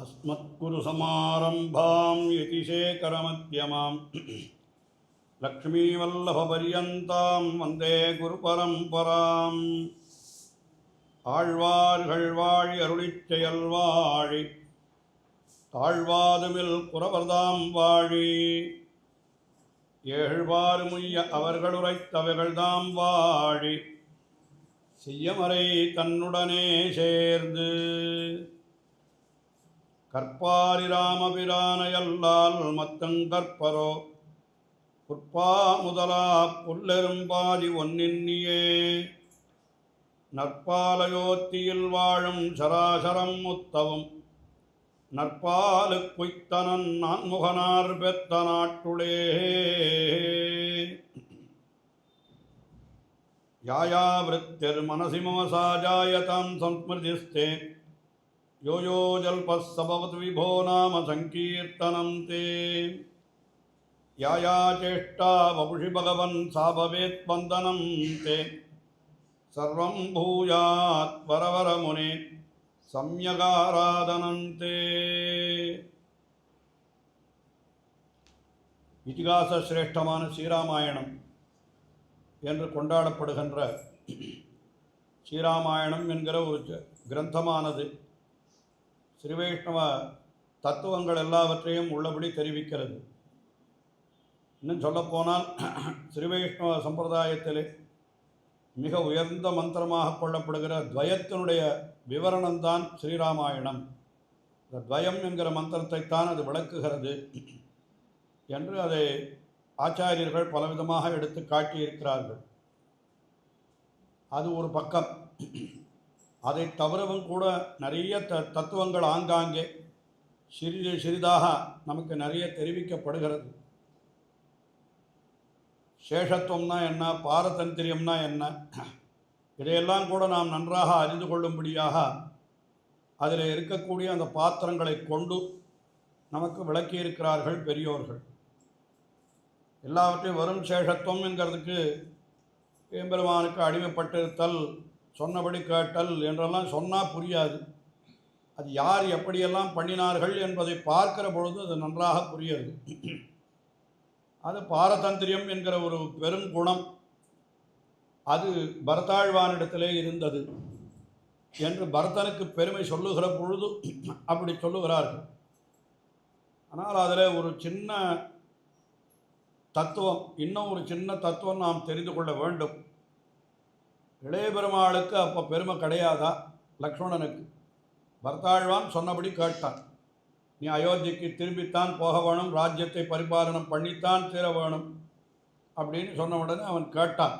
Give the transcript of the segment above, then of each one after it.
अस्मत्कुरुसमारम्भां यतिशेखरमध्यमाम् लक्ष्मीवल्लभपर्यन्तां वन्दे गुरुपरम्पराम् ஆழ்வார்கள் வாழி அருளிச் செயல் வாழி தாழ்வாதுமில் குறவர்தாம் வாழி ஏழ்வாறு முய்ய அவர்கள் உரைத்தவைகள்தாம் வாழி செய்யமறை தன்னுடனே சேர்ந்து கற்பாரி ராமபிரானையல்லால் மத்தங்கற்பரோ குற்பா முதலா புல்லெரும்பாதி ஒன்னின்னியே நற்பாலயோத்தியில் வாழும் சராசரம் முத்தவும் நற்பாலு குய்த்தனன் நான்முகனார் பெத்த நாட்டுளே யாயா விருத்திர் மனசி மம சாஜாயதாம் சம்ஸ்மிருதிஸ்தே யோ யோ ஜல்பஸ்ஸபவத் விபோ நாம சங்கீர்த்தனம் தே யாயா சேஷ்டா வபுஷி பகவன் சாபவேத் வந்தனம் தே சர்வம் பூயாத் வரவர முனே சம்யகாராதனந்தே. இதிகாச சிரேஷ்டமான ஸ்ரீராமாயணம் என்று கொண்டாடப்படுகின்ற ஸ்ரீராமாயணம் என்கிற ஒரு கிரந்தமானது ஸ்ரீவைஷ்ணவ தத்துவங்கள் எல்லாவற்றையும் உள்ளபடி தெரிவிக்கிறது. இன்னும் சொல்லப்போனால் ஸ்ரீவைஷ்ணவ சம்பிரதாயத்திலே மிக உயர்ந்த மந்திரமாக கொள்ளப்படுகிற துவயத்தினுடைய விவரணம்தான் ஸ்ரீராமாயணம். இந்த துவயம் என்கிற மந்திரத்தைத்தான் அது விளக்குகிறது என்று அதை ஆச்சாரியர்கள் பலவிதமாக எடுத்து காட்டியிருக்கிறார்கள். அது ஒரு பக்கம். அதை தவிரவும் கூட நிறைய தத்துவங்கள் ஆங்காங்கே சிறிதாக நமக்கு நிறைய தெரிவிக்கப்படுகிறது. சேஷத்துவம்னா என்ன, பாரதந்திரியம்னா என்ன, இதையெல்லாம் கூட நாம் நன்றாக அறிந்து கொள்ளும்படியாக அதில் இருக்கக்கூடிய அந்த பாத்திரங்களை கொண்டு நமக்கு விளக்கியிருக்கிறார்கள் பெரியோர்கள். எல்லாவற்றையும் வரும் சேஷத்துவம் என்கிறதுக்கு எம்பெருமானுக்கு அடிமைப்பட்டிருத்தல், சொன்னபடி கேட்டல் என்றெல்லாம் சொன்னால் புரியாது. அது யார் எப்படியெல்லாம் பண்ணினார்கள் என்பதை பார்க்கிற பொழுது அது நன்றாக புரியாது. அது பாரதந்திரியம் என்கிற ஒரு பெரும் குணம் அது பரதாழ்வானிடத்திலே இருந்தது என்று பரதனுக்கு பெருமை சொல்லுகிற பொழுது அப்படி சொல்லுகிறார்கள். ஆனால் அதில் ஒரு சின்ன தத்துவம், இன்னும் ஒரு சின்ன தத்துவம் நாம் தெரிந்து கொள்ள வேண்டும். இளைய பெருமாளுக்கு அப்போ பெருமை கிடையாதா? லக்ஷ்மணனுக்கு பரதாழ்வான் சொன்னபடி கேட்டான். நீ அயோத்திக்கு திரும்பித்தான் போக வேணும், ராஜ்யத்தை பரிபாலனம் பண்ணித்தான் தீர வேணும் அப்படின்னு சொன்ன உடனே அவன் கேட்டான்.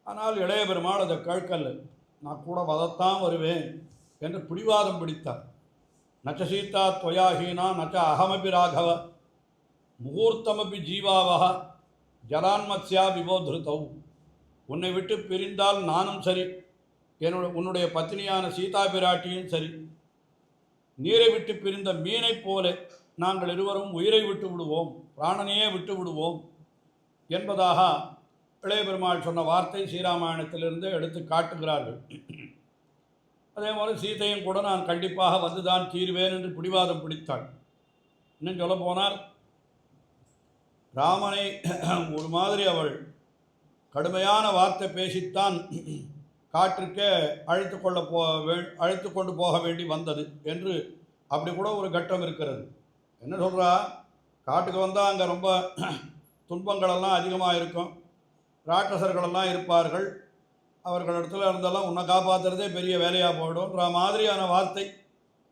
ஆனால் இளைய பெருமாள் அதை கேட்கல. நான் கூட வதத்தான் வருவேன் என்று பிடிவாதம் பிடித்தார். நச்ச சீதா துவயாஹீனா நச்ச அகமபி ராகவ முகூர்த்தமபி ஜீவாவக ஜலான்மத்யா விபோதிருத்தௌ. உன்னை விட்டு பிரிந்தால் நானும் சரி, உன்னுடைய பத்தினியான சீதா பிராட்டியும் சரி, நீரை விட்டு பிரிந்த மீனைப் போல நாங்கள் இருவரும் உயிரை விட்டு விடுவோம், பிராணனையே விட்டு விடுவோம் என்பதாக இளைய பெருமாள் சொன்ன வார்த்தை ஸ்ரீராமாயணத்திலிருந்து எடுத்து காட்டுகிறார்கள். அதே போல் சீதையும் கூட நான் கண்டிப்பாக வந்துதான் தீர்வேன் என்று பிடிவாதம் பிடித்தாள். இன்னும் சொல்ல போனால் ராமனை ஒரு மாதிரி அவள் கடுமையான வார்த்தை பேசித்தான் காற்றுக்கே அழைத்து கொண்டு போக வேண்டி வந்தது என்று அப்படி கூட ஒரு கட்டம் இருக்கிறது. என்ன சொல்கிறா, காட்டுக்கு வந்தால் அங்கே ரொம்ப துன்பங்களெல்லாம் அதிகமாக இருக்கும், ராட்சசர்களெல்லாம் இருப்பார்கள், அவர்களிடத்துல இருந்தெல்லாம் உன்னை காப்பாற்றுறதே பெரிய வேலையாக போய்டும்ன்ற மாதிரியான வார்த்தை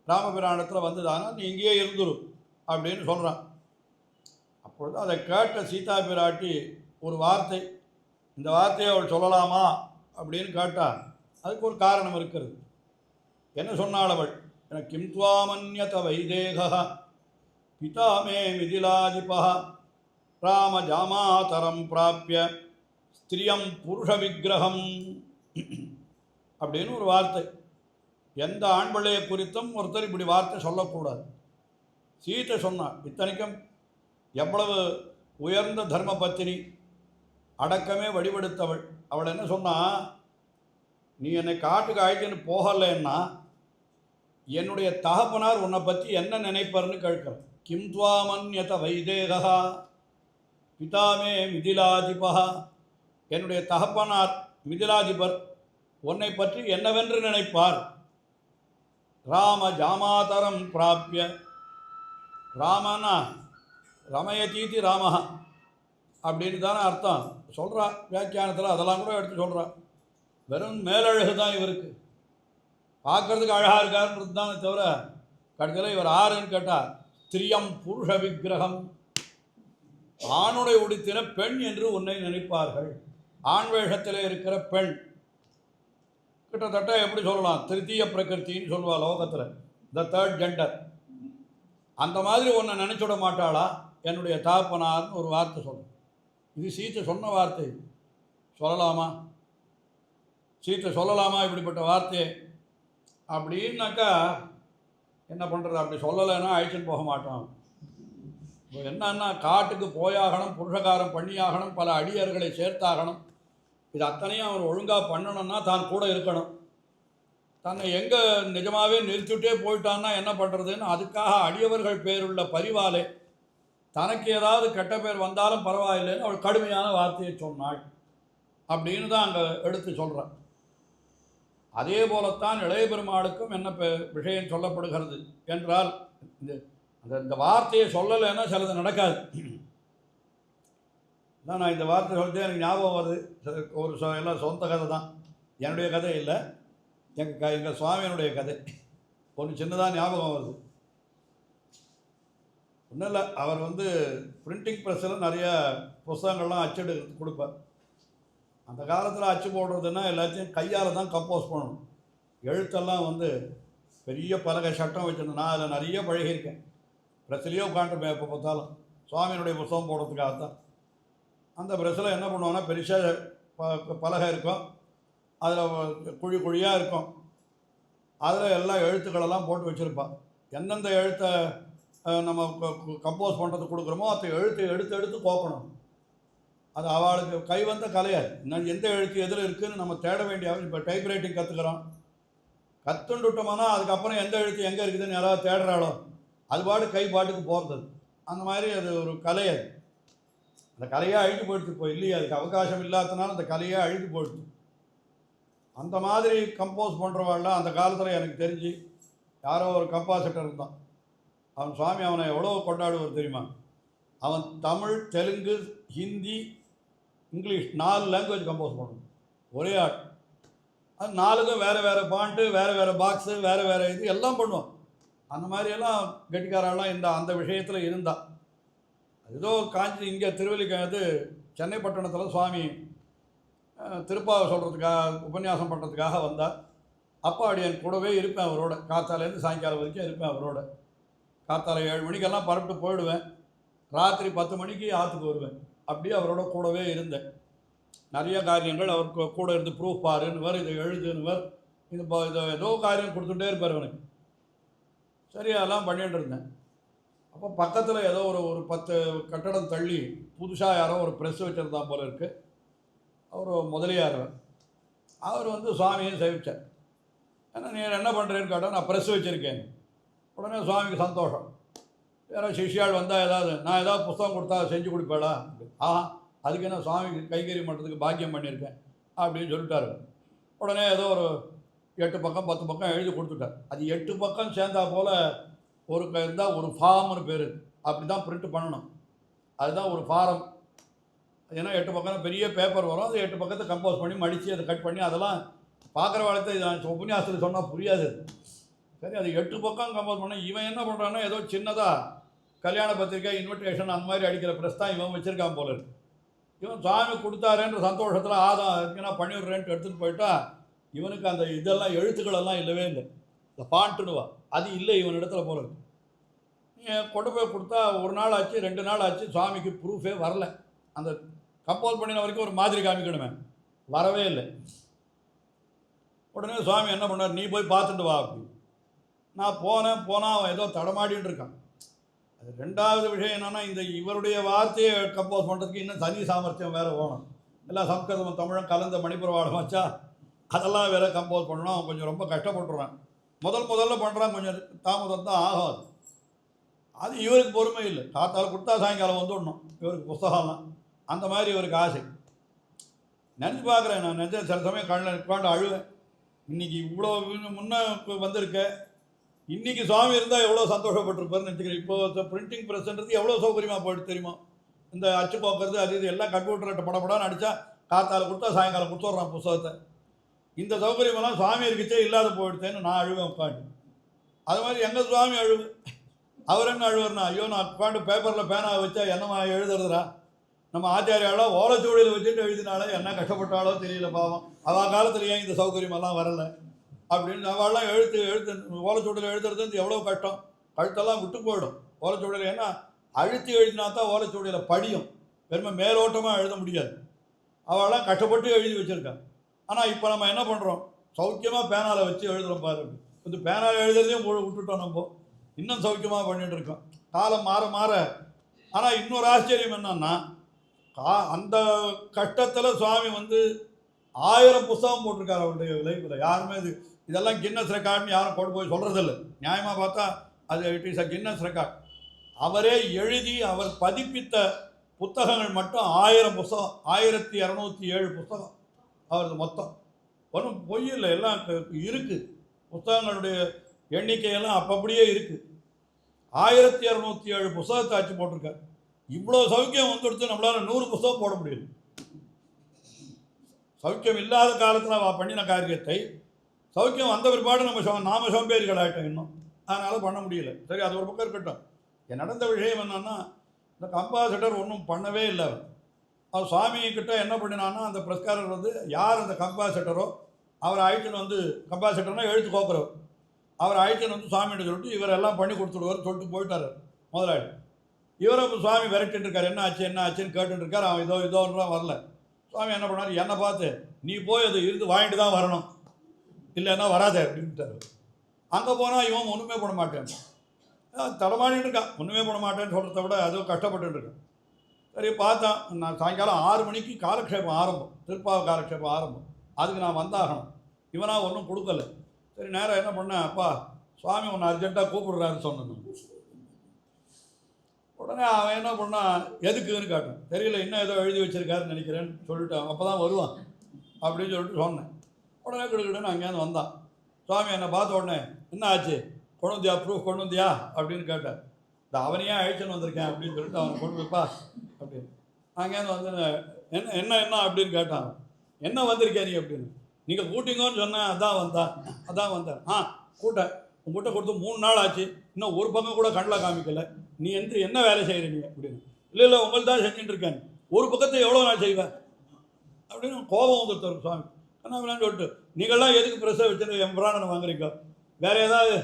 ராமபிராணத்தில் வந்ததானால் நீ இங்கேயே இருந்துரும் அப்படின்னு சொல்கிறான். அப்பொழுது அதை கேட்ட சீதா பிராட்டி ஒரு வார்த்தை, இந்த வார்த்தையை அவள் சொல்லலாமா அப்படின்னு கேட்டான். அதுக்கு ஒரு காரணம் இருக்கிறது. என்ன சொன்னாள் அவள்? எனக்கு கிம் துவாமன்யத வைதேகா பிதாமே மிதிலாதிபா ராம ஜாமாதரம் பிராப்பிய ஸ்திரியம் புருஷ விக்கிரகம் அப்படின்னு ஒரு வார்த்தை. எந்த ஆண் பிள்ளையை குறித்தும் ஒருத்தர் இப்படி வார்த்தை சொல்லக்கூடாது. சீதை சொன்னாள். இத்தனைக்கும் எவ்வளவு உயர்ந்த தர்ம பத்தினி, அடக்கமே வடிவெடுத்தவள். அவள் என்ன சொன்னா, நீ என்னை காட்டுக்கு அழைத்துன்னு போகலைன்னா என்னுடைய தகப்பனார் உன்னை பற்றி என்ன நினைப்பார்னு கேட்கிறேன். கிம் துவாமன்யத வைதேகா பிதாமே மிதிலாதிபா. என்னுடைய தகப்பனார் மிதிலாதிபர் உன்னை பற்றி என்னவென்று நினைப்பார். ராம ஜாமாதரம் பிராப்பிய. ராமனா ரமயதீதி ராமஹா அப்படின்னு தானே அர்த்தம் சொல்கிறா வியாக்கியானத்தில். அதெல்லாம் கூட எடுத்து சொல்கிறா. வெறும் மேலழகு தான் இவருக்கு, பார்க்கறதுக்கு அழகாக இருக்காருன்றது தானே தவிர கடைசியில் இவர் ஆறுன்னு கேட்டால் திரியம் புருஷ விக்கிரகம். ஆணுடைய உடுத்தின பெண் என்று உன்னை நினைப்பார்கள். ஆண் வேஷத்தில் இருக்கிற பெண் கிட்டத்தட்ட எப்படி சொல்லலாம், திருத்தீய பிரகிருத்தின்னு சொல்லுவா லோகத்தில், த தேர்ட் ஜெண்டர். அந்த மாதிரி உன்னை நினச்சிட மாட்டாளா என்னுடைய தாப்பனார்னு ஒரு வார்த்தை சொல்லணும். இது சீத்தை சொன்ன வார்த்தை. சொல்லலாமா? சீத்தை சொல்லலாமா இப்படிப்பட்ட வார்த்தையை? அப்படின்னாக்கா என்ன பண்ணுறது? அப்படி சொல்லலைன்னா அழைச்சின்னு போக மாட்டோம். இப்போ என்னன்னா, காட்டுக்கு போயாகணும், புருஷகாரம் பண்ணியாகணும், பல அடியர்களை சேர்த்தாகணும். இது அத்தனையும் அவர் ஒழுங்காக பண்ணணும்னா தான் கூட இருக்கணும். தன்னை எங்கே நிஜமாகவே நிறுத்திவிட்டே போயிட்டான்னா என்ன பண்ணுறதுன்னு அதுக்காக அடியவர்கள் பேருள்ள பரிவாலே தனக்கு ஏதாவது கெட்ட பேர் வந்தாலும் பரவாயில்லைன்னு அவள் கடுமையான வார்த்தையை சொன்னாள் அப்படின்னு தான் அங்கே எடுத்து சொல்கிறான். அதே போலத்தான் இளைய பெருமாளுக்கும் என்ன விஷயம் சொல்லப்படுகிறது என்றால், இந்த வார்த்தையை சொல்லலைன்னா சிலது நடக்காது. நான் இந்த வார்த்தை சொல்லிட்டு எனக்கு ஞாபகம் வருது. ஒரு எல்லாம் சொந்த கதை தான், என்னுடைய கதை இல்லை, எங்கள் சுவாமியினுடைய கதை. ஒன்று சின்னதாக ஞாபகம் வருது. ஒன்றும் இல்லை, அவர் பிரிண்டிங் ப்ரெஸ்ஸில் நிறைய புஸ்தகங்கள்லாம் அச்செடு கொடுப்பார். அந்த காலத்தில் அச்சு போடுறதுன்னா எல்லாத்தையும் கையால் தான் கம்போஸ் பண்ணணும். எழுத்தெல்லாம் பெரிய பலகை சட்டம் வச்சுருந்தேன். நான் அதில் நிறைய பழகியிருக்கேன். ப்ரெஸ்லேயே உட்காந்துருப்பேன் எப்போ பார்த்தாலும், சுவாமியினுடைய புஸ்தகம் போடுறதுக்காக தான். அந்த ப்ரெஸ்ஸில் என்ன பண்ணுவோன்னா, பெருசாக பலகை இருக்கும், அதில் குழி குழியாக இருக்கும், அதில் எல்லா எழுத்துக்களெல்லாம் போட்டு வச்சுருப்பான். எந்தெந்த எழுத்தை நம்ம கம்போஸ் பண்ணுறதுக்கு கொடுக்குறோமோ அந்த எழுத்தை எடுத்து எடுத்து கோக்கணும். அது அவளுக்கு கை வந்த கலையாது. இன்னும் எந்த எழுத்து எதில் இருக்குதுன்னு நம்ம தேட வேண்டிய. இப்போ டைப்ரைட்டிங் கற்றுக்கிறோம், கற்றுண்டுட்டோம்னா அதுக்கப்புறம் எந்த எழுத்து எங்கே இருக்குதுன்னு யாராவது தேடுறாளோ அது பாடு கை பாட்டுக்கு போகிறது. அந்த மாதிரி அது ஒரு கலை. அது அந்த கலையாக அழிஞ்சு போயிடுச்சு. இப்போ இல்லையா, அதுக்கு அவகாசம் இல்லாததுனால அந்த கலையாக அழிஞ்சு போயிடுச்சு. அந்த மாதிரி கம்போஸ் பண்ணுறவாள்லாம் அந்த காலத்தில் எனக்கு தெரிஞ்சு யாரோ ஒரு கம்பாசிட்டர் இருந்தான். அவன் சுவாமி அவனை எவ்வளோ கொண்டாடுவார் தெரியுமா? அவன் Tamil, Telugu, Hindi, English 4 language compose பண்ணணும் ஒரே ஆள். அது 4க்கும் வேறு வேறு பாண்ட்டு, வேறு வேறு பாக்ஸு, வேறு வேறு இது எல்லாம் பண்ணுவான். அந்த மாதிரியெல்லாம் கெட்டிக்காரெல்லாம் அந்த விஷயத்தில் இருந்தால். ஏதோ காஞ்சி இங்கே திருவல்லிக்கேணி சென்னை பட்டணத்தில் சுவாமி திருப்பாவை சொல்கிறதுக்காக உபன்யாசம் பண்ணுறதுக்காக வந்தார். அப்போ அப்படி என் கூடவே இருப்பேன் அவரோட. காத்தாலேருந்து சாயங்காலம் வரைக்கும் இருப்பேன் அவரோட. காத்தால 7 மணிக்கெல்லாம் பரப்பிட்டு போயிடுவேன். ராத்திரி 10 மணிக்கு ஆற்றுக்கு வருவேன். அப்படியே அவரோட கூடவே இருந்தேன். நிறைய காரியங்கள் அவருக்கு கூட இருந்து ப்ரூஃப் பாருன்னுவர், இதை எழுதுன்னுவர், இதை ஏதோ காரியம் கொடுத்துட்டே இருப்பார் எனக்கு. சரி, அதெல்லாம் பண்ணிகிட்டு இருந்தேன். அப்போ பக்கத்தில் ஏதோ ஒரு 10 கட்டடம் தள்ளி புதுசாக யாரோ ஒரு ப்ரெஸ் வச்சுருந்தான் போல இருக்குது. அவர் முதலியார். அவர் சுவாமியும் சேவிச்சார். ஏன்னா நீங்கள் என்ன பண்ணுறேன்னு கேட்டால், நான் ப்ரெஸ் வச்சுருக்கேன். உடனே சுவாமிக்கு சந்தோஷம். யாராவது சிஷ்யாள் வந்தால் நான் ஏதாவது புஸ்தகம் கொடுத்தா செஞ்சு கொடுப்பேளா? அதுக்கு என்ன சுவாமிக்கு கைகறி பண்ணுறதுக்கு பாக்கியம் பண்ணியிருக்கேன் அப்படின்னு சொல்லிட்டாரு. உடனே ஏதோ ஒரு 8 பக்கம் 10 பக்கம் எழுதி கொடுத்துட்டார். அது 8 பக்கம் சேர்ந்தா போல் ஒரு இருந்தால் ஒரு ஃபார்ம்னு பேர். அப்படி தான் பிரிண்ட் பண்ணணும். அதுதான் ஒரு ஃபாரம். ஏன்னா 8 பக்கம் பெரிய பேப்பர் வரும். அது 8 பக்கத்தை கம்போஸ் பண்ணி மடித்து அதை கட் பண்ணி அதெல்லாம் பார்க்குற வாழ்க்கை நான் உபன்யாசத்தில் சொன்னால் புரியாது. சரி, அது 8 பக்கம் கம்போஸ் பண்ண. இவன் என்ன பண்ணுறான்னா, ஏதோ சின்னதாக கல்யாண பத்திரிக்கை, இன்விடேஷன் அந்த மாதிரி அடிக்கிற ப்ரெஸ் தான் இவன் வச்சுருக்கான் போல இருக்கு. இவன் சுவாமி கொடுத்தாரேன்ற சந்தோஷத்தில் இருக்குன்னா பண்ணிவிட்றேன்ட்டு எடுத்துகிட்டு போயிட்டா, இவனுக்கு அந்த இதெல்லாம் எழுத்துக்களெல்லாம் இல்லவே இல்லை. இந்த பாண்ட்டுனுவா அது இல்லை இவன் இடத்துல போல இருக்கு. கொண்டு போய் கொடுத்தா 1 நாள் ஆச்சு, 2 நாள் ஆச்சு, சுவாமிக்கு ப்ரூஃபே வரல. அந்த கம்போஸ் பண்ணின வரைக்கும் ஒரு மாதிரி காமிக்கணுமே, வரவே இல்லை. உடனே சுவாமி என்ன பண்ணார், நீ போய் பார்த்துட்டு வா அப்படி. நான் போனால் அவன் ஏதோ தடமாடின்னு இருக்கான். அது 2வது விஷயம் என்னென்னா, இவருடைய வார்த்தையை கம்போஸ் பண்ணுறதுக்கு இன்னும் தனி சாமர்த்தியம் வேறு வேணும். எல்லாம் சம்ஸ்கிருதம் தமிழும் கலந்த மணிப்புரவாடம் வச்சா அதெல்லாம் வேறு கம்போஸ் பண்ணணும். அவன் கொஞ்சம் ரொம்ப கஷ்டப்பட்டுருவான். முதல்ல பண்ணுறான், கொஞ்சம் தாமதம் தான் ஆகாது. அது இவருக்கு பொறுமை இல்லை. காத்தால் கொடுத்தா சாயங்காலம் வந்துடணும் இவருக்கு புஸ்தகம்லாம். அந்த மாதிரி இவருக்கு ஆசை. நினச்சி பார்க்குறேன், நான் நினச்ச சில சமயம் கண்ணில் உட்காந்து அழுவேன். இன்றைக்கி இவ்வளோ முன்னே வந்திருக்க, இன்றைக்கி சுவாமி இருந்தால் எவ்வளோ சந்தோஷப்பட்டிருப்பாருன்னு நினச்சிக்கிறேன். இப்போ பிரிண்டிங் ப்ரெஸ்ன்றது எவ்வளோ சௌகரியமாக போயிட்டு தெரியுமா? இந்த அச்சு போக்குறது அது இது எல்லாம் கம்ப்யூட்டர்கிட்ட படப்படான்னு அடித்தா காத்தால் கொடுத்தா சாயங்காலம் கொடுத்துட்றான் புஸ்தகத்தை. இந்த சௌகரியமெல்லாம் சுவாமி இருக்குச்சே இல்லாத போயிடுத்தேன்னு நான் அழுவேன் உட்காந்து. அது மாதிரி எங்கள் சுவாமி அழுவு. அவர் என்ன அழுவார்னா, ஐயோ நான் உட்காந்து பேப்பரில் பேனாவை வச்சா என்னம்மா எழுதுறதுரா, நம்ம ஆச்சாரியாலோ ஓலைச்சுவடியில் வச்சுட்டு எழுதினாலே என்ன கஷ்டப்பட்டாலோ தெரியல பாவம், அவள் காலத்தில் ஏன் இந்த சௌகரியமெல்லாம் வரலை அப்படின்னு. அவள்லாம் எழுத்து ஓலைச்சுவடியில் எழுதுறது எவ்வளோ கஷ்டம், கழுத்தெல்லாம் விட்டு போயிடும் ஓலைச்சுவடியில். ஏன்னா அழுத்தி எழுதினா தான் ஓலைச்சுவடியில் படியும், வெறுமை மேலோட்டமாக எழுத முடியாது. அவள்லாம் கஷ்டப்பட்டு எழுதி வச்சுருக்கான். ஆனால் இப்போ நம்ம என்ன பண்ணுறோம், சௌக்கியமாக பேனாவில் வச்சு எழுதுகிறோம் பாரு. இந்த பேனாவில் எழுதுறதையும் விட்டுட்டோம், நம்ம இன்னும் சௌக்கியமாக பண்ணிகிட்டு இருக்கோம். காலம் மாற மாற. ஆனால் இன்னொரு ஆச்சரியம் என்னன்னா, அந்த கஷ்டத்தில் சுவாமி 1000 புஸ்தகம் போட்டிருக்காரு அவருடைய லைஃப்பில். யாருமே இதெல்லாம் கின்னஸ் ரெக்கார்டுன்னு யாரும் கொண்டு போய் சொல்கிறதில்ல. நியாயமாக பார்த்தா அது it is a Guinness record. அவரே எழுதி அவர் பதிப்பித்த புத்தகங்கள் மட்டும் 1000 புஸ்தகம், 1207 புஸ்தகம் அவரது மொத்தம். ஒன்றும் பொய் இல்லை, எல்லாம் இருக்குது. புத்தகங்களுடைய எண்ணிக்கையெல்லாம் அப்படியே இருக்குது. 1207 புஸ்தகத்தை ஆச்சு போட்டிருக்காரு. இவ்வளோ சௌக்கியம் வந்துடுத்து நம்மளால் 100 புஸ்தகம் போட முடியல. சௌக்கியம் இல்லாத காலத்தில் அவள் பண்ணின காரியத்தை சௌக்கியம் வந்த பிற்பாடு நாம சோம்பேறிகள் ஆகிட்டோம் இன்னும், அதனால் பண்ண முடியல. சரி, அது ஒரு பக்கம் இருக்கட்டும். நடந்த விஷயம் என்னன்னா, இந்த கம்பாசிட்டர் ஒன்றும் பண்ணவே இல்லை. அவர் சுவாமிகிட்ட என்ன பண்ணினான்னா, அந்த பிரஸ்காரர் யார் அந்த கம்பாசிட்டரோ அவரை அழைச்சின்னு கம்பாசிட்டர்னா எழுத்து கோக்குறவர், அவர் அழைச்சின்னு சுவாமிகிட்ட சொல்லிட்டு இவரெல்லாம் பண்ணி கொடுத்துடுவார் சொல்லிட்டு போயிட்டார் முதலாளி. இவரை சுவாமி விரட்டின்னு இருக்கார், என்ன ஆச்சுன்னு கேட்டுட்டு இருக்கார். அவன் இதோன்றான் வரல. சுவாமி என்ன பண்ணார், என்னை பார்த்து நீ போய் அது இருந்து வாங்கிட்டு தான் வரணும், இல்லைன்னா வராதே அப்படின்ட்டார். அங்கே போனால் இவன் ஒன்றுமே பண்ண மாட்டேன், தடமாடிட்டு இருக்கான். ஒன்றுமே பண்ண மாட்டேன்னு சொல்கிறத விட அதுவும் கஷ்டப்பட்டு இருக்கான். சரி பார்த்தான். நான் சாயங்காலம் 6 மணிக்கு காலக்ஷேபம் ஆரம்பம், திருப்பாவ காலக்ஷேபம் ஆரம்பம். அதுக்கு நான் வந்தாகணும். இவனாக ஒன்றும் கொடுக்கல. சரி, நேரம் என்ன பண்ணேன், அப்பா சுவாமி ஒன்று அர்ஜென்ட்டாக கூப்பிடுறாருன்னு சொன்னேன். உடனே அவன் என்ன பண்ணான், எதுக்குன்னு காட்டும் தெரியல, இன்னும் ஏதோ எழுதி வச்சிருக்காருன்னு நினைக்கிறேன்னு சொல்லிட்டான். அப்போ தான் வருவான் அப்படின்னு சொல்லிட்டு சொன்னேன். உடனே கிடுக்கிடுன்னு அங்கேருந்து வந்தான். சுவாமி என்னை பார்த்த உடனே, என்ன ஆச்சு, கொண்டு வந்தியா, ப்ரூஃப் கொண்டு வந்தியா அப்படின்னு கேட்டேன். இந்த அவனையே அழைச்சின்னு வந்திருக்கேன் அப்படின்னு சொல்லிட்டு அவனை கொண்டு வைப்பா அப்படின்னு. அங்கேருந்து என்ன என்ன என்ன அப்படின்னு கேட்டான். என்ன வந்திருக்கேன் நீ அப்படின்னு. நீங்கள் கூட்டிங்கன்னு சொன்னேன், அதான் வந்தேன். கூட்டேன், உங்கள்கிட்ட கொடுத்து 3 நாள் ஆச்சு, இன்னும் ஒரு பக்கம் கூட கண்ணில் காமிக்கலை. நீ என்ன வேலை செய்கிறீங்க அப்படின்னு. இல்லை உங்கள் தான் செஞ்சுட்டு இருக்கேன். ஒரு பக்கத்தை எவ்வளோ நாள் செய்வேன் அப்படின்னு கோபம் வந்துருத்தார் சுவாமி. என்ன சொல்லிட்டு, நீங்கள்லாம் எதுக்கு ப்ரெஸ்ஸை வச்சுட்டு என் பிராணனை வாங்குறீங்க, வேறு ஏதாவது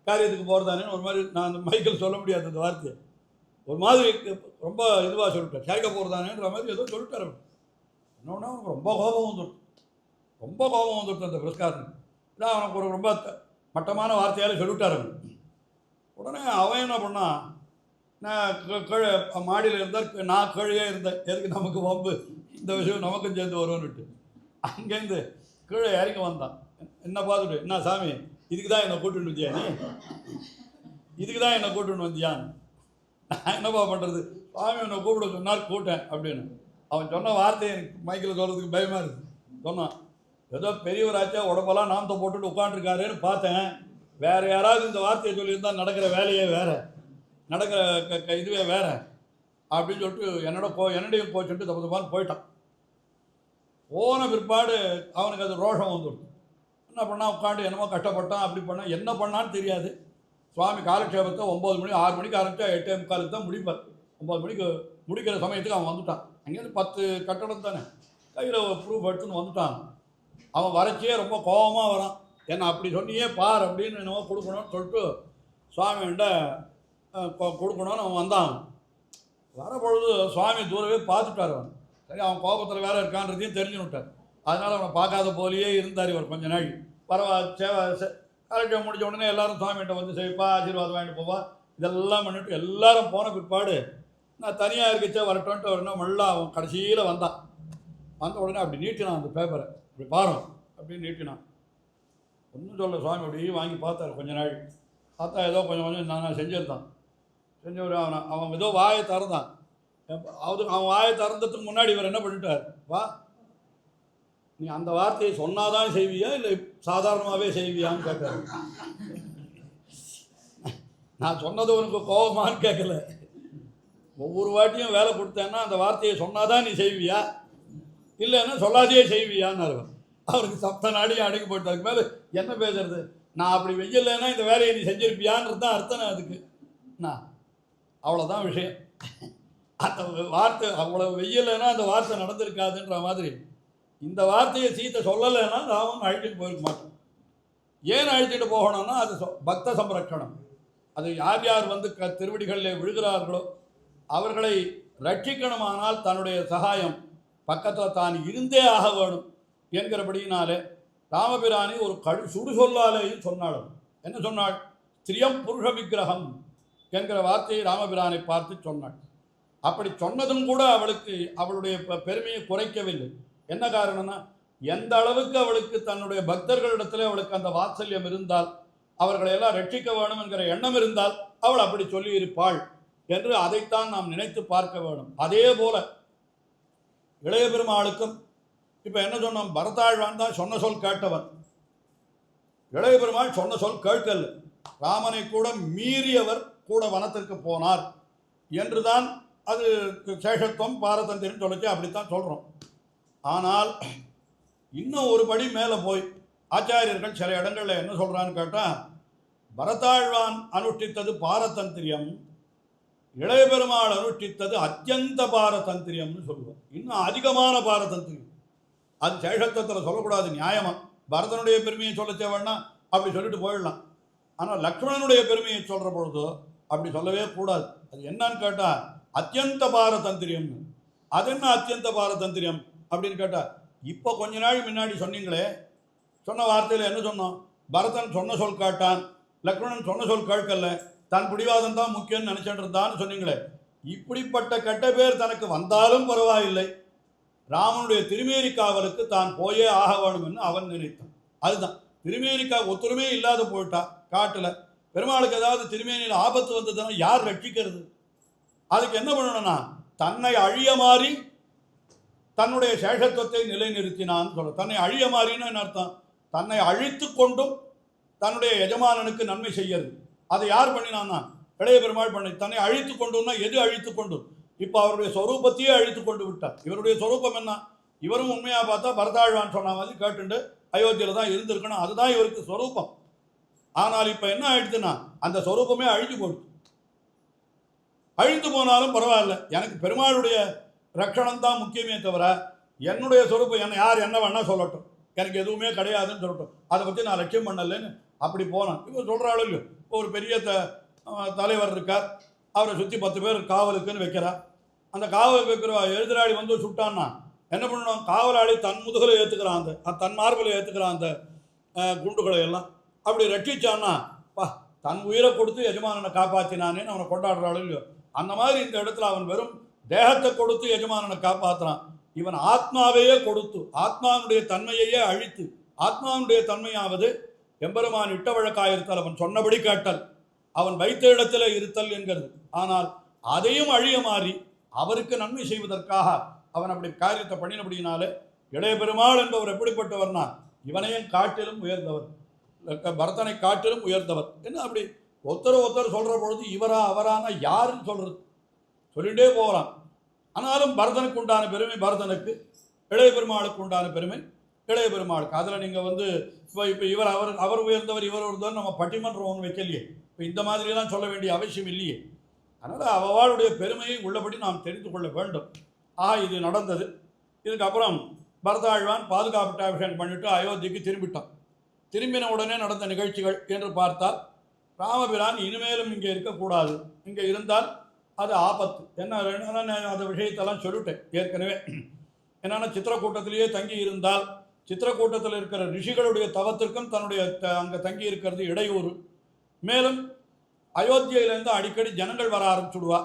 காரியத்துக்கு போகிறதானேன்னு ஒரு மாதிரி. நான் அந்த மைக்கில் சொல்ல முடியாது அந்த வார்த்தையை, ஒரு மாதிரி ரொம்ப இதுவாக சொல்லிட்டேன், கேட்க போகிறதானேன்ற மாதிரி ஏதோ சொல்லிட்டார். இன்னொன்னா அவனுக்கு ரொம்ப கோபம் வந்துடுச்சு அந்த புரஸ்காரன். இல்லை அவனுக்கு ஒரு ரொம்ப மட்டமான வார்த்தையால் சொல்லிவிட்டார் அவன். உடனே அவன் என்ன பண்ணான், நான் கீழே மாடியில் இருந்தால் நான் கீழே இருந்தேன், எதுக்கு நமக்கு வம்பு, இந்த விஷயம் நமக்கும் சேர்ந்து வரும்னுட்டு அங்கேருந்து கீழே இறங்கி வந்தான். என்ன பார்த்துட்டு, என்ன சாமி இதுக்கு தான் என்னை கூட்டுன்னு வந்தியா, நீ இதுக்கு தான் என்னை கூட்டுன்னு வந்தியான்னு. நான் என்னப்பா பண்ணுறது, சுவாமி என்னை கூப்பிட சொன்னார் கூட்டேன் அப்படின்னு. அவன் சொன்ன வார்த்தையை எனக்கு மைக்கில் சொல்கிறதுக்கு பயமாக இருக்குது. சொன்னான், ஏதோ பெரியவராச்சா உடம்பெல்லாம் நாமத்தை போட்டுட்டு உட்காந்துருக்காருன்னு பார்த்தேன், வேறு யாராவது இந்த வார்த்தையை சொல்லியிருந்தால் நடக்கிற வேலையே வேறு, நடக்கிற இதுவே வேறு அப்படின்னு சொல்லிட்டு என்னடையும் போச்சுட்டு தப்பு போயிட்டான். போன பிற்பாடு அவனுக்கு அது ரோஷம் வந்துடும். என்ன பண்ணால் உட்காந்து என்னமோ கஷ்டப்பட்டான், அப்படி பண்ணால் என்ன பண்ணான்னு தெரியாது. சுவாமி காலக்ஷேபத்தை 9 மணி 6 மணிக்கு ஆரம்பித்தா 8:45 தான் முடிப்பார். 9 மணிக்கு முடிக்கிற சமயத்துக்கு அவன் வந்துட்டான். அங்கேருந்து 10 கட்டடம் தானே, கையில் ஒரு ப்ரூஃப் எடுத்துன்னு வந்துட்டான். அவன் வரைச்சியே ரொம்ப கோபமாக வரான். என்ன அப்படி சொன்னியே பார் அப்படின்னு என்னவோ கொடுக்கணும்னு சொல்லிட்டு சுவாமிகிட்ட கொடுக்கணும்னு அவன் வந்தான். வரப்பொழுது சுவாமி தூரவே பார்த்துட்டார். அவன் சரி, அவன் கோபத்தில் வேறு இருக்கான்றதையும் தெரிஞ்சுன்னு விட்டார். அதனால் அவனை பார்க்காத போலேயே இருந்தார் இவர் கொஞ்ச நாள். கரெக்டாக முடிஞ்ச உடனே எல்லோரும் சுவாமிகிட்ட செய்ப்பா, ஆசீர்வாதம் வாங்கிட்டு போவா, இதெல்லாம் பண்ணிவிட்டு எல்லோரும் போன பிற்பாடு நான் தனியாக இருக்கச்சே வரட்டோன்ட்டு வரணும்னா மல்லா அவன் கடைசியில் வந்தான். வந்த உடனே அப்படி நீட்டினான் அந்த பேப்பரை, இப்படி பாரு அப்படின்னு நீட்டினான். ஒன்றும் சொல்ல சுவாமி அப்படியே வாங்கி பார்த்தாரு கொஞ்ச நாள். பார்த்தா ஏதோ கொஞ்சம் கொஞ்சம் நான் செஞ்சுருந்தான். செஞ்சவர் அவன் ஏதோ வாயை திறந்தான். அவன் வாயை திறந்ததுக்கு முன்னாடி இவர் என்ன பண்ணிட்டார், வா நீ அந்த வார்த்தையை சொன்னாதான் செய்வியா இல்லை சாதாரணமாகவே செய்வியான்னு கேட்டார். நான் சொன்னது உனக்கு கோபமானு கேட்கல. ஒவ்வொரு வாட்டியும் வேலை கொடுத்தேன்னா அந்த வார்த்தையை சொன்னாதான் நீ செய்வியா இல்லைன்னா சொல்லாதையே செய்வியான்னு அவருக்கு சப்த நாடியும் அடங்கி போயிட்டு அதுக்கு மேலே என்ன பேசுறது. நான் அப்படி வெயில்லைன்னா இந்த வேலையை நீ செஞ்சிருப்பியான்றது தான் அர்த்தம் அதுக்கு. நான் அவ்வளோதான் விஷயம். அந்த வார்த்தை அவ்வளோ வெயில்லைன்னா அந்த வார்த்தை நடந்திருக்காதுன்ற மாதிரி இந்த வார்த்தையை சீத்தை சொல்லலைன்னா ராமன் அழிச்சிட்டு போயிருக்க மாட்டோம். ஏன் அழிச்சிட்டு போகணும்னா அது பக்த சம்ரட்சணம். அது யார் யார் வந்து திருவடிகளில் விழுகிறார்களோ அவர்களை ரட்சிக்கணுமானால் தன்னுடைய சகாயம் பக்கத்தில் தான் இருந்தே ஆக வேணும் என்கிறபடியினாலே ராமபிரானி ஒரு சுடு சொல்லாலேயும் சொன்னாள். என்ன சொன்னாள்? ஸ்திரியம் புருஷ விக்கிரகம் என்கிற வார்த்தையை ராமபிரானை பார்த்து சொன்னாள். அப்படி சொன்னதும் கூட அவளுக்கு அவளுடைய பெருமையை குறைக்கவில்லை. என்ன காரணம்னா, எந்த அளவுக்கு அவளுக்கு தன்னுடைய பக்தர்களிடத்தில் அவளுக்கு அந்த வாத்சல்யம் இருந்தால், அவர்களை எல்லாம் ரட்சிக்க வேணும் என்கிற எண்ணம் இருந்தால் அவள் அப்படி சொல்லியிருப்பாள் என்று அதைத்தான் நாம் நினைத்து பார்க்க வேணும். அதே போல இளைய பெருமாளுக்கும் இப்போ என்ன சொன்னோம், பரதாழ்வான் தான் சொன்ன சொல் கேட்டவன். இளைய பெருமாள் சொன்ன சொல் கேட்கல. ராமனை கூட மீறியவர் கூட வனத்திற்கு போனார் என்றுதான் அது சேஷத்துவம் பாரதந்திரன்னு சொல்லிச்சு, அப்படித்தான் சொல்கிறோம். ஆனால் இன்னும் ஒரு படி மேலே போய் ஆச்சாரியர்கள் சில இடங்களில் என்ன சொல்கிறான்னு கேட்டால், பரதாழ்வான் அனுஷ்டித்தது பாரதந்திரியம், இளைய பெருமாள் அனுஷ்டித்தது அத்தியந்த பாரதந்திரியம்னு சொல்லுவோம். இன்னும் அதிகமான பாரதந்திரியம். அது சேஷத்துவத்தில் சொல்லக்கூடாது, நியாயமாக. பரதனுடைய பெருமையை சொல்ல தேவைன்னா அப்படி சொல்லிட்டு போயிடலாம். ஆனால் லக்ஷ்மணனுடைய பெருமையை சொல்கிற பொழுதோ அப்படி சொல்லவே கூடாது. அது என்னன்னு கேட்டால் அத்தியந்த பாரதந்திரியம்னு. அது என்ன அத்தியந்த பாரதந்திரியம் அப்படின்னு கேட்டால், இப்போ கொஞ்ச நாள் முன்னாடி சொன்னீங்களே, சொன்ன வார்த்தையில் என்ன சொன்னோம்? பரதன் சொன்ன சொல் கேட்டான், லக்ஷ்மணன் சொன்ன சொல் கேட்கல, தன் பிடிவாதம் தான் முக்கியம்னு நினச்சிட்டு இருந்தான்னு சொன்னீங்களே. இப்படிப்பட்ட கெட்ட பேர் தனக்கு வந்தாலும் பரவாயில்லை, ராமனுடைய திருமேனி காவலுக்கு தான் போயே ஆக வேணும்னு அவன் நினைத்தான். அதுதான் திருமேனிக்கா ஒத்துருமே இல்லாத போயிட்டா காட்டில். பெருமாளுக்கு ஏதாவது திருமேனியில் ஆபத்து வந்ததுன்னா யார் ரட்சிக்கிறது? அதுக்கு என்ன பண்ணணும்னா, தன்னை அழிய மாறி தன்னுடைய சேஷத்துவத்தை நிலைநிறுத்தினான்னு சொல்ல. தன்னை அழிய மாறின்னு என்ன அர்த்தம்? தன்னை அழித்து கொண்டும் தன்னுடைய எஜமானனுக்கு நன்மை செய்யறது. அதை யார் பண்ணினான்னா இளைய பெருமாள் பண்ணி. தன்னை அழித்து கொண்டுன்னா எது அழித்து கொண்டு? இப்போ அவருடைய சொரூபத்தையே அழித்து கொண்டு விட்டார். இவருடைய சொரூபம் என்ன? இவரும் உண்மையாக பார்த்தா பரதாழ்வான் சொன்ன மாதிரி கேட்டுண்டு அயோத்தியில் தான் இருந்திருக்கணும், அதுதான் இவருக்கு சொரூபம். ஆனால் இப்போ என்ன ஆயிடுச்சுன்னா அந்த சொரூபமே அழிஞ்சு போடுது. அழிந்து போனாலும் பரவாயில்ல, எனக்கு பெருமாளுடைய ரட்சணம் தான் முக்கியமே தவிர என்னுடைய சொரூபம் என்ன யார் என்ன வேணா சொல்லட்டும், எனக்கு எதுவுமே கிடையாதுன்னு சொல்லட்டும், அதை பற்றி நான் லட்சியம் பண்ணலன்னு அப்படி போனேன். இப்போ சொல்கிறாள் இல்லையோ, இப்போ ஒரு பெரிய தலைவர் இருக்கார், அவரை சுற்றி 10 பேர் காவலுக்குன்னு வைக்கிறார். அந்த காவலுக்கு வைக்கிற எதிராளி வந்து சுட்டான்னா என்ன பண்ணணும்? காவலாளி தன் முதுகலை ஏற்றுக்கிறான், அந்த தன் மார்பில் ஏற்றுக்கிறான் அந்த குண்டுகளை எல்லாம். அப்படி ரட்சிச்சான்னா பா தன் உயிரை கொடுத்து எஜமானனை காப்பாற்றினானேன்னு அவனை கொண்டாடுறாள் இல்லையோ. அந்த மாதிரி இந்த இடத்துல அவன் வெறும் தேகத்தை கொடுத்து எஜமானனை காப்பாற்றுறான். இவன் ஆத்மாவையே கொடுத்து ஆத்மாவுடைய தன்மையையே அழித்து, ஆத்மாவுடைய தன்மையாவது எம்பெருமான் இட்ட வழக்காயிருத்தல், அவன் சொன்னபடி கேட்டல், அவன் வைத்த இடத்துல இருத்தல் என்கிறது. ஆனால் அதையும் அழிய மாறி அவருக்கு நன்மை செய்வதற்காக அவன் அப்படி காரியத்தை பண்ணினபடினாலே இளைய பெருமாள் என்பவர் எப்படிப்பட்டவர்னா இவனையும் காட்டிலும் உயர்ந்தவர், பரதனை காட்டிலும் உயர்ந்தவர் என்ன. அப்படி ஒருத்தர் சொல்கிற பொழுது இவரா அவரானா யாருன்னு சொல்கிறது சொல்லிகிட்டே போகலாம். ஆனாலும் பரதனுக்கு உண்டான பெருமை பரதனுக்கு, இளைய பெருமாளுக்கு உண்டான பெருமை இளைய பெருமாளுக்கு. அதில் நீங்கள் வந்து இப்போ இவர் அவர் உயர்ந்தவர் இவர் உயர்ந்தவர் நம்ம பட்டிமன்றம் ஒன்று வைக்கலையே. இப்போ இந்த மாதிரியெல்லாம் சொல்ல வேண்டிய அவசியம் இல்லையே. அதனால் அவளுடைய பெருமையை உள்ளபடி நாம் தெரிந்து கொள்ள வேண்டும். இது நடந்தது. இதுக்கப்புறம் பரதாழ்வான் பாதுகாப்பு பண்ணிவிட்டு அயோத்திக்கு திரும்பிட்டான். திரும்பின உடனே நடந்த நிகழ்ச்சிகள் என்று பார்த்தால், ராமபிரான் இனிமேலும் இங்கே இருக்கக்கூடாது, இங்கே இருந்தால் அது ஆபத்து. என்ன அந்த விஷயத்தெல்லாம் சொல்லிட்டேன் ஏற்கனவே. என்னென்னா சித்திரக்கூட்டத்திலேயே தங்கி இருந்தால் சித்திரக்கூட்டத்தில் இருக்கிற ரிஷிகளுடைய தவத்திற்கும் தன்னுடைய அங்கே தங்கி இருக்கிறது இடையூறு. மேலும் அயோத்தியிலேருந்து அடிக்கடி ஜனங்கள் வர ஆரம்பிச்சுடுவா.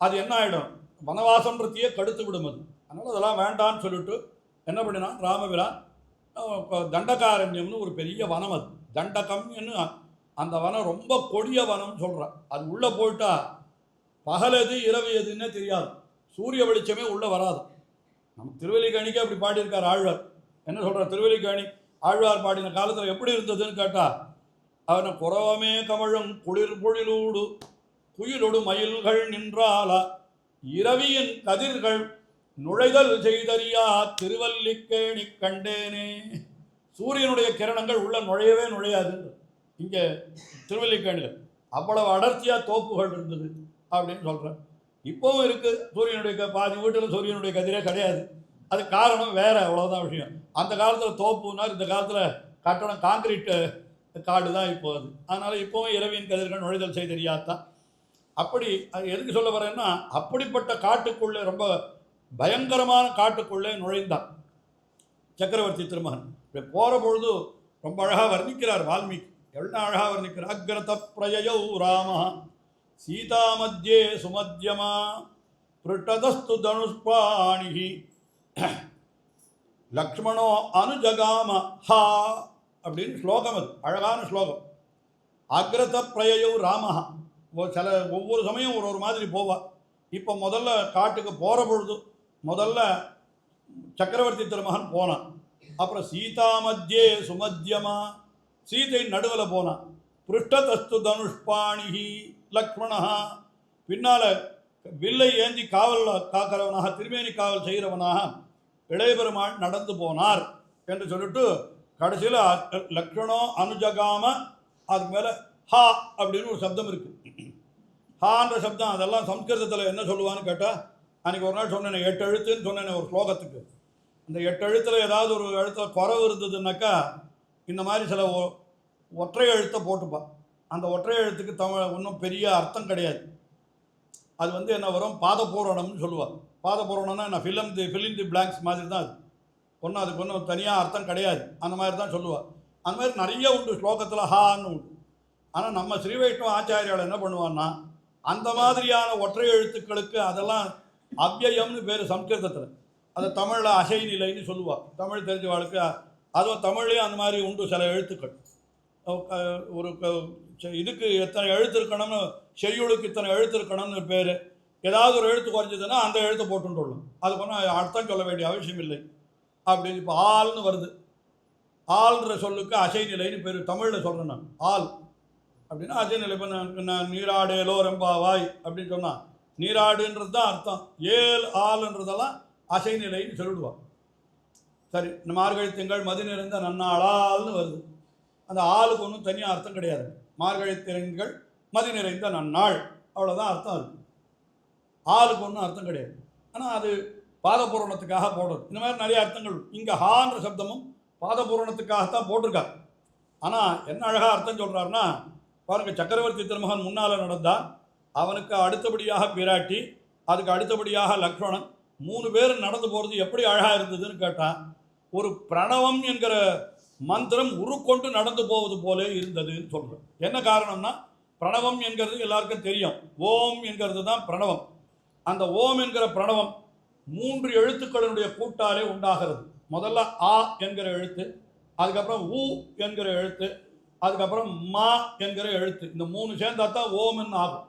அது என்ன ஆகிடும், வனவாசம்ன்றத்தையே கடுத்து விடும் அது. அதனால் அதெல்லாம் வேண்டான்னு சொல்லிட்டு என்ன பண்ணினான் ராமபிரான், தண்டகாரண்யம்னு ஒரு பெரிய வனம் அது. தண்டகம்னு அந்த வனம் ரொம்ப கொடிய வனம்னு சொல்கிறான். அது உள்ளே போயிட்டா பகல் எது இரவு எதுன்னே தெரியாது, சூரிய வெளிச்சமே உள்ளே வராது. நம்ம திருவல்லிக்கேணிக்கு அப்படி பாடியிருக்கார் ஆழ்வார். என்ன சொல்கிறார் திருவல்லிக்கேணி ஆழ்வார் பாடின காலத்தில் எப்படி இருந்ததுன்னு கேட்டால், அவனை குறவமே கமழும் குளிர் பொழிலூடு குயிலொடு மயில்கள் நின்றாலா இரவியின் கதிர்கள் நுழைதல் செய்தறியா திருவல்லிக்கேணி கண்டேனே. சூரியனுடைய கிரணங்கள் உள்ள நுழையவே நுழையாது இங்கே திருவல்லிக்கேணியில். அவ்வளவு அடர்த்தியாக தோப்புகள் இருந்தது அப்படின்னு சொல்கிறேன். இப்போவும் இருக்குது சூரியனுடைய பாதி வீட்டில் சூரியனுடைய கதிரே கிடையாது. அது காரணம் வேறு, அவ்வளோதான் விஷயம். அந்த காலத்தில் தோப்புனார், இந்த காலத்தில் கட்டணம் காங்கிரீட்டு காடு தான் இப்போ அது. அதனால் இப்போவும் இரவியின் கதிர்கள் நுழைதல் செய்தறியாதான். அப்படி அது எதுக்கு சொல்ல வரேன்னா, அப்படிப்பட்ட காட்டுக்குள்ளே ரொம்ப பயங்கரமான காட்டுக்குள்ளே நுழைந்தான் சக்கரவர்த்தி திருமகன். இப்படி போகிற பொழுது ரொம்ப அழகாக வர்ணிக்கிறார் வால்மீகி. எவ்வளோ அழகாக வர்ணிக்கிறார். அக்ரத பிரயயௌ ராம சீதா மத்தியே சுமத்யமா பிருட்டதஸ்து தனுஷ்பாணி லக்ஷ்மணோ அனுஜகாம ஹா அப்படின்னு ஸ்லோகம். அது அழகான ஸ்லோகம். அக்ரத பிரயயௌ ராமஹா. ஒவ்வொரு சமயம் ஒரு மாதிரி போவாள். இப்போ முதல்ல காட்டுக்கு போகிற பொழுது முதல்ல சக்கரவர்த்தி திருமகன் போனான். அப்புறம் சீதா மத்தியே சுமத்யமா, சீதை நடுவில் போனான். பிருஷ்டதஸ்து தனுஷ்பாணி லக்ஷ்மணா, பின்னால் வில்லை ஏந்தி காவல் காக்கிறவனாக திருமேனி காவல் செய்கிறவனாக இளையபெருமாள் நடந்து போனார் என்று சொல்லிட்டு கடைசியில் லக்ஷ்மணோ அனுஜகாம, அதுக்கு மேலே ஹா அப்படின்னு ஒரு சப்தம் இருக்குது. ஹான்ற சப்தம் அதெல்லாம் சம்ஸ்கிருதத்தில் என்ன சொல்லுவான்னு கேட்டால், அன்றைக்கி ஒரு நாள் சொன்னேன் 8 எழுத்துன்னு சொன்னேன் ஒரு ஸ்லோகத்துக்கு. அந்த 8 எழுத்தில் ஏதாவது ஒரு எழுத்தில் குறவு இருந்ததுன்னாக்கா இந்த மாதிரி சில ஒற்றை எழுத்தை போட்டுப்பான். அந்த ஒற்றை எழுத்துக்கு தமிழ் ஒன்றும் பெரிய அர்த்தம் கிடையாது. அது என்ன வரும், பாதபூரணம்னு சொல்லுவாள். பாதபூரணம்னா என்ன, ஃபில் தி பிளாங்க்ஸ் மாதிரி தான் அது. ஒன்றும் அதுக்கு ஒன்றும் தனியாக அர்த்தம் கிடையாது. அந்த மாதிரி தான் சொல்லுவாள். அந்த மாதிரி நிறைய உண்டு ஸ்லோகத்தில் ஹான்னு உண்டு. ஆனால் நம்ம ஸ்ரீ வைஷ்ணவ ஆச்சாரியால் என்ன பண்ணுவான்னா, அந்த மாதிரியான ஒற்றை எழுத்துக்களுக்கு அதெல்லாம் அவ்யயம்னு பேர் சம்ஸ்கிருதத்தில். அதை தமிழில் அசை நிலைன்னு சொல்லுவாள். தமிழ் தெரிஞ்சவாளுக்கு அதுவும் தமிழ்லேயும் அந்த மாதிரி உண்டு சில எழுத்துக்கள். ஒரு இதுக்கு எத்தனை எழுத்து இருக்கணும்னு, செய்யுளுக்கு இத்தனை எழுத்து இருக்கணும்னு பேர். ஏதாவது ஒரு எழுத்து குறைஞ்சதுன்னா அந்த எழுத்து போட்டுள்ளோம். அது பண்ணால் அர்த்தம் சொல்ல வேண்டிய அவசியம் இல்லை அப்படின்னு. இப்போ ஆள்னு வருது, ஆள்ன்ற சொல்லுக்கு அசை நிலைன்னு பேர். தமிழில் சொல்கிறேன் நான் ஆள் அப்படின்னா அசை நிலை. இப்போ நான் நீராடேலோ ரெம்பாவாய் அப்படின்னு சொன்னால் நீராடுன்றது தான் அர்த்தம். ஏல் ஆள்ன்றதெல்லாம் அசை நிலைன்னு சொல்லிடுவான். சரி, இந்த மார்கழி திங்கள் மதி நிறைந்த நன்னாளால்னு வருது. அந்த ஆளுக்கு ஒன்றும் தனியாக அர்த்தம் கிடையாது. மார்கழி திங்கள் மதி நிறைந்த நன்னாள், அவ்வளோதான் அர்த்தம் இருக்குது. ஆளுக்கு ஒன்றும் அர்த்தம் கிடையாது. ஆனால் அது பாதபூரணத்துக்காக போடுறது. இந்த மாதிரி நிறைய அர்த்தங்கள். இங்கே ஹான்ற சப்தமும் பாதபூரணத்துக்காகத்தான் போட்டிருக்கார். ஆனால் என்ன அழகாக அர்த்தம் சொல்கிறாருன்னா பாருங்கள், சக்கரவர்த்தி திருமகன் முன்னால் நடந்தான். அவனுக்கு அடுத்தபடியாக பிராட்டி, அதுக்கு அடுத்தபடியாக லக்ஷ்மணன், 3 பேர் நடந்து போகிறது எப்படி அழகாக இருந்ததுன்னு கேட்டான். ஒரு பிரணவம் என்கிற மந்திரம் உருக்கொண்டு நடந்து போவது போலே இருந்ததுன்னு சொல்கிறேன். என்ன காரணம்னா, பிரணவம் என்கிறது எல்லாருக்கும் தெரியும். ஓம் என்கிறது தான் பிரணவம். அந்த ஓம் என்கிற பிரணவம் 3 எழுத்துக்களினுடைய கூட்டாலே உண்டாகிறது. முதல்ல ஆ என்கிற எழுத்து, அதுக்கப்புறம் ஊ என்கிற எழுத்து, அதுக்கப்புறம் மா என்கிற எழுத்து. இந்த 3 சேர்ந்தா தான் ஓம்னு ஆகும்.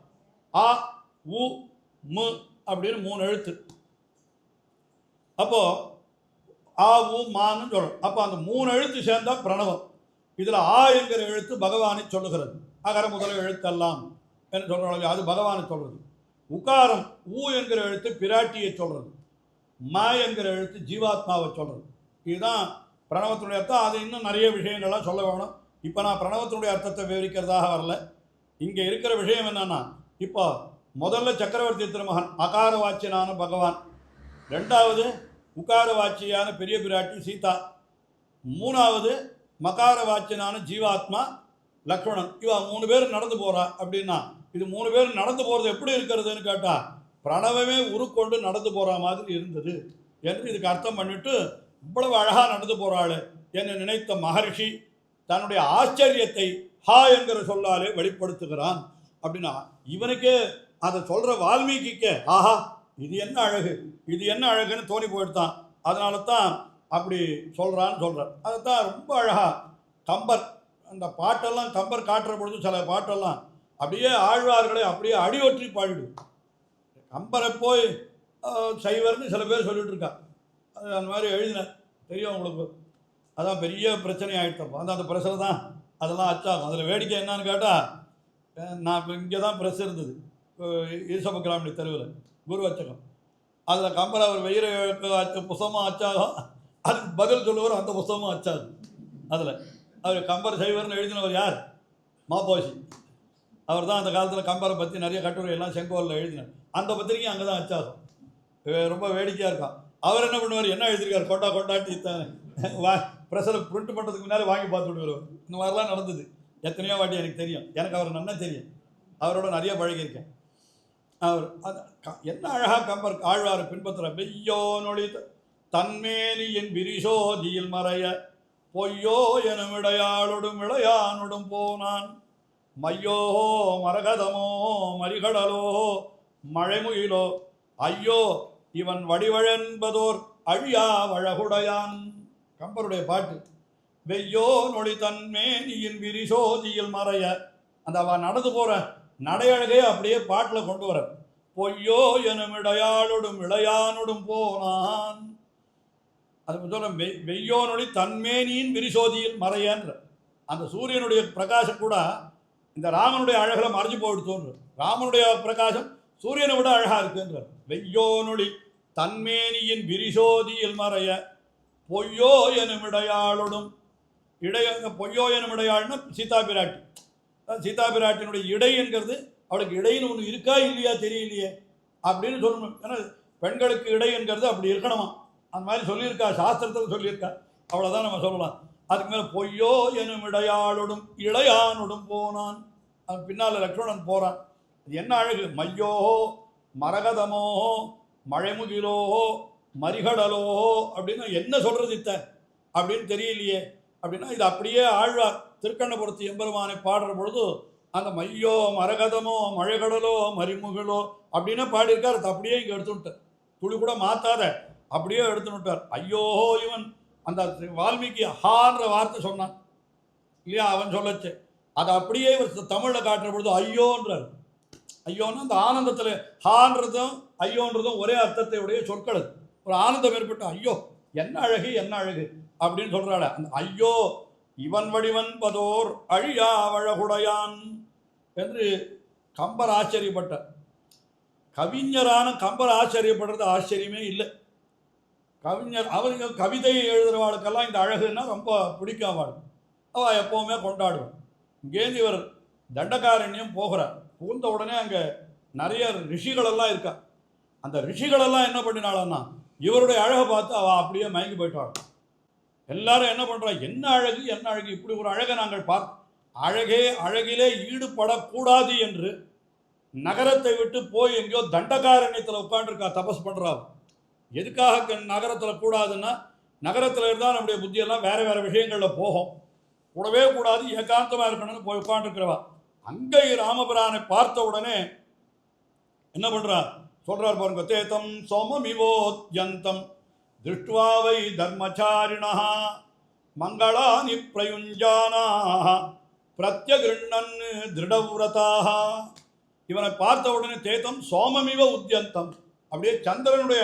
ஆ உ மு அப்படின்னு 3 எழுத்து. அப்போது ஆ உ மான்னு சொல்கிறோம். அப்போ அந்த 3 எழுத்து சேர்ந்தால் பிரணவம். இதில் ஆ என்கிற எழுத்து பகவானை சொல்லுகிறது. அகர முதல எழுத்தெல்லாம் என்று சொல்கிறாங்க, அது பகவானை சொல்கிறது. உகாரம் ஊ என்கிற எழுத்து பிராட்டியை சொல்கிறது. ம என்கிற எழுத்து ஜீவாத்மாவை சொல்கிறது. இதுதான் பிரணவத்தினுடைய அர்த்தம். அது இன்னும் நிறைய விஷயங்கள்லாம் சொல்ல வேணும். இப்போ நான் பிரணவத்தினுடைய அர்த்தத்தை விவரிக்கிறதாக வரல. இங்கே இருக்கிற விஷயம் என்னன்னா, இப்போ முதல்ல சக்கரவர்த்தி திருமகன் அகார வாச்சியனான பகவான், 2வது உகார வாச்சியான பெரிய பிராட்டி சீதா, 3வது மகார வாச்சியனான ஜீவாத்மா லக்ஷ்மணன். இவா 3 பேர் நடந்து போகிறா. அப்படின்னா இது 3 பேர் நடந்து போகிறது எப்படி இருக்கிறதுன்னு கேட்டால், பிரணவமே உருக்கொண்டு நடந்து போகிற மாதிரி இருந்தது என்று இதுக்கு அர்த்தம் பண்ணிட்டு, இவ்வளவு அழகாக நடந்து போகிறாள் என்று நினைத்த மகர்ஷி தன்னுடைய ஆச்சரியத்தை ஹா என்கிற சொல்லாலே வெளிப்படுத்துகிறான். அப்படின்னா இவனுக்கே அதை சொல்கிற வால்மீகிக்கு ஆஹா இது என்ன அழகு, இது என்ன அழகுன்னு தோணி போயிடுதான். அதனால தான் அப்படி சொல்கிறான்னு சொல்கிறார். அதுதான் ரொம்ப அழகாக கம்பர் அந்த பாட்டெல்லாம் கம்பர் காட்டுற பொழுது சில பாட்டெல்லாம் அப்படியே ஆழ்வார்களை அப்படியே அடியொற்றி பாடிடும். கம்பரை போய் சைவர்னு சில பேர் சொல்லிட்டு இருக்கா. அது அந்த மாதிரி எழுதினேன், தெரியும் உங்களுக்கு. அதான் பெரிய பிரச்சனை ஆகிட்டப்போ அந்த ப்ரெஸ்ஸில் தான் அதெல்லாம் அச்சாகும். அதில் வேடிக்கை என்னன்னு கேட்டால், நான் இப்போ இங்கே தான் ப்ரெஸ் இருந்தது, ஈசப கிராமணி தெருவில் குரு அச்சகம். அதில் கம்பர் அவர் வெயிற புஸ்தகமாக அச்சாகும், அதுக்கு பதில் சொல்லுவார், அந்த புஸ்தகமும் அச்சாகும். அதில் அவர் கம்பர் சைவர்னு எழுதினவர் யார்? மாப்போசி. அவர் தான் அந்த காலத்தில் கம்பரை பற்றி நிறைய கட்டுரை எல்லாம் செங்கோலில் எழுதினார். அந்த பத்திரிக்கை அங்கே தான் அச்சாகும். ரொம்ப வேடிக்கையாக இருக்கும். அவர் என்ன பண்ணுவார், என்ன எழுதியிருக்கார், கொண்டாட்டி ப்ரெஸ்ஸில் பிரிண்ட் பண்ணுறதுக்கு முன்னாலே வாங்கி பார்த்து விடுவார். இந்த மாதிரிலாம் நடந்தது எத்தனையோ வாட்டி எனக்கு தெரியும். எனக்கு அவர் நல்லா தெரியும், அவரோட நிறைய பழகியிருக்கேன். அவர் என்ன அழகாக கம்பர் ஆழ்வாரை பின்பற்றுற. வெய்யோ நொழி தன்மேனியின் விரிசோதியில் மறைய பொய்யோ எனும் இடையாளொடும் இளையானொடும் போனான் மையோ மரகதமோ மரிகடலோ மழைமுயிலோ ஐயோ இவன் வடிவழன்பதோர் அழியா வழகுடையான். கம்பருடைய பாட்டு. வெய்யோ நொழி தன்மேனியின் விரிசோதியில் மறைய, அந்த அவன் நடந்து போகிற நடையழகே அப்படியே பாட்டில் கொண்டு வர. பொய்யோ எனும் இடையாளொடும் இளையானொடும் போனான். அது சொல்ல வெய்யோ நொழி தன்மேனியின் விரிசோதியில் மறையன்ற அந்த சூரியனுடைய பிரகாசம் கூட இந்த ராமனுடைய அழகில் மறைஞ்சு போயிட்டு தோன்று. ராமனுடைய பிரகாசம் சூரியனை விட அழகாக இருக்குன்றார். வெய்யோ நொழி தன்மேனியின் விரிசோதியில் மறைய பொய்யோ எனும் இடையாளொடும் பொய்யோ எனும் இடையாள்னா சீதா பிராட்டி. சீதா பிராட்டினுடைய இடை என்கிறது, அவளுக்கு இடைன்னு ஒன்று இருக்கா இல்லையா தெரியலையே அப்படின்னு சொல்லணும். ஏன்னா பெண்களுக்கு இடை என்கிறது அப்படி இருக்கணுமா, அந்த மாதிரி சொல்லியிருக்கா, சாஸ்திரத்தில் சொல்லியிருக்கா. அவ்வளோதான் நம்ம சொல்லலாம். அதுக்கு மேலே பொய்யோ எனும் இடையாளொடும் இளையானொடும் போனான். அது பின்னால் லக்ஷ்மணன் போகிறான். என்ன அழகு. மையோ மரகதமோ மழைமுகிலோ மரிகடலோ அப்படின்னா என்ன சொல்கிறது இத்த அப்படின்னு தெரியலையே அப்படின்னா, இது அப்படியே ஆழ்வார் திருக்கண்ணபுரத்து எம்பெருமானை பாடுற பொழுது அந்த மையோ மரகதமோ மழைகடலோ மரிமுகிலோ அப்படின்னா பாடியிருக்கார். அது அப்படியே இங்கே எடுத்துட்டார், துளி கூட மாற்றாத அப்படியே எடுத்துட்டார். ஐயோ இவன் அந்த வால்மீகி ஹான்ற வார்த்தை சொன்னான் இல்லையா, அவன் சொல்லச்சு அதை அப்படியே இவர் தமிழில் காட்டுற பொழுது ஐயோன்றார். ஐயோன்னா அந்த ஆனந்தத்தில் ஹான்றதும் ஐயோன்றதும் ஒரே அர்த்தத்தை உடைய சொற்கள். ஒரு ஆனந்தம் ஏற்பட்டு ஐயோ என்ன அழகு என்ன அழகு அப்படின்னு சொல்கிறாள். அந்த ஐயோ இவன் வடிவன்பதோர் அழியா வழகுடையான் என்று கம்பர் ஆச்சரியப்பட்டார். கவிஞரான கம்பர் ஆச்சரியப்படுறது ஆச்சரியமே இல்லை. கவிஞர் அவங்க கவிதை எழுதுகிறவாளுக்கெல்லாம் இந்த அழகுன்னா ரொம்ப பிடிக்கும். அவள் எப்போவுமே கொண்டாடுவாள். இங்கேருந்து இவர் தண்டகாரண்யம் போகிறார். புகுந்த உடனே அங்கே நிறைய ரிஷிகளெல்லாம் இருக்கா. அந்த ரிஷிகளெல்லாம் என்ன பண்ணினாளன்னா இவருடைய அழகை பார்த்து அவள் அப்படியே மயங்கி போயிட்டாள். எல்லாரும் என்ன பண்ணுறா, என்ன அழகு என்ன அழகு, இப்படி ஒரு அழகை நாங்கள் அழகிலே ஈடுபடக்கூடாது என்று நகரத்தை விட்டு போய் எங்கேயோ தண்டகாரண்யத்தில் உட்காந்துருக்கா, தபஸ் பண்ணுறா. எதுக்காக நகரத்தில் கூடாதுன்னா, நகரத்தில் இருந்தால் நம்முடைய புத்தியெல்லாம் வேறு வேறு விஷயங்களில் போகும், கூடவே கூடாது, ஏகாந்தமாக இருக்கணும்னு போய் உட்காந்துருக்கிறவா. அங்கே ராமபிரானை பார்த்த உடனே என்ன பண்ணுறா சொல்கிறார் பாருங்க. தேதம் சோமமிவோத்யந்தம் திருஷ்டுவாவை தர்மச்சாரிணா மங்களானி பிரயுஞ்சானாக பிரத்யகிருண்ணன் திருடவிரதாக. இவனை பார்த்த உடனே தேதம் சோமமிவ உத்யந்தம், அப்படியே சந்திரனுடைய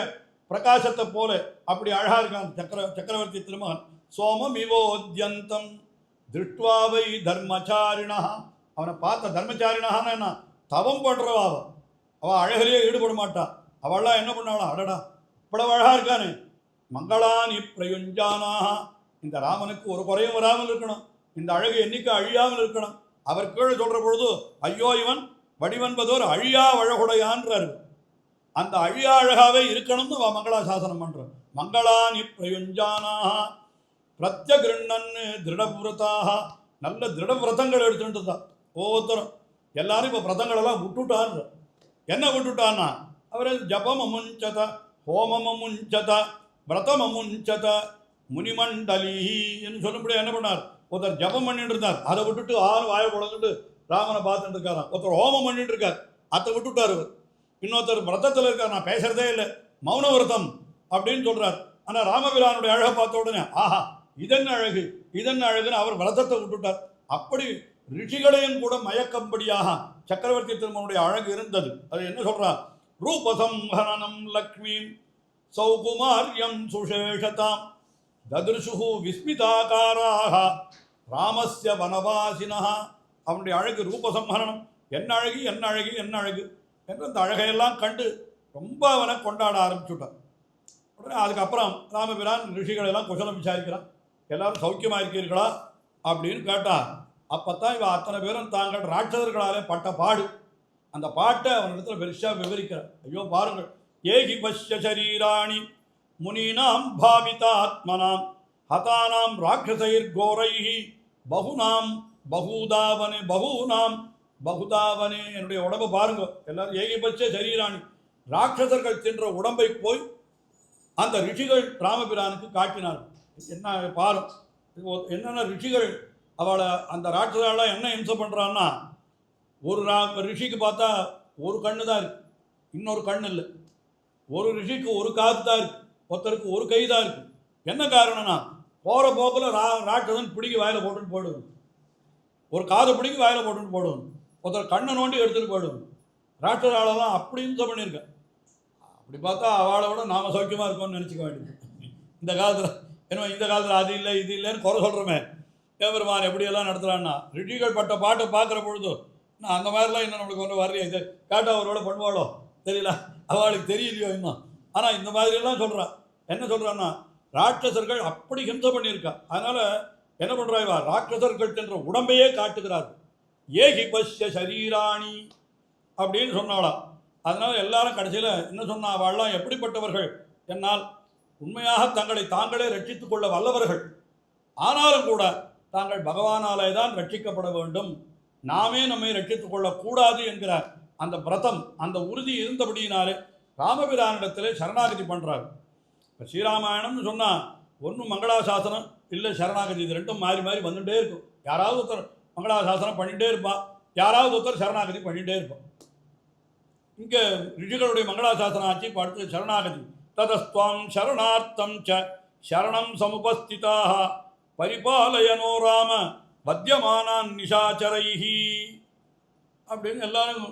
பிரகாசத்தை போல அப்படி அழகாக இருக்கான் சக்கரவர்த்தி திருமகன். சோமமிவோத்யந்தம் திருஷ்டுவாவை தர்மச்சாரிணா. அவனை பார்த்த தர்மச்சாரிணான்னு என்ன, தவம் பண்ணுறவா. அவள் அழகிலேயே ஈடுபட மாட்டான். அவள்லாம் என்ன பண்ணாளா, அடடா இவ்வளவு அழகாக இருக்கானே. மங்களானி பிரயுஞ்சானாக, இந்த ராமனுக்கு ஒரு குறையும் வராமல் இருக்கணும், இந்த அழகு என்னைக்கு அழியாமல் இருக்கணும். அவர் கீழே சொல்கிற பொழுது ஐயோ இவன் வடிவன்பதோர் அழியா வழகுடையான்றார். அந்த அழியா அழகாவே இருக்கணும்னு அவள் மங்களா சாசனம் பண்ணுறான். மங்களானி பிரயுஞ்சானாக பிரத்யகிருண்ணன் திருடவிரதாக. நல்ல திருடவிரதங்கள் எடுத்துட்டு தான் ஒவ்வொருத்தரும். எல்லாரும் இப்போ விரதங்களெல்லாம் விட்டுட்டான்ற. என்ன விட்டுட்டான்னா, அவர் ஜபம் அமுஞ்சத ஹோமம் அமுஞ்சத விரதம் அமுஞ்சத முனிமண்டலி என்று சொல்லும்படி என்ன பண்ணார், ஒருத்தர் ஜபம் பண்ணிட்டு இருந்தார், அதை விட்டுட்டு வாயை குழந்துட்டு ராமனை பார்த்துட்டு இருக்காராம். ஒருத்தர் ஹோமம் பண்ணிட்டு இருக்கார், அதை விட்டுட்டார். அவர் இன்னொருத்தர் விரதத்தில் இருக்கார், நான் பேசுறதே இல்லை, மௌன விரதம் அப்படின்னு சொல்றார். ஆனால் ராமபிரானுடைய அழகை பார்த்த உடனே ஆஹா இதென்ன அழகு இதென்ன அழகுன்னு அவர் விரதத்தை விட்டுட்டார். அப்படி ரிஷிகளையும் கூட மயக்கம்படியாக சக்கரவர்த்தி திருமனுடைய அழகு இருந்தது. அது என்ன சொல்றார்? ரூபசம்ஹரணம் லக்ஷ்மீம் சௌகுமாரியம் சுஷேஷதாம் ததிருஷு விஸ்மிதாகாராக ராமஸ்ய வனவாசினா. அவனுடைய அழகு ரூபசம்ஹரணம், என்ன அழகு என்ன அழகு என்ன அழகு என்று அந்த அழகையெல்லாம் கண்டு ரொம்ப அவனை கொண்டாட ஆரம்பிச்சுட்டான். உடனே அதுக்கப்புறம் ராமபிரான் ரிஷிகளெல்லாம் குசலம் விசாரிக்கிறான். எல்லாரும் சௌக்கியமாக இருக்கீர்களா அப்படின்னு கேட்டான். அப்போத்தான் இவன் அத்தனை பேரும் தாங்கள் ராட்சதர்களாலே பட்ட பாடு, அந்த பாட்டை அவனிடத்தில் பெருசாக விவரிக்கிறார். ஐயோ பாருங்கள், ஏகி பஷ்ய சரீராணி முனீனாம் பாவிதாத்மனாம் ஹதானாம் ராட்சசைர் கோரைஹி பகுநாம் பகுதாவனே பகுநாம் பகுதாவனே. என்னுடைய உடம்பை பாருங்க எல்லாரும். ஏகிபட்ச சரீராணி, ராட்சசர்கள் தின்ற உடம்பை போய் அந்த ரிஷிகள் ராமபிரானுக்கு காட்டினார். என்ன பாரு, என்னென்ன ரிஷிகள் அவளை அந்த ராட்சசாலாம் என்ன இம்சை பண்ணுறான்னா, ஒரு ரிஷிக்கு பார்த்தா ஒரு கண்ணு தான் இருக்குது, இன்னொரு கண்ணு இல்லை. ஒரு ரிஷிக்கு ஒரு காது தான் இருக்குது, ஒருத்தருக்கு ஒரு கை தான் இருக்குது. என்ன காரணம்னா, போகிற போக்கில் ராட்சசன் பிடிக்கி வாயில் போட்டுன்னு போடுவோம், ஒரு காதை பிடிக்கி வாயில் போட்டுன்னு போடுவோம், ஒருத்தர் கண்ணை நோண்டி எடுத்துகிட்டு போயிடுவோம். ராட்சசாலெல்லாம் அப்படி இம்சை பண்ணியிருக்கேன். அப்படி பார்த்தா அவளை விட நாம் சௌக்கியமாக இருக்கோம்னு நினச்சிக்க வேண்டியது. இந்த காலத்தில் என்ன, இந்த காலத்தில் அது இல்லை இது இல்லைன்னு குறை சொல்கிறோமே. தேவருமான் எப்படியெல்லாம் நடத்துகிறான்னா, ரிஷிகள் பட்ட பாட்டை பார்க்குற பொழுது நான் அந்த மாதிரிலாம் இன்னும் நம்மளுக்கு ஒன்றும் வரலையே, இது கேட்டால் அவரோட பண்ணுவாளோ தெரியல, அவளுக்கு தெரியலையோ இன்னும். ஆனால் இந்த மாதிரியெல்லாம் சொல்கிறான். என்ன சொல்கிறான்னா, ராட்சசர்கள் அப்படி ஹிம்சை பண்ணியிருக்கா. அதனால் என்ன பண்ணுறா இவா, ராட்சசர்கள் என்ற உடம்பையே காட்டுகிறார். ஏகி பஷ்ய சரீராணி அப்படின்னு சொன்னாலாம். அதனால் எல்லாரும் கடைசியில் என்ன சொன்னா, அவள்லாம் எப்படிப்பட்டவர்கள் என்னால் உண்மையாக தங்களை தாங்களே ரட்சித்துக் கொள்ள வல்லவர்கள், ஆனாலும் கூட தாங்கள் பகவானாலே தான் ரட்சிக்கப்பட வேண்டும், நாமே நம்மை ரட்சித்துக் கொள்ளக்கூடாது என்கிற அந்த பிரதம், அந்த உறுதி இருந்தபடியினாலே ராமபிரானிடத்திலே சரணாகதி பண்ணுறாரு. இப்போ ஸ்ரீராமாயணம்னு சொன்னால் ஒன்றும் மங்களாசாசனம் இல்லை சரணாகதி, இது ரெண்டும் மாறி மாறி வந்துகிட்டே இருக்கும். யாராவது ஒருத்தர் மங்களாசாசனம் பண்ணிகிட்டே இருப்பான், யாராவது ஒருத்தர் சரணாகதி பண்ணிகிட்டே இருப்பான். இங்கே ரிஷிகளுடைய மங்களாசாசனம் ஆச்சு. இப்போ அடுத்து சரணாகதி. ததஸ்துவம் சரணார்த்தம் ச சரணம் சமுபஸ்திதாக பரிபாலயனோ ராம வத்தியமானான் நிஷாச்சரைஹி அப்படின்னு எல்லாரும்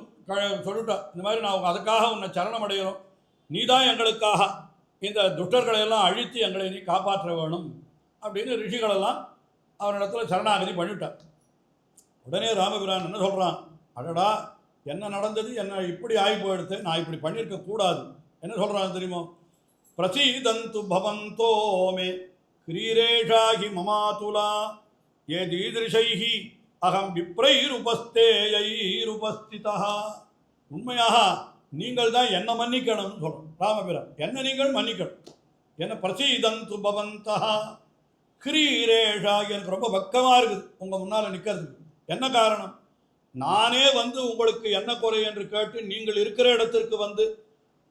சொல்லிட்டா. இந்த மாதிரி நான் அதுக்காக உன்னை சரணம் அடைகிறோம், நீ தான் எங்களுக்காக இந்த துஷ்டர்களை எல்லாம் அழித்து எங்களை நீ காப்பாற்ற வேணும் அப்படின்னு ரிஷிகளெல்லாம் அவனிடத்தில் சரணாகதி பண்ணிவிட்டார். உடனே ராமபிரான் என்ன சொல்கிறான், அடடா என்ன நடந்தது, என்ன இப்படி ஆகி போயிடுத்து, நான் இப்படி பண்ணியிருக்கக்கூடாது. என்ன சொல்கிறான் தெரியுமோ, பிரசீதந்து பவந்தோ மே கிரீரேஷாகி மமாதுலா ஏ தீதிருஷைஹி அகம் விப்ரைருபஸ்தேயைருபஸ்திதா. உண்மையாக நீங்கள் தான் என்ன மன்னிக்கணும்னு சொல்கிறோம் ராமபிரான். என்ன நீங்கள் மன்னிக்கணும், என்ன பிரசீதந்து பவந்தா கிரீரேஷாகி. எனக்கு ரொம்ப பக்கமாக இருக்குது உங்கள் முன்னால் நிற்கிறதுக்கு. என்ன காரணம், நானே வந்து உங்களுக்கு என்ன குறை என்று கேட்டு நீங்கள் இருக்கிற இடத்திற்கு வந்து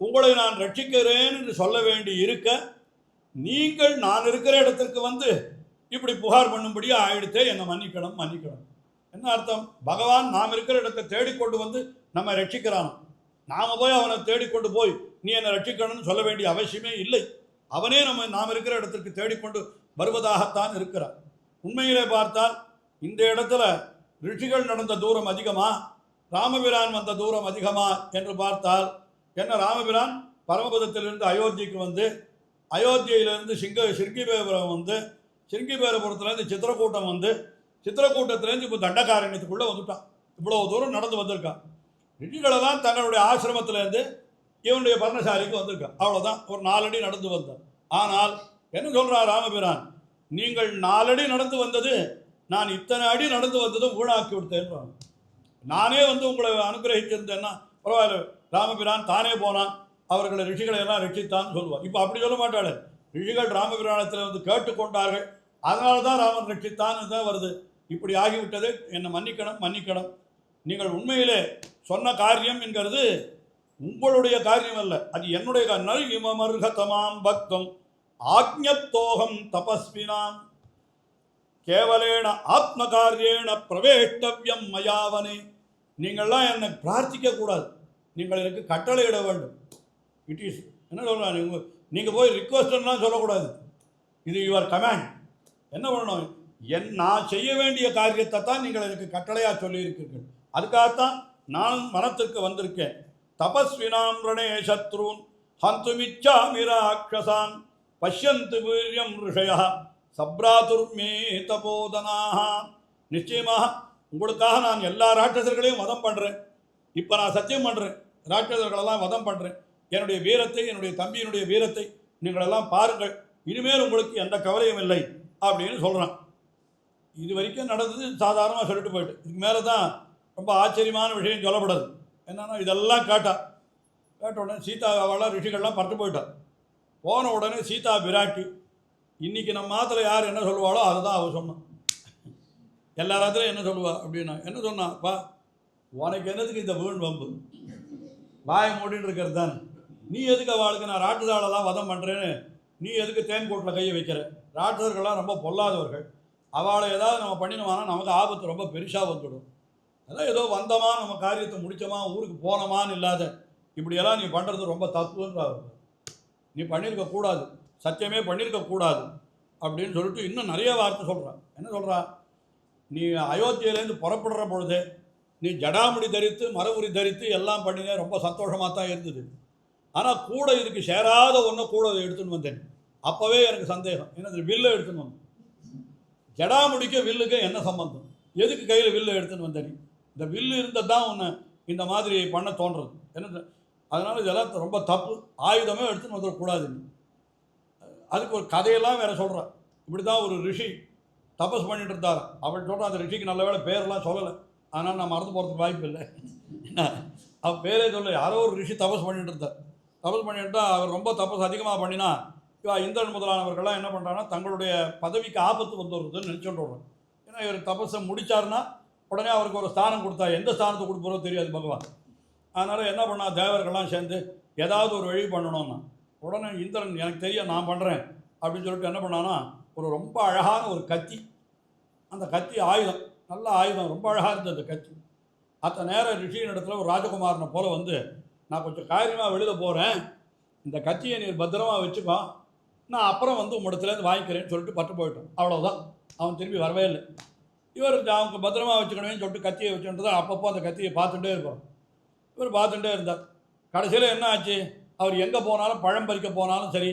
உங்களை நான் ரட்சிக்கிறேன் என்று சொல்ல வேண்டி இருக்க, நீங்கள் நான் இருக்கிற இடத்திற்கு வந்து இப்படி புகார் பண்ணும்படி ஆயிடுத்தே, என்னை மன்னிக்கணும் மன்னிக்கணும். என்ன அர்த்தம், பகவான் நாம் இருக்கிற இடத்தை தேடிக்கொண்டு வந்து நம்ம ரட்சிக்கிறான். நாம் போய் அவனை தேடிக்கொண்டு போய் நீ என்னை ரட்சிக்கணும்னு சொல்ல வேண்டிய அவசியமே இல்லை. அவனே நாம் இருக்கிற இடத்திற்கு தேடிக்கொண்டு வருவதாகத்தான் இருக்கிறான். உண்மையிலே பார்த்தால் இந்த இடத்துல ரிஷிகள் நடந்த தூரம் அதிகமா, ராமபிரான் வந்த தூரம் அதிகமா என்று பார்த்தால் என்ன, ராமபிரான் பரமபதத்திலிருந்து அயோத்திக்கு வந்து, அயோத்தியிலிருந்து சிருங்கிபேபுரம் வந்து, சிருங்கிபேரபுரத்துலேருந்து சித்திரக்கூட்டம் வந்து, சித்திரக்கூட்டத்திலேருந்து இப்போ தண்டகாரண்யத்துக்குள்ளே வந்துட்டான். இவ்வளோ தூரம் நடந்து வந்திருக்கான். ரிஷிகளெல்லாம் தங்களுடைய ஆசிரமத்திலேருந்து இவனுடைய பர்ணசாலைக்கு வந்திருக்கான். அவ்வளோதான், ஒரு 4 அடி நடந்து வந்தான். ஆனால் என்ன சொல்கிறான் ராமபிரான், நீங்கள் 4 அடி நடந்து வந்தது, நான் இத்தனை அடி நடந்து வந்ததும் வீணாக்கி விடுத்தேன். நானே வந்து உங்களை அனுகிரகிச்சிருந்தேன்னா பரவாயில்ல, ராமபிரான் தானே போனான், அவர்களை ரிஷிகளை எல்லாம் ரட்சித்தான்னு சொல்லுவார். இப்போ அப்படி சொல்ல மாட்டாள். ரிஷிகள் ராமபிரானத்தில் வந்து கேட்டுக்கொண்டார்கள், அதனால தான் ராமன் ரட்சித்தான்னு தான் வருது. இப்படி ஆகிவிட்டது, என்னை மன்னிக்கணும் மன்னிக்கணும். நீங்கள் உண்மையிலே சொன்ன காரியம் என்கிறது உங்களுடைய காரியம் அல்ல, அது என்னுடைய காரியம். இமமர்ஹதமாம் பக்தம் ஆக்ஞத்தோகம் தபஸ்வினாம் கேவலேன ஆத்ம காரியேன பிரவேஷ்டவியம் மயாவனே. நீங்கள்லாம் என்னை பிரார்த்திக்க கூடாது, நீங்கள் எனக்கு கட்டளையிட வேண்டும். இட் இஸ் என்ன சொல்கிறாங்க, நீங்கள் போய் ரிக்வஸ்ட்லாம் சொல்லக்கூடாது, இது யுவர் கமாண்ட். என்ன பண்ணணும், நான் செய்ய வேண்டிய காரியத்தை தான் நீங்கள் எனக்கு கட்டளையாக சொல்லியிருக்கிறீர்கள். அதுக்காகத்தான் நான் மனத்திற்கு வந்திருக்கேன். தபஸ்வினாம் ரணே சத்ருன் ஹந்துமிச்சாமி ராட்சசான் பஷ்யந்து வீரியம் ரிஷயா சப்ராதுர்மே தபோதனாக. நிச்சயமாக உங்களுக்காக நான் எல்லா ராட்சசர்களையும் வதம் பண்ணுறேன். இப்போ நான் சத்தியம் பண்ணுறேன், ராட்சசர்களெல்லாம் வதம் பண்ணுறேன். என்னுடைய வீரத்தை, என்னுடைய தம்பியினுடைய வீரத்தை நீங்களெல்லாம் பாருங்கள். இனிமேல் உங்களுக்கு எந்த கவலையும் இல்லை அப்படின்னு சொல்கிறான். இது வரைக்கும் நடந்தது சாதாரணமாக சொல்லிட்டு போயிட்டு, இதுக்கு மேலே தான் ரொம்ப ஆச்சரியமான விஷயம் சொல்லப்படாது. என்னன்னா இதெல்லாம் கேட்ட உடனே சீதா அவளாம் ரிஷிகள்லாம் பட்டு போயிட்டார். போன உடனே சீதா பிராட்டி இன்றைக்கி நம்ம மாத்திரம் யார் என்ன சொல்லுவாளோ அதை தான் அவள் சொன்னான். எல்லா ராத்திரையும் என்ன சொல்லுவா அப்படின்னா என்ன சொன்னாப்பா, உனக்கு என்னதுக்கு இந்த வீண் வம்பு, வாயை மூடின்னு இருக்கிறது தானே, நீ எதுக்கு அவளுக்கு நான் ராட்சதாளெல்லாம் வதம் பண்ணுறேன்னு நீ எதுக்கு தேன்கோட்டில் கையை வைக்கிற? ராட்சதர்கள்லாம் ரொம்ப பொல்லாதவர்கள், அவளை ஏதாவது நம்ம பண்ணினோம்னா நமக்கு ஆபத்து ரொம்ப பெருசாக வந்துடும். அதான் ஏதோ வந்தோமா நம்ம காரியத்தை முடித்தோமா ஊருக்கு போனோமான்னு இல்லாத இப்படியெல்லாம் நீ பண்ணுறது ரொம்ப தப்புன்றார். நீ பண்ணியிருக்கக்கூடாது, சத்தியமே பண்ணியிருக்கக்கூடாது அப்படின்னு சொல்லிட்டு இன்னும் நிறைய வார்த்தை சொல்கிறான். என்ன சொல்கிறா, நீ அயோத்தியிலேருந்து புறப்படுற பொழுது நீ ஜடாமுடி தரித்து மரவுரி தரித்து எல்லாம் பண்ணினே ரொம்ப சந்தோஷமாக தான் இருந்தது. ஆனால் கூட இதுக்கு சேராத ஒன்றை கூட எடுத்துன்னு வந்தேன். அப்போவே எனக்கு சந்தேகம், என்னது வில்லை எடுத்துன்னு வந்தேன். ஜடாமுடிக்க வில்லுக்கு என்ன சம்பந்தம், எதுக்கு கையில் வில்லு எடுத்துன்னு வந்தேன்? இந்த வில்லு இருந்தால் தான் ஒன்று இந்த மாதிரி பண்ண தோன்றது. என்ன அதனால் இதெல்லாம் ரொம்ப தப்பு, ஆயுதமே எடுத்துன்னு வந்துடக்கூடாது. அதுக்கு ஒரு கதையெல்லாம் வேறு சொல்கிறான். இப்படி தான் ஒரு ரிஷி தபஸ் பண்ணிட்டு இருந்தார். அவள் சொல்கிறான், அந்த ரிஷிக்கு நல்ல வேலை பேரெல்லாம் சொல்லலை, அதனால் நான் மறந்து போகிறதுக்கு வாய்ப்பு இல்லை. அவன் பேரே சொல்ல, யாரோ ஒரு ரிஷி தபஸ் பண்ணிட்டு இருந்தார். தபஸ் பண்ணிட்டு அவர் ரொம்ப தபஸ் அதிகமாக பண்ணினா இந்திரன் முதலானவர்கள்லாம் என்ன பண்ணுறாங்கன்னா தங்களுடைய பதவிக்கு ஆபத்து வந்து வருதுன்னு நினச்சிட்டு வர்றோம். ஏன்னா இவர் தபஸை முடித்தார்னா உடனே அவருக்கு ஒரு ஸ்தானம் கொடுத்தா எந்த ஸ்தானத்தை கொடுக்குறோ தெரியாது பகவான். அதனால் என்ன பண்ணா, தேவர்கள்லாம் சேர்ந்து ஏதாவது ஒரு வழி பண்ணணும்னா உடனே இந்திரன் எனக்கு தெரியும் நான் பண்ணுறேன் அப்படின்னு சொல்லிட்டு என்ன பண்ணான்னா ஒரு ரொம்ப அழகான ஒரு கத்தி, அந்த கத்தி ஆயுதம், நல்ல ஆயுதம், ரொம்ப அழகாக இருந்தது அந்த கத்தி. அத்த நேரம் ரிஷியின் இடத்துல ஒரு ராஜகுமாரனை போல வந்து, நான் கொஞ்சம் காரியமாக வெளியில் போகிறேன், இந்த கத்தியை நீ பத்திரமாக வச்சுக்கோ, நான் அப்புறம் வந்து உம்மிடத்துலேருந்து வாங்கிக்கிறேன்னு சொல்லிட்டு பட்டு போயிட்டோம். அவ்வளோதான், அவன் திரும்பி வரவே இல்லை. இவர் அவனுக்கு பத்திரமா வச்சுக்கணும்னு சொல்லிட்டு கத்தியை வச்சுட்டு தான் அப்பப்போ அந்த கத்தியை பார்த்துட்டே இருப்பார். இவர் பார்த்துட்டே இருந்தார். கடைசியில் என்ன ஆச்சு, அவர் எங்கே போனாலும் பழம் பறிக்க போனாலும் சரி,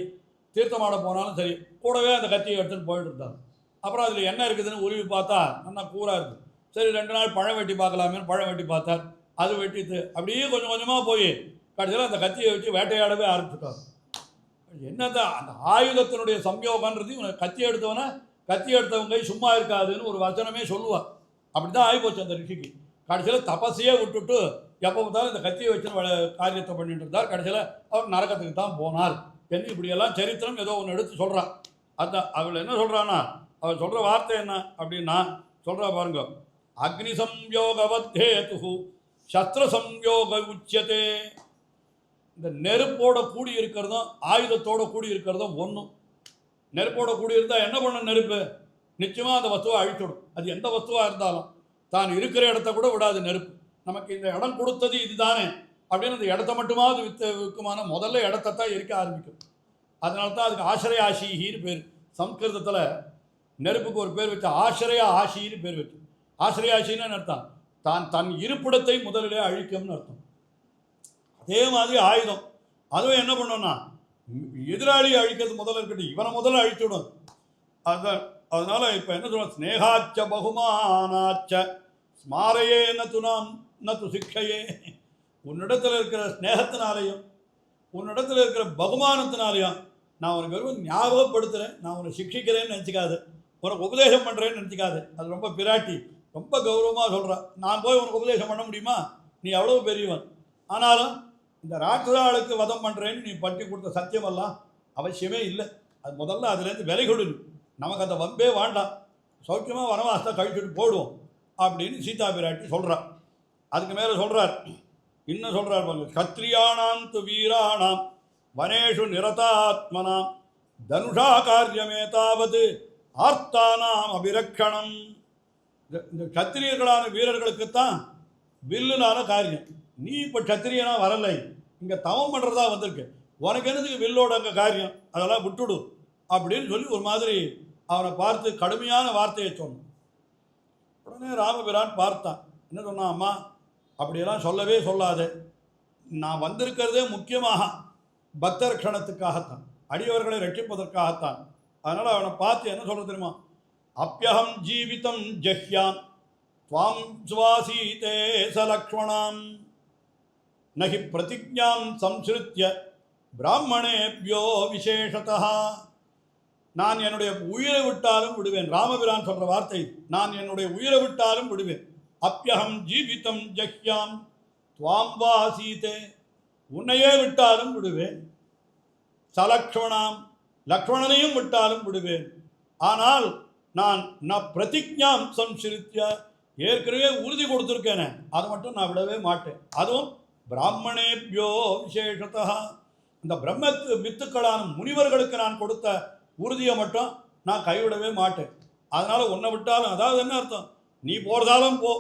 தீர்த்தமாட போனாலும் சரி, கூடவே அந்த கத்தியை எடுத்துகிட்டு போயிட்டு இருந்தார். அப்புறம் அதில் என்ன இருக்குதுன்னு உருவி பார்த்தா நல்லா கூராக இருக்குது. சரி 2 நாள் பழம் வெட்டி பார்க்கலாமேன்னு பழம் வெட்டி பார்த்தார். அது வெட்டித்து அப்படியே கொஞ்சம் கொஞ்சமாக போய் கடைசியில் அந்த கத்தியை வச்சு வேட்டையாடவே ஆரம்பிச்சுட்டார். என்னதான் அந்த ஆயுதத்தினுடைய சம்யோகன்றது, இவனை கத்தி எடுத்தவங்க சும்மா இருக்காதுன்னு ஒரு வசனமே சொல்லுவார். அப்படி தான் ஆகிப்போச்சு அந்த ரிஷிக்கு. கடைசியில் தபஸையே விட்டுட்டு எப்போ பார்த்தாலும் இந்த கத்தியை வச்சு காரியத்தை பண்ணிட்டு இருந்தார். கடைசியில் அவர் நரகத்துக்கு தான் போனார் என்று இப்படியெல்லாம் சரித்திரம் ஏதோ ஒன்று எடுத்து சொல்கிறான். அதுதான் அவள் என்ன சொல்கிறான்னா, அவள் சொல்கிற வார்த்தை என்ன அப்படின்னா சொல்கிறா பாருங்க, அக்னி சம்யோகவத்தேது சஸ்திர சம்யோக உச்சதே. இந்த நெருப்போட கூடி இருக்கிறதும் ஆயுதத்தோடு கூடி இருக்கிறதும் ஒன்றும். நெருப்போட கூடி இருந்தால் என்ன பண்ண, நெருப்பு நிச்சயமாக அந்த வஸ்துவை அழிச்சுடும். அது எந்த வஸ்துவாக இருந்தாலும் தான் இருக்கிற இடத்த கூட விடாது நெருப்பு. நமக்கு இந்த இடம் கொடுத்தது இதுதானே அப்படின்னு அந்த இடத்த மட்டுமாவது விற்குமான முதல்ல இடத்த தான் எரிக்க ஆரம்பிக்கும். அதனால தான் அதுக்கு ஆசிரிய ஆசின்னு பேர். சம்ஸ்கிருதத்தில் நெருப்புக்கு ஒரு பேர் வச்சு ஆசிரிய ஆசின்னு பேர் வச்சு. ஆசிரிய ஆசின்னு அர்த்தம் தன் இருப்பிடத்தை முதலிலே அழிக்கும்னு அர்த்தம். அதே மாதிரி ஆயுதம் அதுவும் என்ன பண்ணோம்னா எதிராளியை அழிக்கிறது முதல்ல இருக்கட்டும், இவனை முதல்ல அழிச்சுடும். அதுதான் அதனால இப்போ என்ன சொல்லுவோம், ஸ்னேகாச்ச பகுமானாச்ச ஸ்மாரையே நத்து சிக்ஷையே. உன்னிடத்தில் இருக்கிற ஸ்னேகத்தினாலேயும் உன்னிடத்தில் இருக்கிற பகுமானத்தினாலேயும் நான் உனக்கு வெறும் ஞாபகப்படுத்துகிறேன், நான் உன்னை சிக்ஷிக்கிறேன்னு நினச்சிக்காது, உனக்கு உபதேசம் பண்ணுறேன்னு நினச்சிக்காது. அது ரொம்ப பிராட்டி ரொம்ப கௌரவமாக சொல்கிறான். நான் போய் உனக்கு உபதேசம் பண்ண முடியுமா, நீ எவ்வளோ பெரியவன், ஆனாலும் இந்த ராட்சதாளுக்கு வதம் பண்ணுறேன்னு நீ பட்டி கொடுத்த சத்தியமெல்லாம் அவசியமே இல்லை. அது முதல்ல அதுலேருந்து விலை கொடுது, நமக்கு அந்த வம்பே வேண்டாம், சௌக்கியமாக வனவாசத்தை கழிச்சுட்டு போடுவோம் அப்படின்னு சீதா பிராட்டி சொல்கிறார். அதுக்கு மேலே சொல்கிறார், இன்னும் சொல்கிறார் பாருங்க, கத்திரியானாம் து வீரானாம் வனேஷு நிரதாத்மனாம் தனுஷா காரியமேதாவது ஆர்த்தானாம் அபிரக்ஷணம். இந்த கத்திரியர்களான வீரர்களுக்குத்தான் வில்லுனால காரியம். நீ இப்போ சத்திரியனா வரலை, இங்கே தவம் பண்ணுறதா வந்திருக்கு, உனக்கு என்னதுக்கு வில்லோட அங்கே காரியம், அதெல்லாம் விட்டுடு அப்படின்னு சொல்லி ஒரு மாதிரி அவனை பார்த்து கடுமையான வார்த்தையை சொன்னான். உடனே ராமபிரான் பார்த்தான். என்ன சொன்னான்? அம்மா, அப்படியெல்லாம் சொல்லவே சொல்லாது. நான் வந்திருக்கிறதே முக்கியமாக பக்தரக்ஷணத்துக்காகத்தான், அடியவர்களை ரட்சிப்பதற்காகத்தான். அதனால் அவனை பார்த்து என்ன சொல்கிறது தெரியுமா? அப்யஹம் ஜீவிதம் ஜஹ்யாம் துவாம் சுவாசீதே சலக்ஷ்மணாம் நகி பிரதிஜ்ஞாம் சம்ஸ்ருத்ய பிராமணேபியோ விசேஷதா. நான் என்னுடைய உயிரை விட்டாலும் விடுவேன். ராமபிரான் சொல்கிற வார்த்தை, நான் என்னுடைய உயிரை விட்டாலும் விடுவேன். அப்யஹம் ஜீவிதம் ஜஹ்யாம் துவாம் வாசீதே, உன்னையே விட்டாலும் விடுவேன். சலக்ஷ்மணாம், லக்ஷ்மணனையும் விட்டாலும் விடுவேன். ஆனால் நான் பிரதிஜ்ஞாம் சம்ஸ்ருத்ய, ஏற்கனவே உறுதி கொடுத்துருக்கேனே, அதை மட்டும் நான் விடவே மாட்டேன். அதுவும் பிராமணேபியோ விசேஷத்தா, இந்த பிரம்மத்து வித்துக்களான முனிவர்களுக்கு நான் கொடுத்த உறுதியை மட்டும் நான் கைவிடவே மாட்டேன். அதனால் உன்னை விட்டாலும், அதாவது என்ன அர்த்தம்? நீ போகிறதாலும் போ,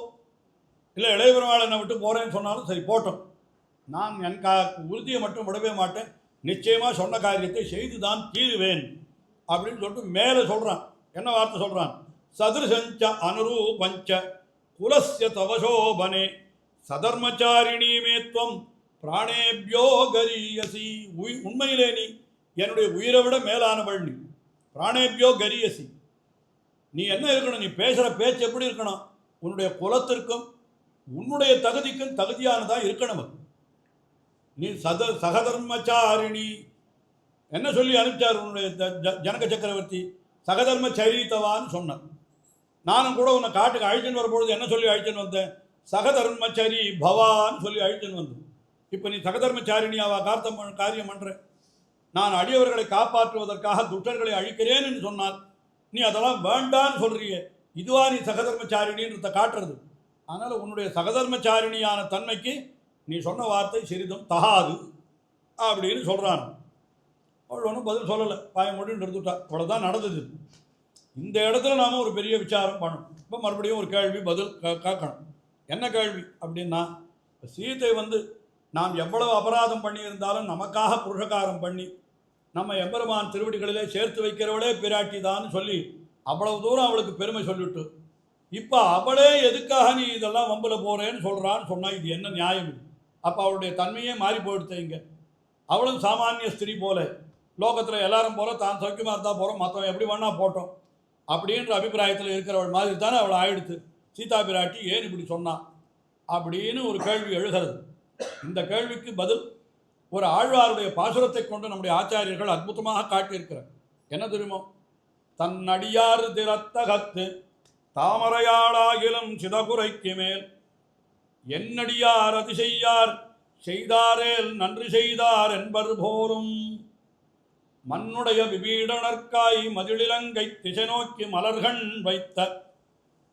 இல்லை இளைய பெருமாள் என்னை விட்டு போகிறேன்னு சொன்னாலும் சரி போட்டோம், நான் என் உறுதியை மட்டும் விடவே மாட்டேன். நிச்சயமாக சொன்ன காரியத்தை செய்து தான் தீருவேன் அப்படின்னு சொல்லிட்டு மேலே சொல்கிறான். என்ன வார்த்தை சொல்கிறான்? சதுர்சஞ்ச அனுரூபஞ்ச குலஸ்ய தவசோபனே சதர்மச்சாரிணி மேத்வம் பிராணேபியோ கரியசி. உண்மையிலே நீ என்னுடைய உயிரை விட மேலானவள். நீ பிராணேபியோ கரியசி. நீ என்ன இருக்கணும்? நீ பேசுகிற பேச்சு எப்படி இருக்கணும்? உன்னுடைய குலத்திற்கும் உன்னுடைய தகுதிக்கும் தகுதியானதாக இருக்கணும். நீ சகதர்மச்சாரிணி என்ன சொல்லி அனுப்பிச்சார் உன்னுடைய ஜனக சக்கரவர்த்தி? சகதர்ம சரித்தவான்னு சொன்னான். நானும் கூட உன்னை காட்டுக்கு அழிச்சுன்னு வரும்பொழுது என்ன சொல்லி அழிச்சுன்னு வந்தேன்? சகதர்மச்சரி பவான்னு சொல்லி அழிச்சுன்னு வந்தேன். இப்போ நீ சகதர்மச்சாரிணியாவா காரியம் பண்ணுற? நான் அடியவர்களை காப்பாற்றுவதற்காக துஷ்டர்களை அழிக்கிறேன் என்று சொன்னால் நீ அதெல்லாம் வேண்டான்னு சொல்கிறியே, இதுவா நீ சகதர்மச்சாரிணின்றத காட்டுறது? அதனால் உன்னுடைய சகதர்மச்சாரிணியான தன்மைக்கு நீ சொன்ன வார்த்தை சிறிதும் தகாது அப்படின்னு சொல்கிறான். அவள் ஒன்றும் பதில் சொல்லலை, பாய முடின்னு இருந்துட்டா. அவ்வளோதான் நடந்தது. இந்த இடத்துல நாம் ஒரு பெரிய விசாரம் பண்ணணும். இப்போ மறுபடியும் ஒரு கேள்வி பதில் கேட்கணும். என்ன கேள்வி அப்படின்னா, சீதை நாம் எவ்வளவு அபராதம் பண்ணியிருந்தாலும் நமக்காக புருஷகாரம் பண்ணி நம்ம எம்பெருமான் திருவடிகளிலே சேர்த்து வைக்கிறவளே பிராட்டி தான் சொல்லி அவ்வளவு தூரம் அவளுக்கு பெருமை சொல்லிவிட்டு இப்போ அவளே எதுக்காக நீ இதெல்லாம் வம்பில் போகிறேன்னு சொல்கிறான்னு சொன்னால் இது என்ன நியாயம்? அப்போ அவளுடைய தன்மையே மாறி போயிடுத்தேங்க. அவளும் சாமானிய ஸ்திரீ போல, லோகத்தில் எல்லாரும் போல தான் சௌக்கியமாக இருந்தால் போகிறோம், மற்றவன் எப்படி வேணா போட்டோம் அப்படின்ற அபிப்பிராயத்தில் இருக்கிறவள் மாதிரி தானே அவள் ஆயிடுத்து. சீதா பிராட்டி ஏன் இப்படி சொன்னான் அப்படின்னு ஒரு கேள்வி எழுகிறது. இந்த கேள்விக்கு பதில் ஒரு ஆழ்வாருடைய பாசுரத்தை கொண்டு நம்முடைய ஆச்சாரியர்கள் அற்புதமாக காட்டியிருக்கிறார். என்ன தெரியுமோ? தன்னடியார் திறத்தகத்து தாமரையாளாகிலும் சிதகுரைக்கு மேல் என்னடியார் அதிசெய்யார் செய்தாரேல் நன்றி செய்தார் என்பர் போரும் மண்ணுடைய விபீடனர்க்காய் மதிலிலங்கை திசை நோக்கி மலர்கண் வைத்த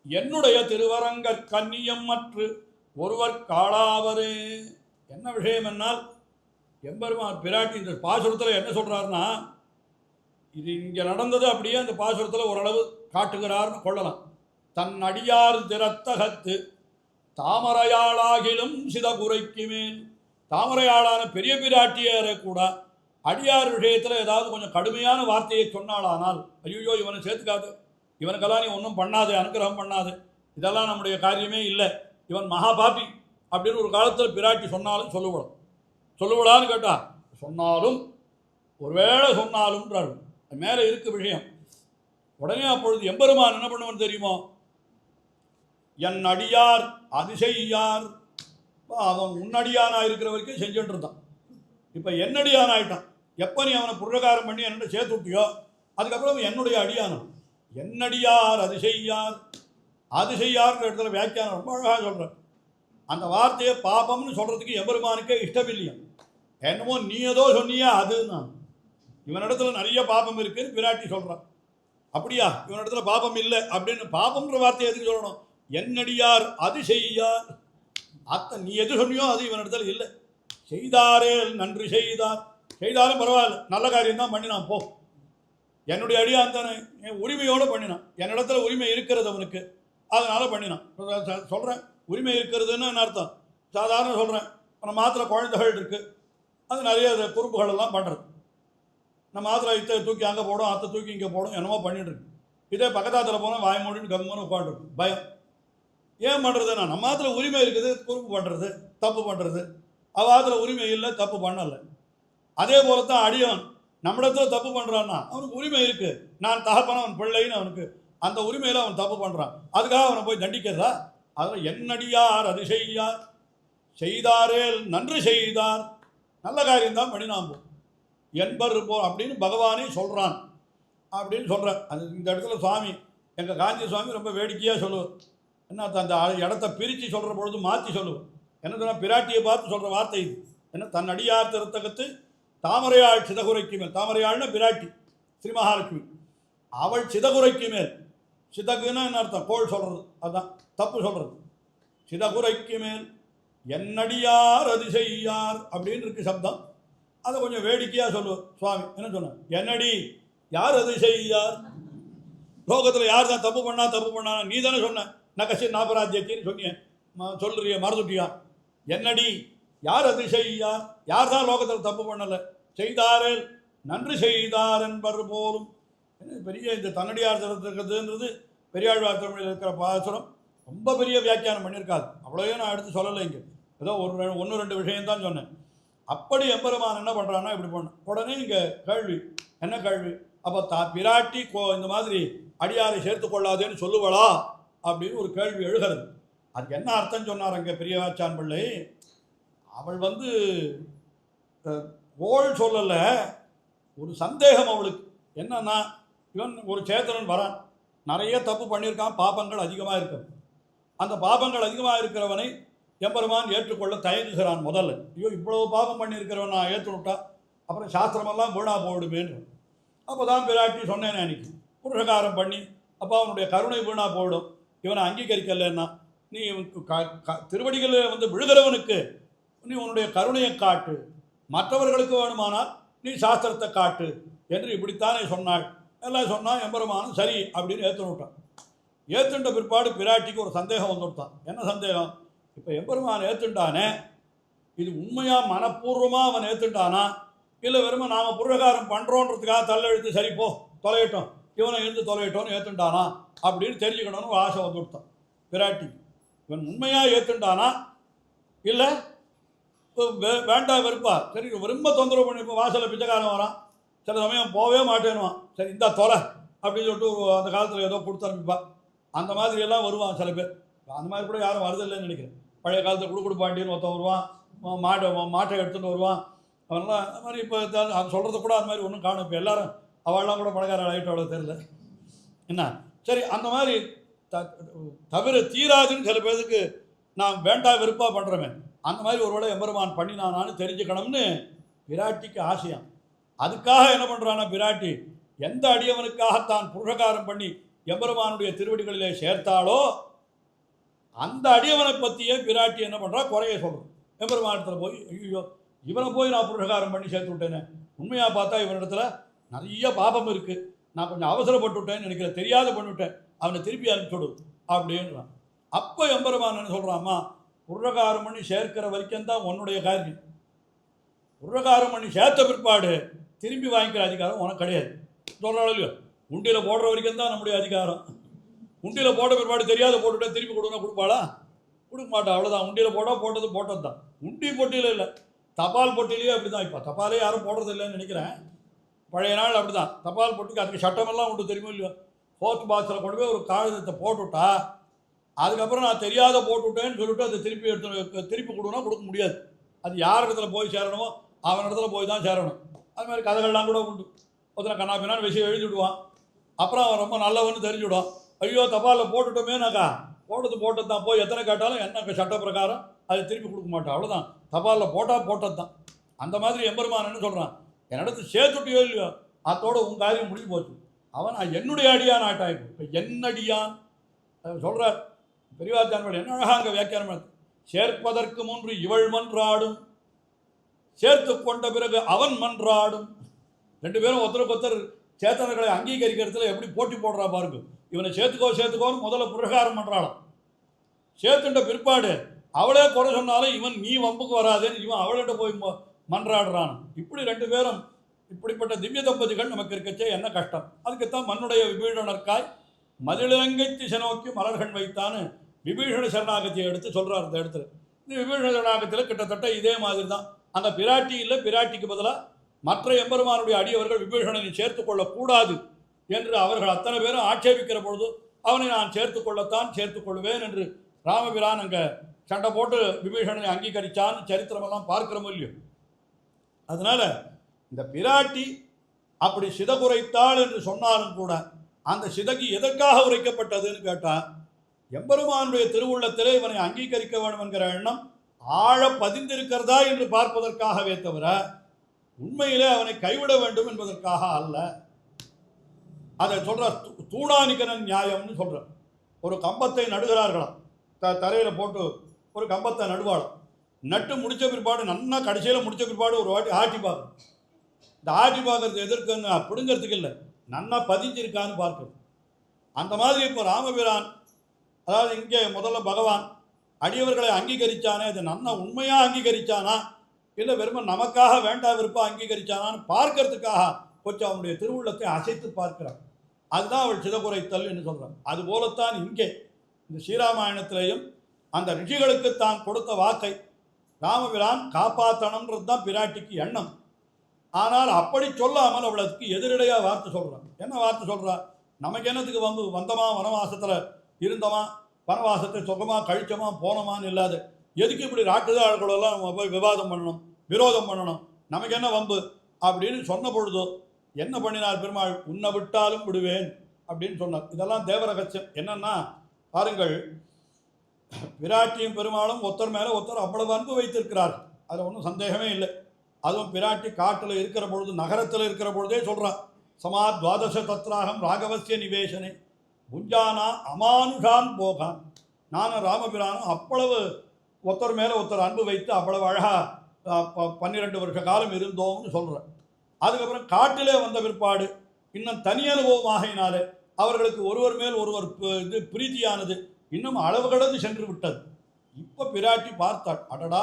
என்னுடைய திருவரங்கற் கன்னியம் மற்று ஒருவர் காளாவரே. என்ன விஷயம் என்னால், எம்பெருமான் பிராட்டி இந்த பாசுரத்தில் என்ன சொல்கிறாருன்னா, இது இங்கே நடந்தது அப்படியே அந்த பாசுரத்தில் ஓரளவு காட்டுகிறார்னு கொள்ளலாம். தன் அடியார் திறத்தகத்து தாமரையாளாகிலும் சிதகுரைக்கு மேல், தாமரையாளான பெரிய பிராட்டியாரே கூட அடியார் விஷயத்தில் ஏதாவது கொஞ்சம் கடுமையான வார்த்தையை சொன்னாலானால், ஐயோ இவனை சேர்த்துக்காது, இவனுக்கெல்லாம் நீ ஒன்றும் பண்ணாது, அனுகிரகம் பண்ணாது, இதெல்லாம் நம்முடைய காரியமே இல்லை, இவன் மகாபாபி அப்படின்னு ஒரு காலத்தில் பிராட்டி சொன்னாலும் சொல்லுவடான்னு கேட்டா சொன்னாலும் ஒருவேளை சொன்னாலும்ன்றாரு. மேலே இருக்க விஷயம். உடனே அப்பொழுது எம்பெருமான் என்ன பண்ணுவன்னு தெரியுமோ? என் அடியார் அதிசெய்யார். அவன் உன்னடியானா இருக்கிற வரைக்கும் செஞ்சுட்டு இருந்தான். இப்போ என்னடியான் ஆயிட்டான். எப்போ நீ அவனை புரகாரம் பண்ணி என்னோட சேர்த்து விட்டியோ அதுக்கப்புறம் என்னுடைய அடியானம். என்னடியார் அதிசெய்யார். அதிசெய்யார்ன்ற இடத்துல வியாக்கியானம் ரொம்ப அழகாக சொல்கிறேன். அந்த வார்த்தையை பாபம்னு சொல்கிறதுக்கு எம்பெருமானுக்கே இஷ்டமில்லையா. என்னமோ நீ ஏதோ சொன்னியா அதுதான். இவனிடத்துல நிறைய பாபம் இருக்குன்னு பிராட்டி சொல்கிறான். அப்படியா? இவனிடத்துல பாபம் இல்லை அப்படின்னு பாபம்ன்ற வார்த்தையை எதுக்கு சொல்லணும்? என்னடியார் அதிசெய்யார். நீ எது சொன்னியோ அது இவனிடத்துல இல்லை. செய்தாரே நன்றி செய்தார். செய்தாலும் பரவாயில்ல, நல்ல காரியம் தான் பண்ணினான். போ, என்னுடைய அடியான் தானே, என் உரிமையோடு பண்ணினான். என்னிடத்துல உரிமை இருக்கிறது அவனுக்கு, அதனால் பண்ணினான். சொல்கிறேன், உரிமை இருக்கிறதுன்னு என்ன அர்த்தம்? சாதாரண சொல்கிறேன், நம்ம மாத்திர குழந்தைகள் இருக்குது, அது நிறைய குறும்புகள் எல்லாம் பண்ணுறது. நம்ம மாத்திரை இத்தை தூக்கி அங்கே போடும், அத்தை தூக்கி இங்கே போடும், என்னமோ பண்ணிட்டு இருக்கு. இதே பக்கத்தாத்தில் போனால் வாய் மூடின்னு கம்முன்னு உட்காந்துருக்கும் பயம். ஏன் பண்ணுறதுன்னா நம்ம ஆத்துல உரிமை இருக்குது, குறுப்பு பண்ணுறது தப்பு பண்ணுறது, அவத்தில் உரிமை இல்லை, தப்பு பண்ணலை. அதே போல தான் அடியவன் நம்மிடத்துல தப்பு பண்ணுறான்னா அவனுக்கு உரிமை இருக்குது, நான் தகப்பன அவன் பிள்ளைன்னு அவனுக்கு அந்த உரிமையில் அவன் தப்பு பண்ணுறான். அதுக்காக அவனை போய் தண்டிக்கிறதா? அதில் என்னடியார் அது செய்யார், செய்தாரேல் நன்று செய்தார், நல்ல காரியம்தான் பண்ணினாம்போ என்பர் போ அப்படின்னு பகவானே சொல்கிறான் அப்படின்னு சொல்கிறேன். அது இந்த இடத்துல சுவாமி எங்கள் காஞ்சி சுவாமி ரொம்ப வேடிக்கையாக சொல்லுவார். என்ன அந்த இடத்த பிரித்து சொல்கிற பொழுது மாற்றி சொல்லுவோம். என்ன சொன்னால் பிராட்டியை பார்த்து சொல்கிற வார்த்தை இது. என்ன தன் அடியார் திருத்தகத்து தாமரையாள் சிதகுரைக்கு மேல், தாமரையாள்னா பிராட்டி ஸ்ரீ மகாலட்சுமி, அவள் சிதகுரைக்கு மேல், சிதகுன்னா என்ன அர்த்தம்? கோள் சொல்கிறது, அதுதான் தப்பு சொல்கிறது. சிதகுரைக்கு மேல் என்னடியார் அது செய்யார் அப்படின்னு இருக்கு சப்தம். அதை கொஞ்சம் வேடிக்கையாக சொல்லுவார் சுவாமி. என்ன சொன்னார்? என்னடி யார் அது செய்யார், லோகத்தில் யார் தான் தப்பு பண்ணா நீ தானே சொன்ன நகசி நாபராஜ்யத்தின்னு சொன்னிய, சொல்லுறிய மறந்துட்டியா? என்னடி யார் அது செய்யார், யார் தான் லோகத்தில் தப்பு பண்ணலை, செய்தாரே நன்று செய்தார் என்பர் போலும். பெரிய இந்த தன்னடியார் தரத்துக்குதுன்றது பெரியாழ்வார் தமிழில் இருக்கிற பாசுரம் ரொம்ப பெரிய வியாக்கியானம் பண்ணியிருக்காது. அவ்வளோவே நான் எடுத்து சொல்லலை, இங்கே ஏதோ ஒன்று ரெண்டு விஷயம்தான் சொன்னேன். அப்படி எம்பெருமான் என்ன பண்ணுறான்னா இப்படி பண்ண உடனே இங்கே கேள்வி, என்ன கேள்வி? அப்போ பிராட்டி இந்த மாதிரி அடியாரை சேர்த்து கொள்ளாதேன்னு சொல்லுவளா அப்படின்னு ஒரு கேள்வி எழுகிறது. அதுக்கு என்ன அர்த்தம் சொன்னார் அங்கே பெரியவாச்சான் பிள்ளை? அவள் ஓள் சொல்லலை, ஒரு சந்தேகம் அவளுக்கு. என்னன்னா, இவன் ஒரு சேத்தனன் வரான், நிறைய தப்பு பண்ணியிருக்கான், பாபங்கள் அதிகமாக இருக்கிறது. அந்த பாபங்கள் அதிகமாக இருக்கிறவனை எம்பெருமான் ஏற்றுக்கொள்ள தயங்குகிறான். முதல்ல ஐயோ இவ்வளவு பாபம் பண்ணியிருக்கிறவன் நான் ஏற்றுவிட்டா அப்புறம் சாஸ்திரமெல்லாம் வீணா போயிடுமேன்னு. அப்போ தான் பிராட்டி சொன்னேன் அன்னைக்கு, புருஷகாரம் பண்ணி அப்போ அவனுடைய கருணை வீணா போயிடும், இவனை அங்கீகரிக்கலைன்னா நீ திருவடிகளில் விழுகிறவனுக்கு நீ உன்னுடைய கருணையை காட்டு, மற்றவர்களுக்கு வேணுமானால் நீ சாஸ்திரத்தை காட்டு என்று இப்படித்தானே சொன்னாள். எல்லாம் சொன்னால் எம்பெருமானும் சரி அப்படின்னு ஏற்றுனுட்டான். ஏற்றுண்ட பிற்பாடு பிராட்டிக்கு ஒரு சந்தேகம் வந்துவிட்டான். என்ன சந்தேகம்? இப்போ எம்பெருமான் ஏற்றுண்டானே, இது உண்மையாக மனப்பூர்வமாக அவன் ஏற்றுண்டானா, இல்லை வெறுமை நாம் புருஷகாரம் பண்ணுறோன்றதுக்காக தள்ளெழுத்து சரி போ தொலையட்டும், இவனை இருந்து தொலையட்டோன்னு ஏற்றுண்டானா அப்படின்னு தெரிஞ்சுக்கணும்னு ஒரு ஆசை வந்துவிட்டான் பிராட்டி. இவன் உண்மையாக ஏற்றுண்டானா இல்லை வேண்டாம் வெறுப்பா, சரி ரொம்ப தொந்தரவு பண்ணி இப்போ வாசலில் பிச்சைக்காரன் வரான், சில சமயம் போகவே மாட்டேன்னுவான், சரி இந்த தொலை அப்படின்னு சொல்லிட்டு அந்த காலத்தில் ஏதோ கொடுத்து அனுப்பிப்பா. அந்த மாதிரி எல்லாம் வருவான் சில பேர். அந்த மாதிரி கூட யாரும் வருதில்லைன்னு நினைக்கிறேன். பழைய காலத்தில் குடுப்பாண்டின்னு ஒருத்தன் வருவான், மாட்டை எடுத்துகிட்டு வருவான். அவன்லாம் அந்த மாதிரி இப்போ அது சொல்கிறது கூட அந்த மாதிரி ஒன்றும் காணும். இப்போ எல்லாரும் அவள்லாம் கூட பணக்கார ஆகிட்டு அவ்வளோ தெரியல என்ன. சரி, அந்த மாதிரி தவிர தீராதுன்னு சில பேருக்கு நான் வேண்டாம் வெறுப்பாக பண்ணுறவன், அந்த மாதிரி ஒரு வேளை எம்பெருமான் பண்ணினானான்னு தெரிஞ்சுக்கணும்னு பிராட்டிக்கு ஆசையாம். அதுக்காக என்ன பண்ணுறான்னா பிராட்டி எந்த அடியவனுக்காகத்தான் புருஷகாரம் பண்ணி எம்பெருமானுடைய திருவடிகளிலே சேர்த்தாளோ அந்த அடியவனை பற்றியே பிராட்டி என்ன பண்ணுறா, குறைய சொல்கிறோம். எம்பெருமானத்தில் போய் ஐயோ இவனை போய் நான் புருஷகாரம் பண்ணி சேர்த்து விட்டேனே, உண்மையாக பார்த்தா இவனிடத்துல நிறைய பாபம் இருக்குது, நான் கொஞ்சம் அவசரப்பட்டு விட்டேன்னு நினைக்கிறேன், தெரியாத பண்ணிவிட்டேன், அவனை திருப்பி அனுப்பிச்சுடு அப்படின்றான். அப்போ எம்பெருமான் என்ன சொல்கிறாம்மா, புருஷகாரம் பண்ணி சேர்க்கிற வரைக்கும் தான் உன்னுடைய காரியம், புருஷகாரம் பண்ணி சேர்த்த பிற்பாடு திரும்பி வாங்கிக்கிற அதிகாரம் உனக்கு கிடையாது. சொல்கிறாள் இல்லையோ, உண்டியில் போடுற வரைக்கும் தான் நம்முடைய அதிகாரம். உண்டியில் போட்ட பிற்பாடு தெரியாத போட்டுவிட்டா திருப்பி கொடுன்னா கொடுப்பாளா? கொடுக்க மாட்டா, அவ்வளோதான். உண்டியில் போட்டது தான். உண்டி பொட்டியில் இல்லை, தபால் பொட்டிலேயே அப்படி தான். இப்போ தபாலே யாரும் போடுறது இல்லைன்னு நினைக்கிறேன். பழைய நாள் அப்படி தான். தபால் பொட்டிக்கு அதுக்கு சட்டமெல்லாம் உண்டு, தெரியுமோ இல்லையோ. போஸ்ட் பாக்ஸில் கொண்டு போய் ஒரு காகிதத்தை போட்டுவிட்டா அதுக்கப்புறம் நான் தெரியாத போட்டுவிட்டேன்னு சொல்லிவிட்டு அதை திருப்பி கொடுன்னா கொடுக்க முடியாது. அது யார் இடத்துல போய் சேரணுமோ அவன் இடத்துல போய் தான் சேரணும். அது மாதிரி கதைகள்லாம் கூட உண்டு. ஒருத்தனை கண்ணாப்பினான்னு விஷயம் எழுதிவிடுவான், அப்புறம் அவன் ரொம்ப நல்லவன்னு தெரிஞ்சுவிடும். ஐயோ தபாலில் போட்டுட்டோமேனாக்கா, போட்டது தான், போய் எத்தனை கேட்டாலும் என்ன சட்ட பிரகாரம் அதை திருப்பி கொடுக்க மாட்டான், அவ்வளோதான். தபாலில் போட்டது தான். அந்த மாதிரி எம்பெருமான் என்ன சொல்கிறான், என்னிடத்து சேர்த்துட்டியோ இல்லையோ அதோட உன் காரியம் முடிஞ்சு போச்சு. அவன் என்னுடைய அடியான் ஆட்டாயிப்பு. இப்போ என்னடியான் சொல்கிறார் பெரியவாச்சான்கள். என்ன அழகாக அங்கே வியாக்கியானம், சேர்ப்பதற்கு முன்பு இவள் மன்றாடும், சேர்த்து கொண்ட பிறகு அவன் மன்றாடும். ரெண்டு பேரும் ஒருத்தருக்கு சேத்தனர்களை அங்கீகரிக்கிறதுல எப்படி போட்டி போடுறா பாருங்க. இவனை சேர்த்துக்கோன்னு முதல்ல புரகாரம் பண்ணுறாளாம். சேர்த்துட்ட பிற்பாடு அவளே குறை சொன்னாலும் இவன் நீ வம்புக்கு வராதேன்னு இவன் அவள்கிட்ட போய் மன்றாடுறான். இப்படி ரெண்டு பேரும் இப்படிப்பட்ட திவ்ய தம்பதிகள் நமக்கு இருக்கச்சே என்ன கஷ்டம். அதுக்குத்தான் மண்ணுடைய விபீடனர்க்காய் மதிலிலங்கை திசை நோக்கி மலர்கண் வைத்தான்னு விபீஷண சரணாகதியை எடுத்து சொல்கிறார். அந்த இடத்துல இந்த விபீஷண சரணாகத்தில் கிட்டத்தட்ட இதே மாதிரி தான். அந்த பிராட்டி இல்லை, பிராட்டிக்கு பதிலாக மற்ற எம்பெருமானுடைய அடியவர்கள் விபீஷணனை சேர்த்து கொள்ளக்கூடாது என்று அவர்கள் அத்தனை பேரும் ஆட்சேபிக்கிற பொழுது அவனை நான் சேர்த்து கொள்ளத்தான் சேர்த்து கொள்வேன் என்று ராமபிரான் அங்கே சண்டை போட்டு விபீஷணனை அங்கீகரித்தான்னு சரித்திரமெல்லாம் பார்க்கிறோம் இல்லையோ. அதனால் இந்த பிராட்டி அப்படி சித குறைத்தாள் என்று சொன்னாலும் கூட அந்த சிதகி எதற்காக உரைக்கப்பட்டதுன்னு கேட்டால், எம்பெருமானுடைய திருவுள்ளத்திலே இவனை அங்கீகரிக்க வேண்டும் என்கிற எண்ணம் ஆழ பதிந்திருக்கிறதா என்று பார்ப்பதற்காகவே தவிர உண்மையிலே அவனை கைவிட வேண்டும் என்பதற்காக அல்ல. அதை சொல்கிற தூணானிக்கனன் நியாயம்னு சொல்கிற ஒரு கம்பத்தை நடுகிறார்களாம். தரையில் போட்டு ஒரு கம்பத்தை நடுவாளாம். நட்டு முடித்த பிற்பாடு நன்னா கடைசியில் முடித்த பிற்பாடு ஒரு வாட்டி ஆட்டி பார்க்கணும். இந்த ஆட்டி பார்க்கறது எதற்குன்னு பிடுங்கிறதுக்கு இல்லை, நன்னா பதிஞ்சிருக்கான்னு பார்க்கணும். அந்த மாதிரி இப்போ ராமபிரான், அதாவது இங்கே முதல்ல பகவான் அடியவர்களை அங்கீகரித்தானே, அது நன்னா உண்மையாக அங்கீகரித்தானா இல்லை வெறும நமக்காக வேண்டா விருப்பம் அங்கீகரித்தானான்னு பார்க்கறதுக்காக கொஞ்சம் அவனுடைய திருவுள்ளத்தை அசைத்து பார்க்கிறான். அதுதான் அவள் சிதகுறைத்தல் என்று சொல்கிறான். அதுபோலத்தான் இங்கே இந்த ஸ்ரீராமாயணத்திலேயும் அந்த ரிஷிகளுக்கு தான் கொடுத்த வாக்கை ராமபிரான் காப்பாற்றணுன்றது தான் பிராட்டிக்கு எண்ணம். ஆனால் அப்படி சொல்லாமல் அவளுக்கு எதிரடையாக வார்த்தை சொல்கிறான். என்ன வார்த்தை சொல்கிறான்? நமக்கு என்னத்துக்கு வந்தமா வனவாசத்தில் இருந்தோமா, வனவாசத்தை சுகமாக கழிச்சோமா போனோமான்னு இல்லாத எதுக்கு இப்படி ராட்டுதாள்களெல்லாம் நம்ம போய் விவாதம் பண்ணணும், விரோதம் பண்ணணும், நமக்கு என்ன வம்பு அப்படின்னு சொன்ன பொழுதோ என்ன பண்ணினார் பெருமாள்? உன்னை விட்டாலும் விடுவேன் அப்படின்னு சொன்னார். இதெல்லாம் தேவரகசியம். என்னன்னா பாருங்கள், பிராட்டியும் பெருமாளும் ஒருத்தர் மேலே ஒருத்தர் அவ்வளவு அன்பு வைத்திருக்கிறார், அதில் ஒன்றும் சந்தேகமே இல்லை. அதுவும் பிராட்டி காட்டில் இருக்கிற பொழுது, நகரத்தில் இருக்கிற பொழுதே சொல்கிறான், சமா துவாதச தத்ராகம் ராகவசிய நிவேசனே புஞ்சானா அமானுஷான் போகான். நானும் ராமபிரானும் அவ்வளவு ஒருத்தர் மேலே ஒருத்தர் அன்பு வைத்து அவ்வளவு அழகாக 12 வருஷ காலம் இருந்தோம்னு சொல்கிறேன். அதுக்கப்புறம் காட்டிலே வந்த பிற்பாடு இன்னும் தனி அனுபவமாகினாலே அவர்களுக்கு ஒருவர் மேல் ஒருவர் இது பிரீதியானது இன்னும் அளவு கடந்து சென்று விட்டது. இப்போ பிராட்டி பார்த்தாள், அடடா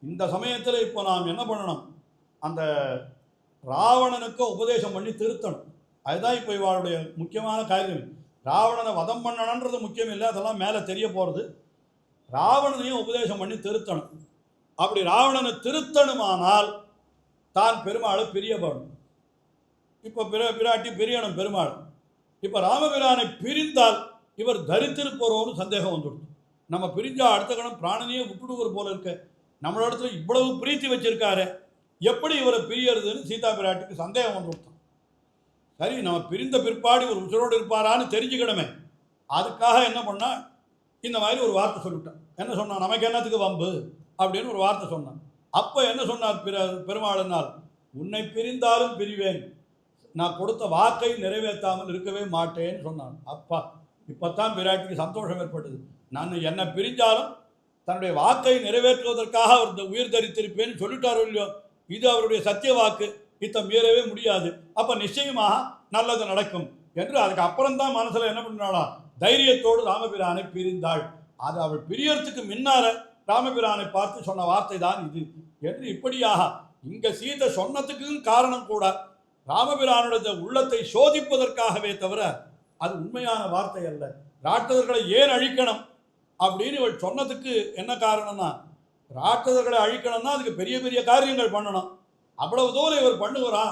இந்த சமயத்தில் இப்போ நாம் என்ன பண்ணணும், அந்த ராவணனுக்கு உபதேசம் பண்ணி திருத்தணும். அதுதான் இப்போ இவளுடைய முக்கியமான காரியம். ராவணனை வதம் பண்ணணுன்றது முக்கியம் இல்லை, அதெல்லாம் மேலே தெரிய போகிறது. ராவணனையும் உபதேசம் பண்ணி திருத்தணும். அப்படி ராவணனை திருத்தணுமானால் தான் பெருமாளை பிரியப்படணும். இப்போ பிராட்டி பிரியணும் பெருமாள். இப்போ ராமபிரானை பிரிந்தால் இவர் தரித்திருப்போரோன்னு சந்தேகம் வந்துடுது. நம்ம பிரிஞ்சால் அடுத்த கணம் பிராணனையே விட்டுடுவர் போல இருக்க, நம்மளோடத்துல இவ்வளவு பிரீத்தி வச்சிருக்காரு, எப்படி இவரை பிரியறதுன்னு சீதா பிராட்டிக்கு சந்தேகம் வந்துவிட்டான். சரி, நம்ம பிரிந்த பிற்பாடு இவர் உசுரோடு இருப்பாரான்னு தெரிஞ்சுக்கணுமே, அதுக்காக என்ன பண்ணால் இந்த மாதிரி ஒரு வார்த்தை சொல்லிவிட்டான். என்ன சொன்னான்? நமக்கு என்னத்துக்கு வம்பு அப்படின்னு ஒரு வார்த்தை சொன்னான். அப்போ என்ன சொன்னார் பெருமாளினால்? உன்னை பிரிந்தாலும் பிரிவேன், நான் கொடுத்த வாக்கை நிறைவேற்றாமல் இருக்கவே மாட்டேன்னு சொன்னான். அப்பா, இப்போத்தான் பிராட்டிக்கு சந்தோஷம் ஏற்பட்டது. நான் என்னை பிரிஞ்சாலும் தன்னுடைய வாக்கை நிறைவேற்றுவதற்காக அவர் உயிர் தரித்திருப்பேன்னு சொல்லிட்டாரோ இல்லையோ, இது அவருடைய சத்திய வாக்கு, இதை மீறவே முடியாது, அப்போ நிச்சயமாக நல்லது நடக்கும் என்று அதுக்கு அப்புறம்தான் மனசில் என்ன பண்ணாளா, தைரியத்தோடு ராமபிரானை பிரிந்தாள். அது அவள் பிரியறதுக்கு முன்னால ராமபிரானை பார்த்து சொன்ன வார்த்தை தான் இது என்று இப்படியாக இங்கே சீதை சொன்னதுக்கும் காரணம் கூட ராமபிரானுடைய உள்ளத்தை சோதிப்பதற்காகவே தவிர அது உண்மையான வார்த்தை அல்ல. ராட்சதர்களை ஏன் அழிக்கணும் அப்படின்னு இவள் சொன்னதுக்கு என்ன காரணம்னா, ராட்சதர்களை அழிக்கணும்னா அதுக்கு பெரிய பெரிய காரியங்கள் பண்ணணும். அவ்வளவு தூரம் இவர் பண்ணுகிறா.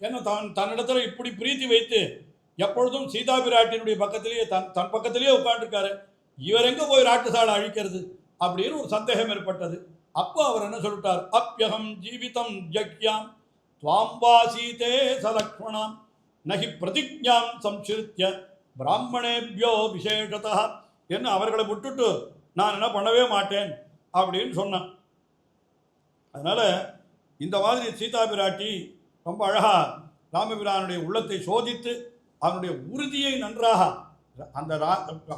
என்ன தன்னிடத்துல இப்படி பிரீத்தி வைத்து எப்பொழுதும் சீதா பிராட்டினுடைய பக்கத்திலேயே தன் பக்கத்திலேயே உட்காந்துருக்காரு, இவர் எங்கே போய் ராட்சசாலை அழிக்கிறது அப்படின்னு ஒரு சந்தேகம் ஏற்பட்டது. அப்போ அவர் என்ன சொல்லிட்டார்? அப்யகம் ஜீவிதம் ஜக்யாம் துவாம்பா சீதே சலக்ஷ்மணாம் நகி பிரதிஜாம் சம்சிருத்திய பிராமணேபியோ விசேஷதா என்று அவர்களை விட்டுட்டு நான் என்ன பண்ணவே மாட்டேன் அப்படின்னு சொன்னேன். அதனால் இந்த மாதிரி சீதா பிராட்டி ரொம்ப அழகாக ராமபிரானுடைய உள்ளத்தை சோதித்து அவனுடைய உறுதியை நன்றாக, அந்த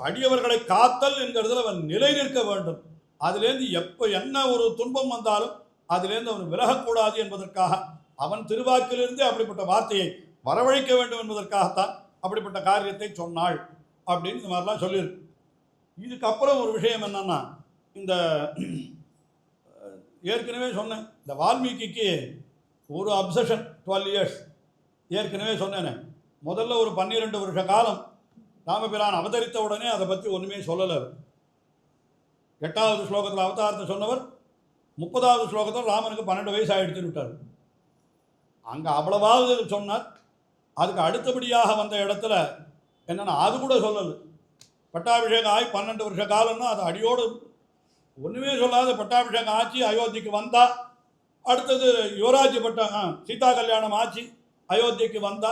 அடியவர்களை காத்தல் என்கிறதுல அவன் நிலை நிற்க வேண்டும். அதிலேருந்து எப்போ என்ன ஒரு துன்பம் வந்தாலும் அதிலேருந்து அவன் விலகக்கூடாது என்பதற்காக அவன் திருவாக்கிலிருந்து அப்படிப்பட்ட வார்த்தையை வரவழைக்க வேண்டும் என்பதற்காகத்தான் அப்படிப்பட்ட காரியத்தை சொன்னாள் அப்படின்னு இந்த மாதிரிலாம் சொல்லியிருக்கு. இதுக்கப்புறம் ஒரு விஷயம் என்னன்னா, இந்த ஏற்கனவே சொன்னேன், இந்த வால்மீகிக்கு ஒரு அப்சஷன் 12 இயர்ஸ் ஏற்கனவே சொன்னேனே. முதல்ல ஒரு 12 வருஷ காலம் ராமபிரான் அவதரித்த உடனே அதை பற்றி ஒன்றுமே சொல்லலை. 8வது ஸ்லோகத்தில் அவதாரத்தை சொன்னவர் 30வது ஸ்லோகத்தில் ராமனுக்கு 12 வயசு ஆகிடுச்சுன்னு விட்டார். அங்கே அவ்வளவாவது சொன்னார். அதுக்கு அடுத்தபடியாக வந்த இடத்துல என்னென்னா அது கூட சொல்லலை. பட்டாபிஷேகம் ஆகி 12 வருஷ காலம்னா அது அடியோடு ஒன்றுமே சொல்லாத பட்டாபிஷேகம் ஆச்சு, அயோத்திக்கு வந்தா. அடுத்தது யுவராஜ் சீதா கல்யாணம் ஆச்சு, அயோத்திக்கு வந்த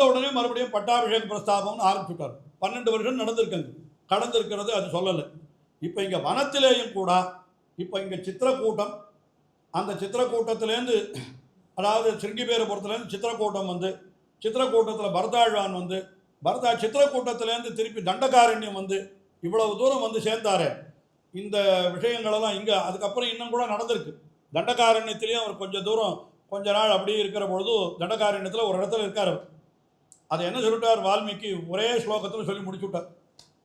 உடனே மறுபடியும் பட்டாபிஷேக பிரஸ்தாபம்னு ஆரம்பிச்சுட்டார். 12 வருஷம் நடந்திருக்குங்க, கடந்திருக்கிறது அது சொல்லலை. இப்போ இங்கே வனத்திலேயும் கூட இப்போ இங்கே சித்திரக்கூட்டம், அந்த சித்திரக்கூட்டத்திலேருந்து அதாவது சிருங்கிபேரபுரத்துலேருந்து சித்திரக்கூட்டம் சித்திரக்கூட்டத்தில் பரதாழ்வான் சித்திரக்கூட்டத்திலேருந்து திருப்பி தண்டகாரண்யம் இவ்வளவு தூரம் சேர்ந்தாரே. இந்த விஷயங்களெல்லாம் இங்கே அதுக்கப்புறம் இன்னும் கூட நடந்திருக்கு. தண்டகாரண்யத்திலையும் அவர் கொஞ்ச நாள் அப்படியே இருக்கிற பொழுது தண்டகாரண்யத்தில் ஒரு இடத்துல இருக்கார். அதை என்ன சொல்லிட்டார் வால்மீகி, ஒரே ஸ்லோகத்தில் சொல்லி முடிச்சுட்டார்.